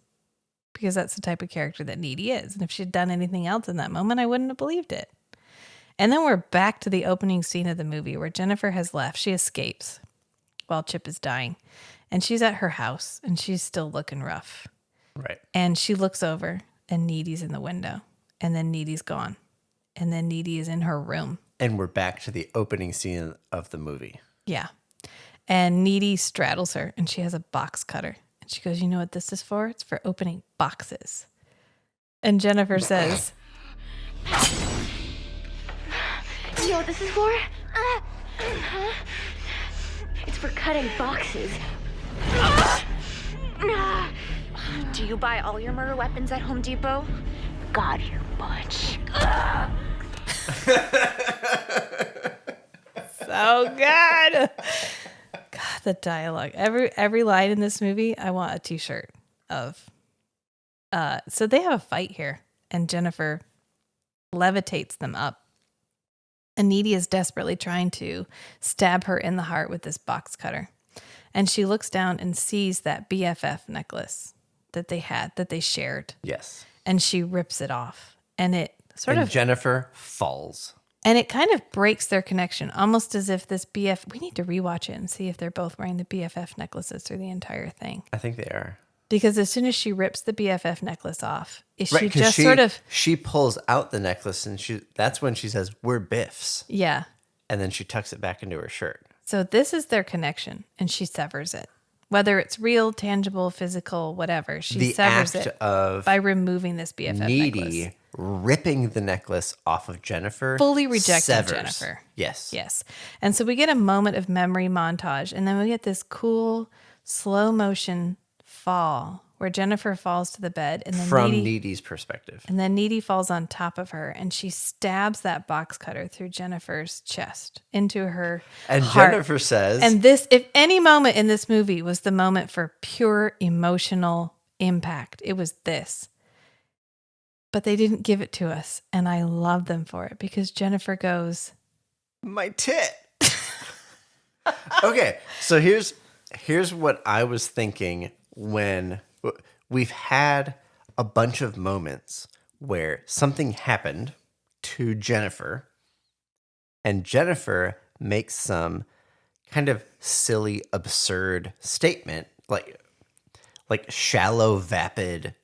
Because that's the type of character that Needy is. And if she'd done anything else in that moment, I wouldn't have believed it. And then we're back to the opening scene of the movie where Jennifer has left. She escapes while Chip is dying. And she's at her house. And she's still looking rough. Right. And she looks over. And Needy's in the window. And then Needy's gone. And then Needy is in her room. And we're back to the opening scene of the movie. Yeah. And Needy straddles her. And she has a box cutter. And she goes, you know what this is for? It's for opening boxes. And Jennifer says, you know what this is for? It's for cutting boxes. Do you buy all your murder weapons at Home Depot? God, you bunch. So good. God, the dialogue. Every line in this movie, I want a t-shirt of. So they have a fight here, and Jennifer levitates them up. And Needy is desperately trying to stab her in the heart with this box cutter. And she looks down and sees that BFF necklace that they shared. Yes. And she rips it off. And it Jennifer falls. And it kind of breaks their connection, almost as if this we need to rewatch it and see if they're both wearing the BFF necklaces through the entire thing. I think they are. Because as soon as she rips the BFF necklace off, she pulls out the necklace and that's when she says, we're Biffs. Yeah. And then she tucks it back into her shirt. So this is their connection, and she severs it. Whether it's real, tangible, physical, whatever, she severs it by removing this BFF Needy necklace. Ripping the necklace off of Jennifer. Fully rejecting Jennifer. Yes. Yes. And so we get a moment of memory montage, and then we get this cool, slow motion fall where Jennifer falls to the bed. And then From Needy's perspective. And then Needy falls on top of her, and she stabs that box cutter through Jennifer's chest into her heart. Jennifer says... And this, if any moment in this movie was the moment for pure emotional impact, it was this. But they didn't give it to us, and I love them for it because Jennifer goes, my tit. Okay, so here's what I was thinking when we've had a bunch of moments where something happened to Jennifer, and Jennifer makes some kind of silly, absurd statement, like shallow, vapid,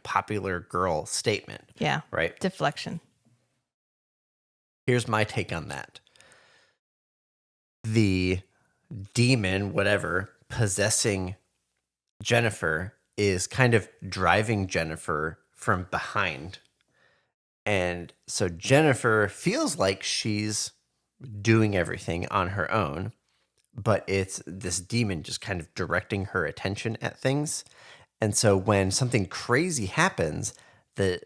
popular girl statement. Yeah. Right? Deflection. Here's my take on that. The demon, whatever, possessing Jennifer is kind of driving Jennifer from behind. And so Jennifer feels like she's doing everything on her own, but it's this demon just kind of directing her attention at things. And so when something crazy happens, the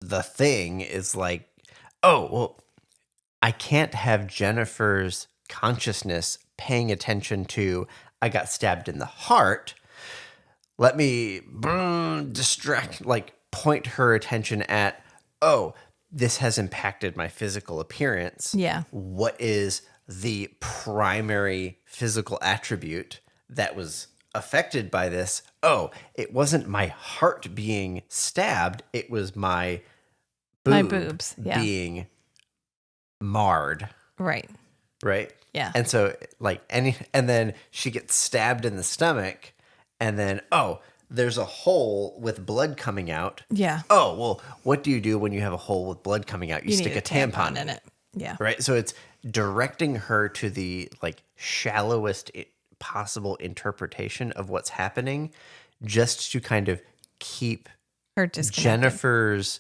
thing is like, oh, well, I can't have Jennifer's consciousness paying attention to, I got stabbed in the heart. Let me distract, like point her attention at, oh, this has impacted my physical appearance. Yeah. What is the primary physical attribute that was affected by this? Oh, it wasn't my heart being stabbed. It was my boobs being marred. Right. Right. Yeah. And so and then she gets stabbed in the stomach, and then, oh, there's a hole with blood coming out. Yeah. Oh, well, what do you do when you have a hole with blood coming out? You stick need a tampon in it. Yeah. Right. So it's directing her to the like shallowest possible interpretation of what's happening, just to kind of keep her disconnected. Jennifer's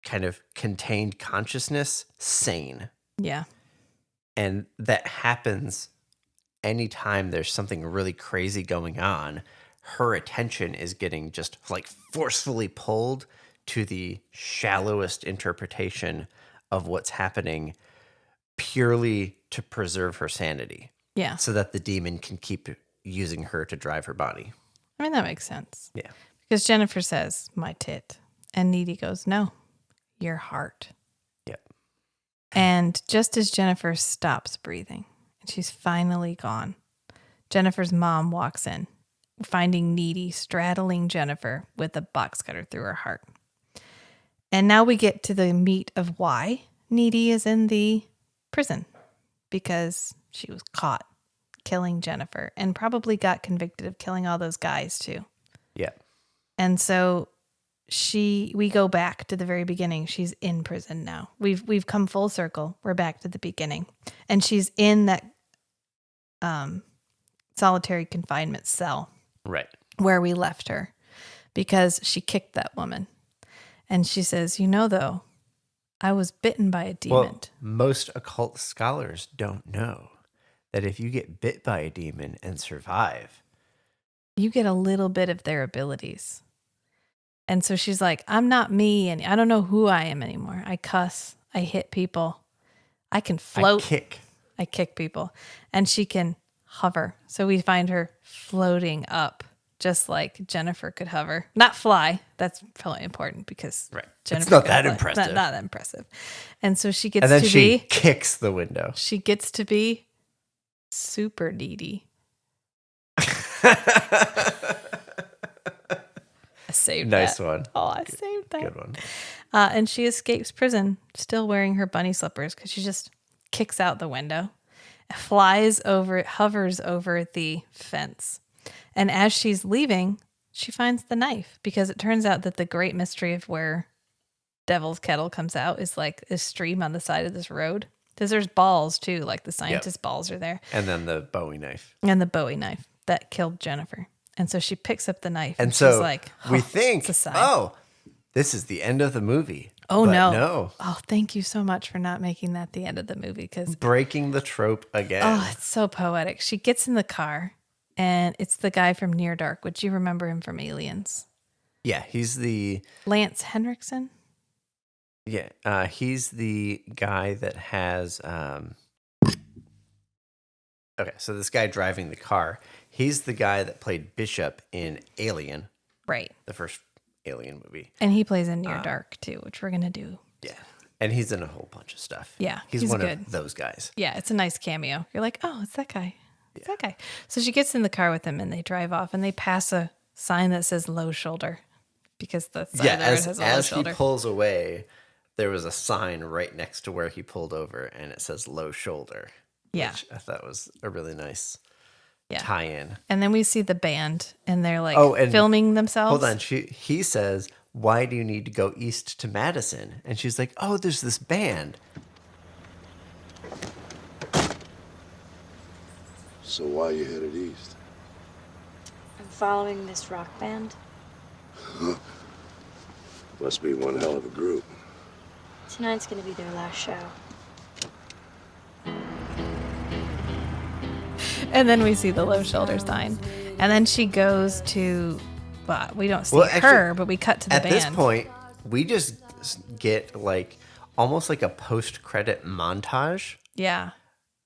kind of contained consciousness sane. Yeah. And that happens anytime there's something really crazy going on. Her attention is getting just like forcefully pulled to the shallowest interpretation of what's happening, purely to preserve her sanity. Yeah. So that the demon can keep using her to drive her body. I mean, that makes sense. Yeah. Because Jennifer says, my tit. And Needy goes, no, your heart. Yep. And just as Jennifer stops breathing, and she's finally gone, Jennifer's mom walks in, finding Needy straddling Jennifer with a box cutter through her heart. And now we get to the meat of why Needy is in the prison. Because she was caught killing Jennifer and probably got convicted of killing all those guys too. Yeah. And so we go back to the very beginning. She's in prison now. We've come full circle. We're back to the beginning. And she's in that solitary confinement cell. Right. Where we left her because she kicked that woman. And she says, though, I was bitten by a demon. Well, most occult scholars don't know that if you get bit by a demon and survive, you get a little bit of their abilities. And so she's like, I'm not me, and I don't know who I am anymore. I cuss, I hit people, I can float. I kick people. And she can hover. So we find her floating up, just like Jennifer could hover. Not fly. That's probably important because Jennifer it's not that impressive. Not that impressive. And so she gets and then to she be... kicks the window. She gets to be super needy. I saved nice that. One. Oh, I saved that. Good one. And she escapes prison, still wearing her bunny slippers because she just kicks out the window, hovers over the fence. And as she's leaving, she finds the knife because it turns out that the great mystery of where Devil's Kettle comes out is like a stream on the side of this road. Because there's balls too, like the scientist balls are there. And then the Bowie knife. And the Bowie knife that killed Jennifer. And so she picks up the knife and so she's like, we think, this is the end of the movie. Oh, but no. Oh, thank you so much for not making that the end of the movie. Because breaking the trope again. Oh, it's so poetic. She gets in the car and it's the guy from Near Dark. Would you remember him from Aliens? Yeah, he's the... Lance Henriksen? Yeah, he's the guy that has... Okay, so this guy driving the car, he's the guy that played Bishop in Alien. Right. The first Alien movie. And he plays in Near Dark, too, which we're going to do. Yeah. And he's in a whole bunch of stuff. Yeah. He's one good. of those guys. Yeah, it's a nice cameo. You're like, oh, it's that guy. It's that guy. So she gets in the car with him and they drive off and they pass a sign that says low shoulder because the side of the road has a low shoulder. As he pulls away, there was a sign right next to where he pulled over and it says low shoulder. Yeah. Which I thought was a really nice tie-in. And then we see the band and they're like and filming themselves. Hold on. He says, why do you need to go east to Madison? And she's like, oh, there's this band. So why are you headed east? I'm following this rock band. Must be one hell of a group. Tonight's gonna be their last show. And then we see the low shoulder sign. And then she goes to, well, we don't see actually, her, but we cut to the at band. this point, we just get like almost like a post-credit montage. Yeah.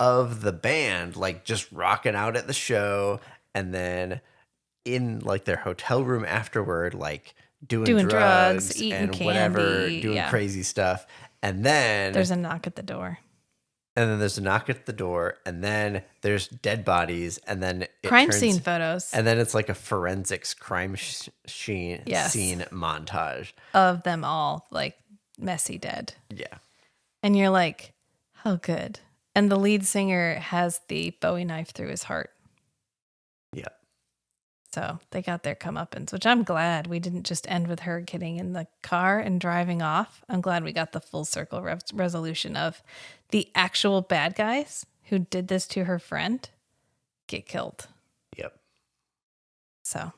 Of the band, like just rocking out at the show, and then in like their hotel room afterward, like doing drugs eating and candy, whatever, doing crazy stuff. And then there's a knock at the door. And then there's a knock at the door, and then there's dead bodies, and then crime scene photos. And then it's like a forensics crime scene montage of them all like messy dead. Yeah. And you're like, oh, good. And the lead singer has the Bowie knife through his heart. Yeah. So they got their comeuppance, which I'm glad we didn't just end with her getting in the car and driving off. I'm glad we got the full circle resolution of the actual bad guys who did this to her friend get killed. Yep. So,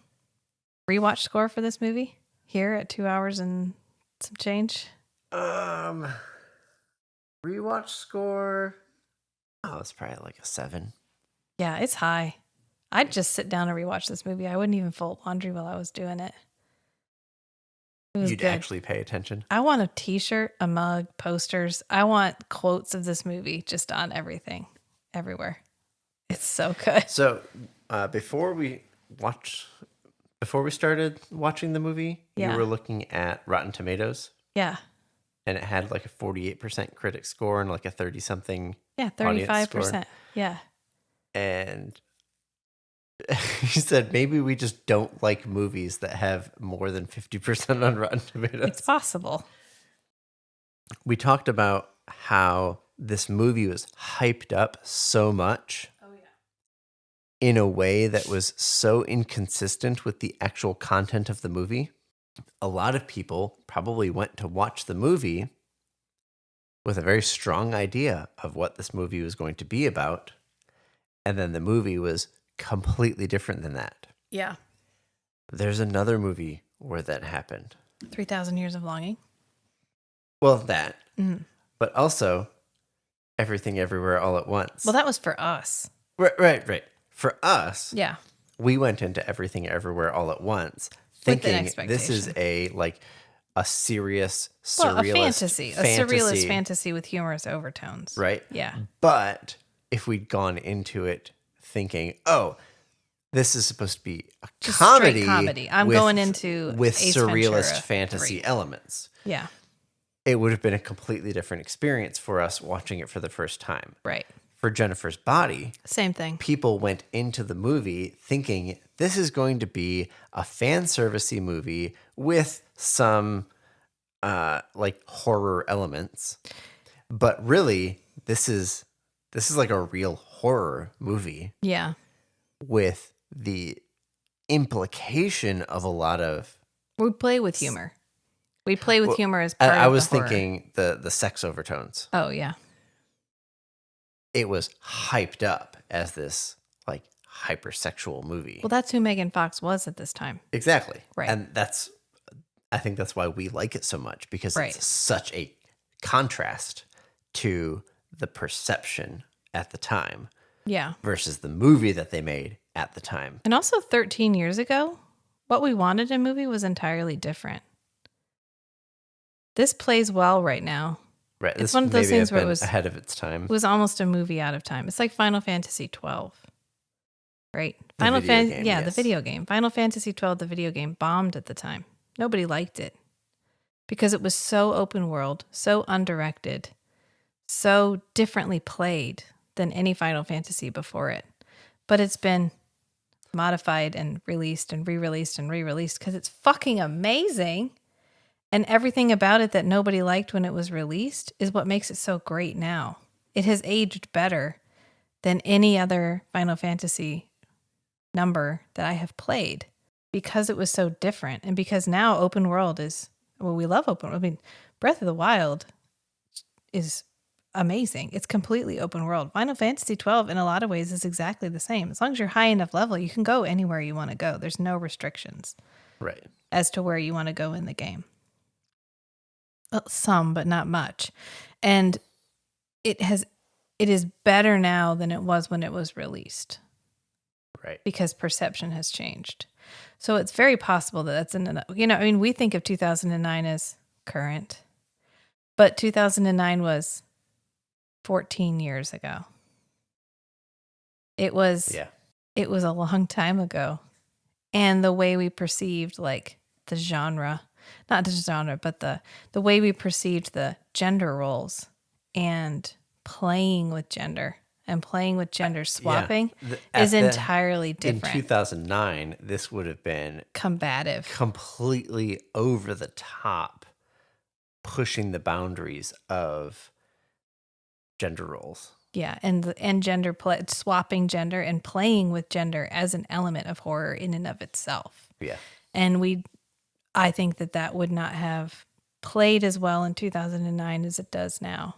rewatch score for this movie here at 2 hours and some change. Rewatch score. Oh, it's probably like a 7. Yeah, it's high. I'd just sit down and rewatch this movie. I wouldn't even fold laundry while I was doing it. You'd good. actually pay attention. I want a t-shirt, a mug, posters. I want quotes of this movie just on everything, everywhere. It's so good. So before we started watching the movie, you were looking at Rotten Tomatoes. Yeah. And it had like a 48% critic score and like a 30-something. Yeah, 35%. Yeah. And he said maybe we just don't like movies that have more than 50% on Rotten Tomatoes. It's possible. We talked about how this movie was hyped up so much in a way that was so inconsistent with the actual content of the movie. A lot of people probably went to watch the movie with a very strong idea of what this movie was going to be about. And then the movie was completely different than that. Yeah. There's another movie where that happened. 3,000 Years of Longing. Well, that. Mm. But also, Everything Everywhere All at Once. Well, that was for us. Right. For us, yeah, we went into Everything Everywhere All at Once thinking this is a serious, surrealist a fantasy. A surrealist fantasy with humorous overtones. Right? Yeah. But if we'd gone into it thinking, oh, this is supposed to be a comedy. Straight comedy. I'm going into with Ace surrealist Ventura fantasy 3. elements. Yeah. It would have been a completely different experience for us watching it for the first time. Right. For Jennifer's Body, same thing. People went into the movie thinking this is going to be a fan servicey movie with some like horror elements, but really this is like a real horror movie. Yeah, with the implication of a lot of we play with humor. We play with humor as part of I was the horror. thinking the sex overtones. Oh yeah. It was hyped up as this like hypersexual movie. Well, that's who Megan Fox was at this time. Exactly. Right. And I think that's why we like it so much, because right. it's such a contrast to the perception at the time. Yeah. Versus the movie that they made at the time. And also 13 years ago, what we wanted in a movie was entirely different. This plays well right now. Right. It's this one of those things where it was ahead of its time. It was almost a movie out of time. It's like Final Fantasy 12. Right? The video game. Final Fantasy 12, the video game, bombed at the time. Nobody liked it because it was so open world, so undirected, so differently played than any Final Fantasy before it. But it's been modified and released and re-released and re-released because it's fucking amazing. And everything about it that nobody liked when it was released is what makes it so great now. It has aged better than any other Final Fantasy number that I have played because it was so different. And because now open world is, well, we love open world. I mean, Breath of the Wild is amazing. It's completely open world. Final Fantasy 12 in a lot of ways is exactly the same. As long as you're high enough level, you can go anywhere you want to go. There's no restrictions. Right. As to where you want to go in the game. Some, but not much. And it is better now than it was when it was released. Right. Because perception has changed. So it's very possible that that's we think of 2009 as current, but 2009 was 14 years ago. It was a long time ago. And the way we perceived like the genre, not the genre, but the way we perceived the gender roles and playing with gender swapping is entirely different. In 2009, this would have been combative, completely over the top, pushing the boundaries of gender roles. Yeah, and gender swapping gender and playing with gender as an element of horror in and of itself. Yeah. And I think that would not have played as well in 2009 as it does now.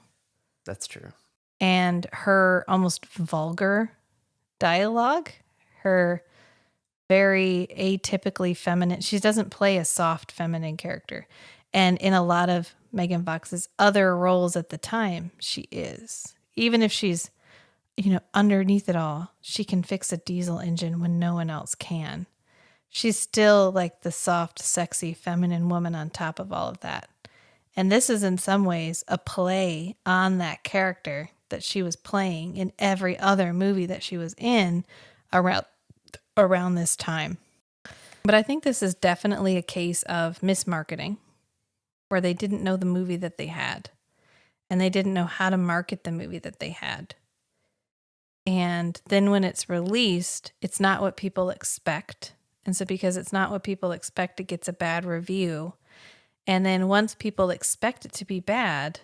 That's true. And her almost vulgar dialogue, her very atypically feminine, she doesn't play a soft feminine character. And in a lot of Megan Fox's other roles at the time, she is. Even if she's, underneath it all, she can fix a diesel engine when no one else can. She's still like the soft, sexy, feminine woman on top of all of that. And this is in some ways a play on that character that she was playing in every other movie that she was in around this time. But I think this is definitely a case of mismarketing, where they didn't know the movie that they had, and they didn't know how to market the movie that they had. And then when it's released, it's not what people expect. And so because it's not what people expect, it gets a bad review. And then once people expect it to be bad,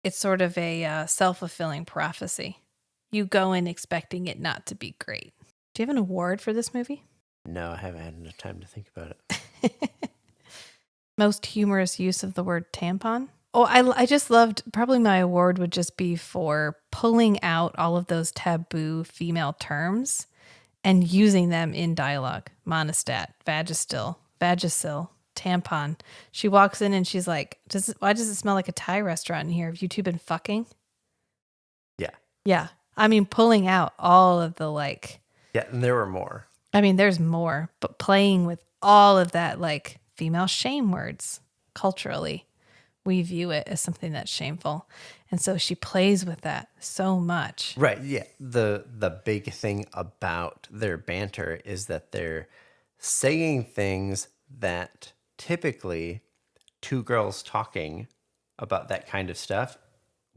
it's sort of a self-fulfilling prophecy. You go in expecting it not to be great. Do you have an award for this movie? No, I haven't had enough time to think about it. Most humorous use of the word tampon? Oh, I just loved, probably my award would just be for pulling out all of those taboo female terms and using them in dialogue. Monostat, Vagisil, tampon. She walks in and she's like, why does it smell like a Thai restaurant in here? Have you two been fucking? Yeah. Yeah. I mean, pulling out all of the like. Yeah, and there were more. I mean, there's more, but playing with all of that like female shame words culturally, we view it as something that's shameful. And so she plays with that so much. Right. Yeah. The big thing about their banter is that they're saying things that typically two girls talking about that kind of stuff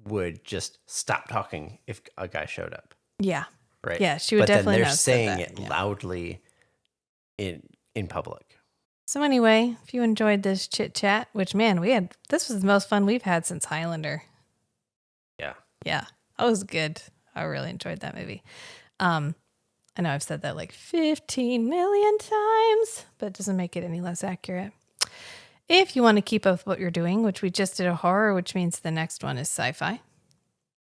would just stop talking if a guy showed up. Yeah. Right. Yeah, she would definitely then they're not saying said that. it loudly in public. So anyway, if you enjoyed this chit chat, which man, this was the most fun we've had since Highlander. Yeah. Yeah. That was good. I really enjoyed that movie. I know I've said that like 15 million times, but it doesn't make it any less accurate. If you want to keep up with what you're doing, which we just did a horror, which means the next one is sci-fi.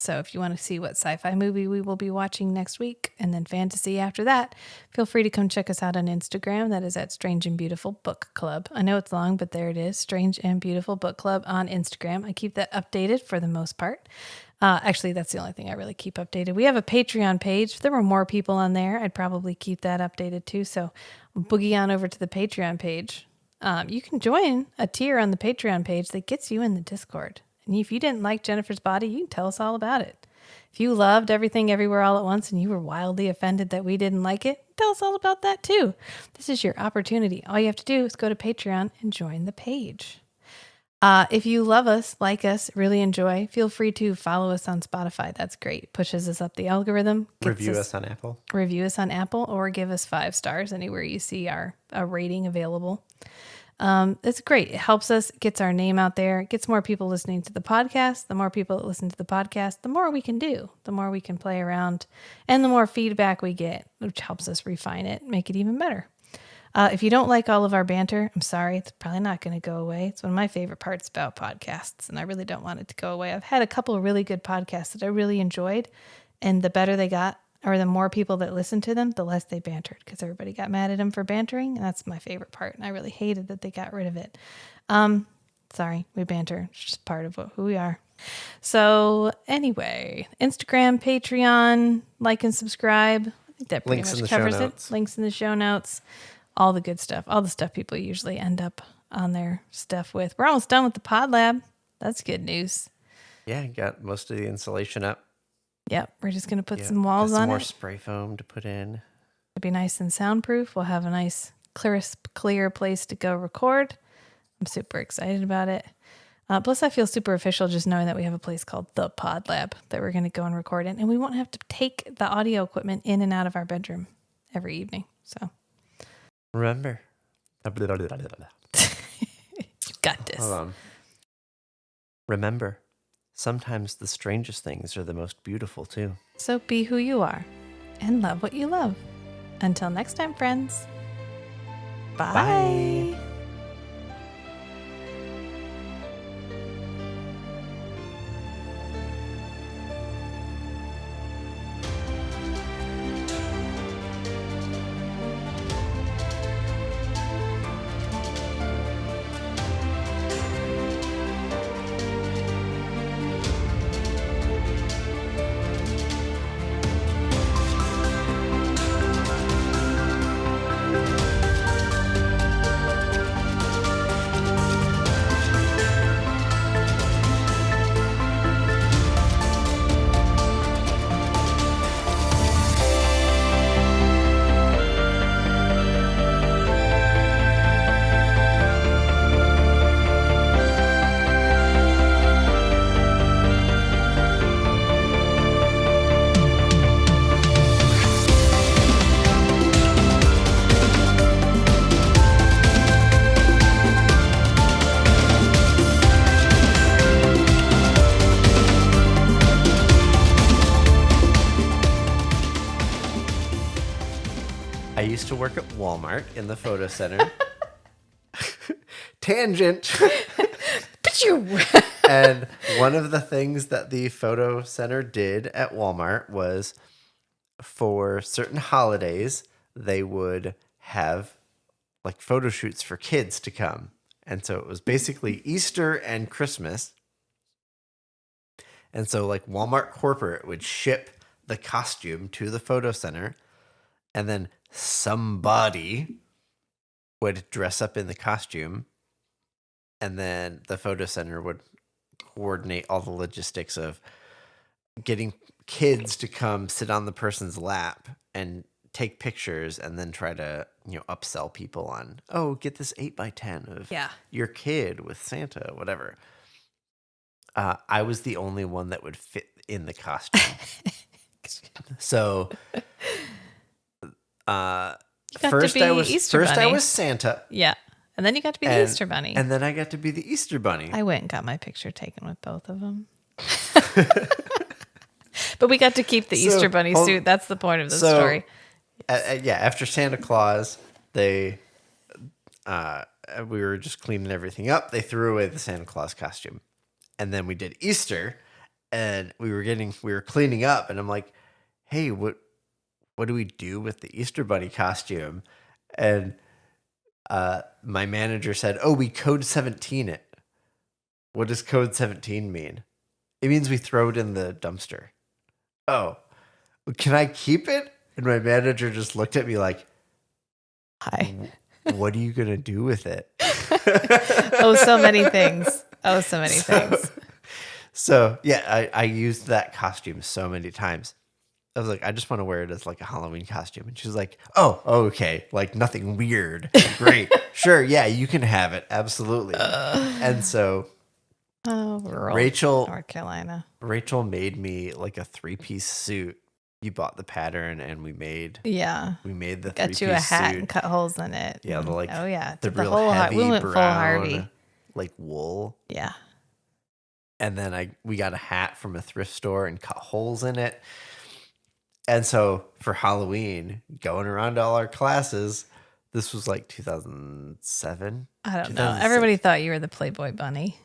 So if you want to see what sci-fi movie we will be watching next week and then fantasy after that, feel free to come check us out on Instagram. That is at Strange and Beautiful Book Club. I know it's long, but there it is. Strange and Beautiful Book Club on Instagram. I keep that updated for the most part. Actually, that's the only thing I really keep updated. We have a Patreon page. If there were more people on there, I'd probably keep that updated too. So boogie on over to the Patreon page. You can join a tier on the Patreon page that gets you in the Discord. And if you didn't like Jennifer's Body, you can tell us all about it. If you loved Everything Everywhere All at Once and you were wildly offended that we didn't like it, tell us all about that too. This is your opportunity. All you have to do is go to Patreon and join the page. If you love us, like us, really enjoy, feel free to follow us on Spotify. That's great. Pushes us up the algorithm. Review us on Apple. Review us on Apple or give us 5 stars anywhere you see a rating available. It's great. It helps us, gets our name out there, it gets more people listening to the podcast. The more people that listen to the podcast, the more we can do, the more we can play around, and the more feedback we get, which helps us refine it, make it even better. If you don't like all of our banter, I'm sorry. It's probably not going to go away. It's one of my favorite parts about podcasts, and I really don't want it to go away. I've had a couple of really good podcasts that I really enjoyed, and the better they got, or the more people that listened to them, the less they bantered, because everybody got mad at them for bantering, and that's my favorite part, and I really hated that they got rid of it. Sorry, we banter. It's just part of who we are. So anyway, Instagram, Patreon, like and subscribe. That pretty Links in much the show covers notes. it. Links in the show notes. All the good stuff. All the stuff people usually end up on their stuff with. We're almost done with the Pod Lab. That's good news. Yeah, got most of the insulation up. Yep. We're just going to put Yeah, some walls got some on more it. spray foam to put in. It'll be nice and soundproof. We'll have a nice, crisp, clear place to go record. I'm super excited about it. Plus, I feel super official just knowing that we have a place called the Pod Lab that we're going to go and record in. And we won't have to take the audio equipment in and out of our bedroom every evening. So, Remember. you got this. Hold on. Remember, sometimes the strangest things are the most beautiful, too. So be who you are and love what you love. Until next time, friends. Bye. Bye. I used to work at Walmart in the photo center. Tangent. And one of the things that the photo center did at Walmart was for certain holidays, they would have like photo shoots for kids to come. And so it was basically Easter and Christmas. And so like Walmart corporate would ship the costume to the photo center, and then somebody would dress up in the costume, and then the photo center would coordinate all the logistics of getting kids to come sit on the person's lap and take pictures, and then try to, upsell people on, oh, get this 8x10 of your kid with Santa, whatever. I was the only one that would fit in the costume. So first I was Santa. Yeah. And then you got to be the Easter Bunny. And then I got to be the Easter Bunny. I went and got my picture taken with both of them. But we got to keep the Easter Bunny suit. That's the point of the story. After Santa Claus, we were just cleaning everything up. They threw away the Santa Claus costume. And then we did Easter, and we were cleaning up, and I'm like, hey, what do we do with the Easter Bunny costume? And my manager said, oh, we code 17 it. What does code 17 mean? It means we throw it in the dumpster. Oh, can I keep it? And my manager just looked at me like, hi, what are you going to do with it? Oh, so many things. So yeah, I used that costume so many times. I was like, I just want to wear it as like a Halloween costume. And she was like, oh, okay. Like nothing weird. Great. Sure. Yeah, you can have it. Absolutely. And so Rachel, North Carolina. Rachel made me like a 3-piece suit. You bought the pattern, and we made the 3-piece suit. Got you a hat and cut holes in it. Yeah, the the real whole heavy we went brown, full Harvey. like wool. Yeah. And then we got a hat from a thrift store and cut holes in it. And so for Halloween, going around to all our classes, this was like 2007. I don't know. Everybody thought you were the Playboy Bunny.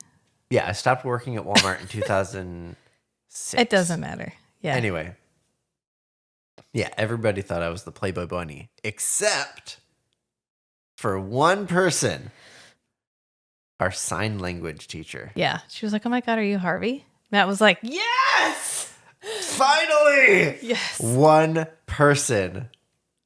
Yeah, I stopped working at Walmart in 2006. It doesn't matter. Yeah. Anyway. Yeah, everybody thought I was the Playboy Bunny, except for one person, our sign language teacher. Yeah. She was like, oh my God, are you Harvey? Matt was like, yes! Finally! Yes. One person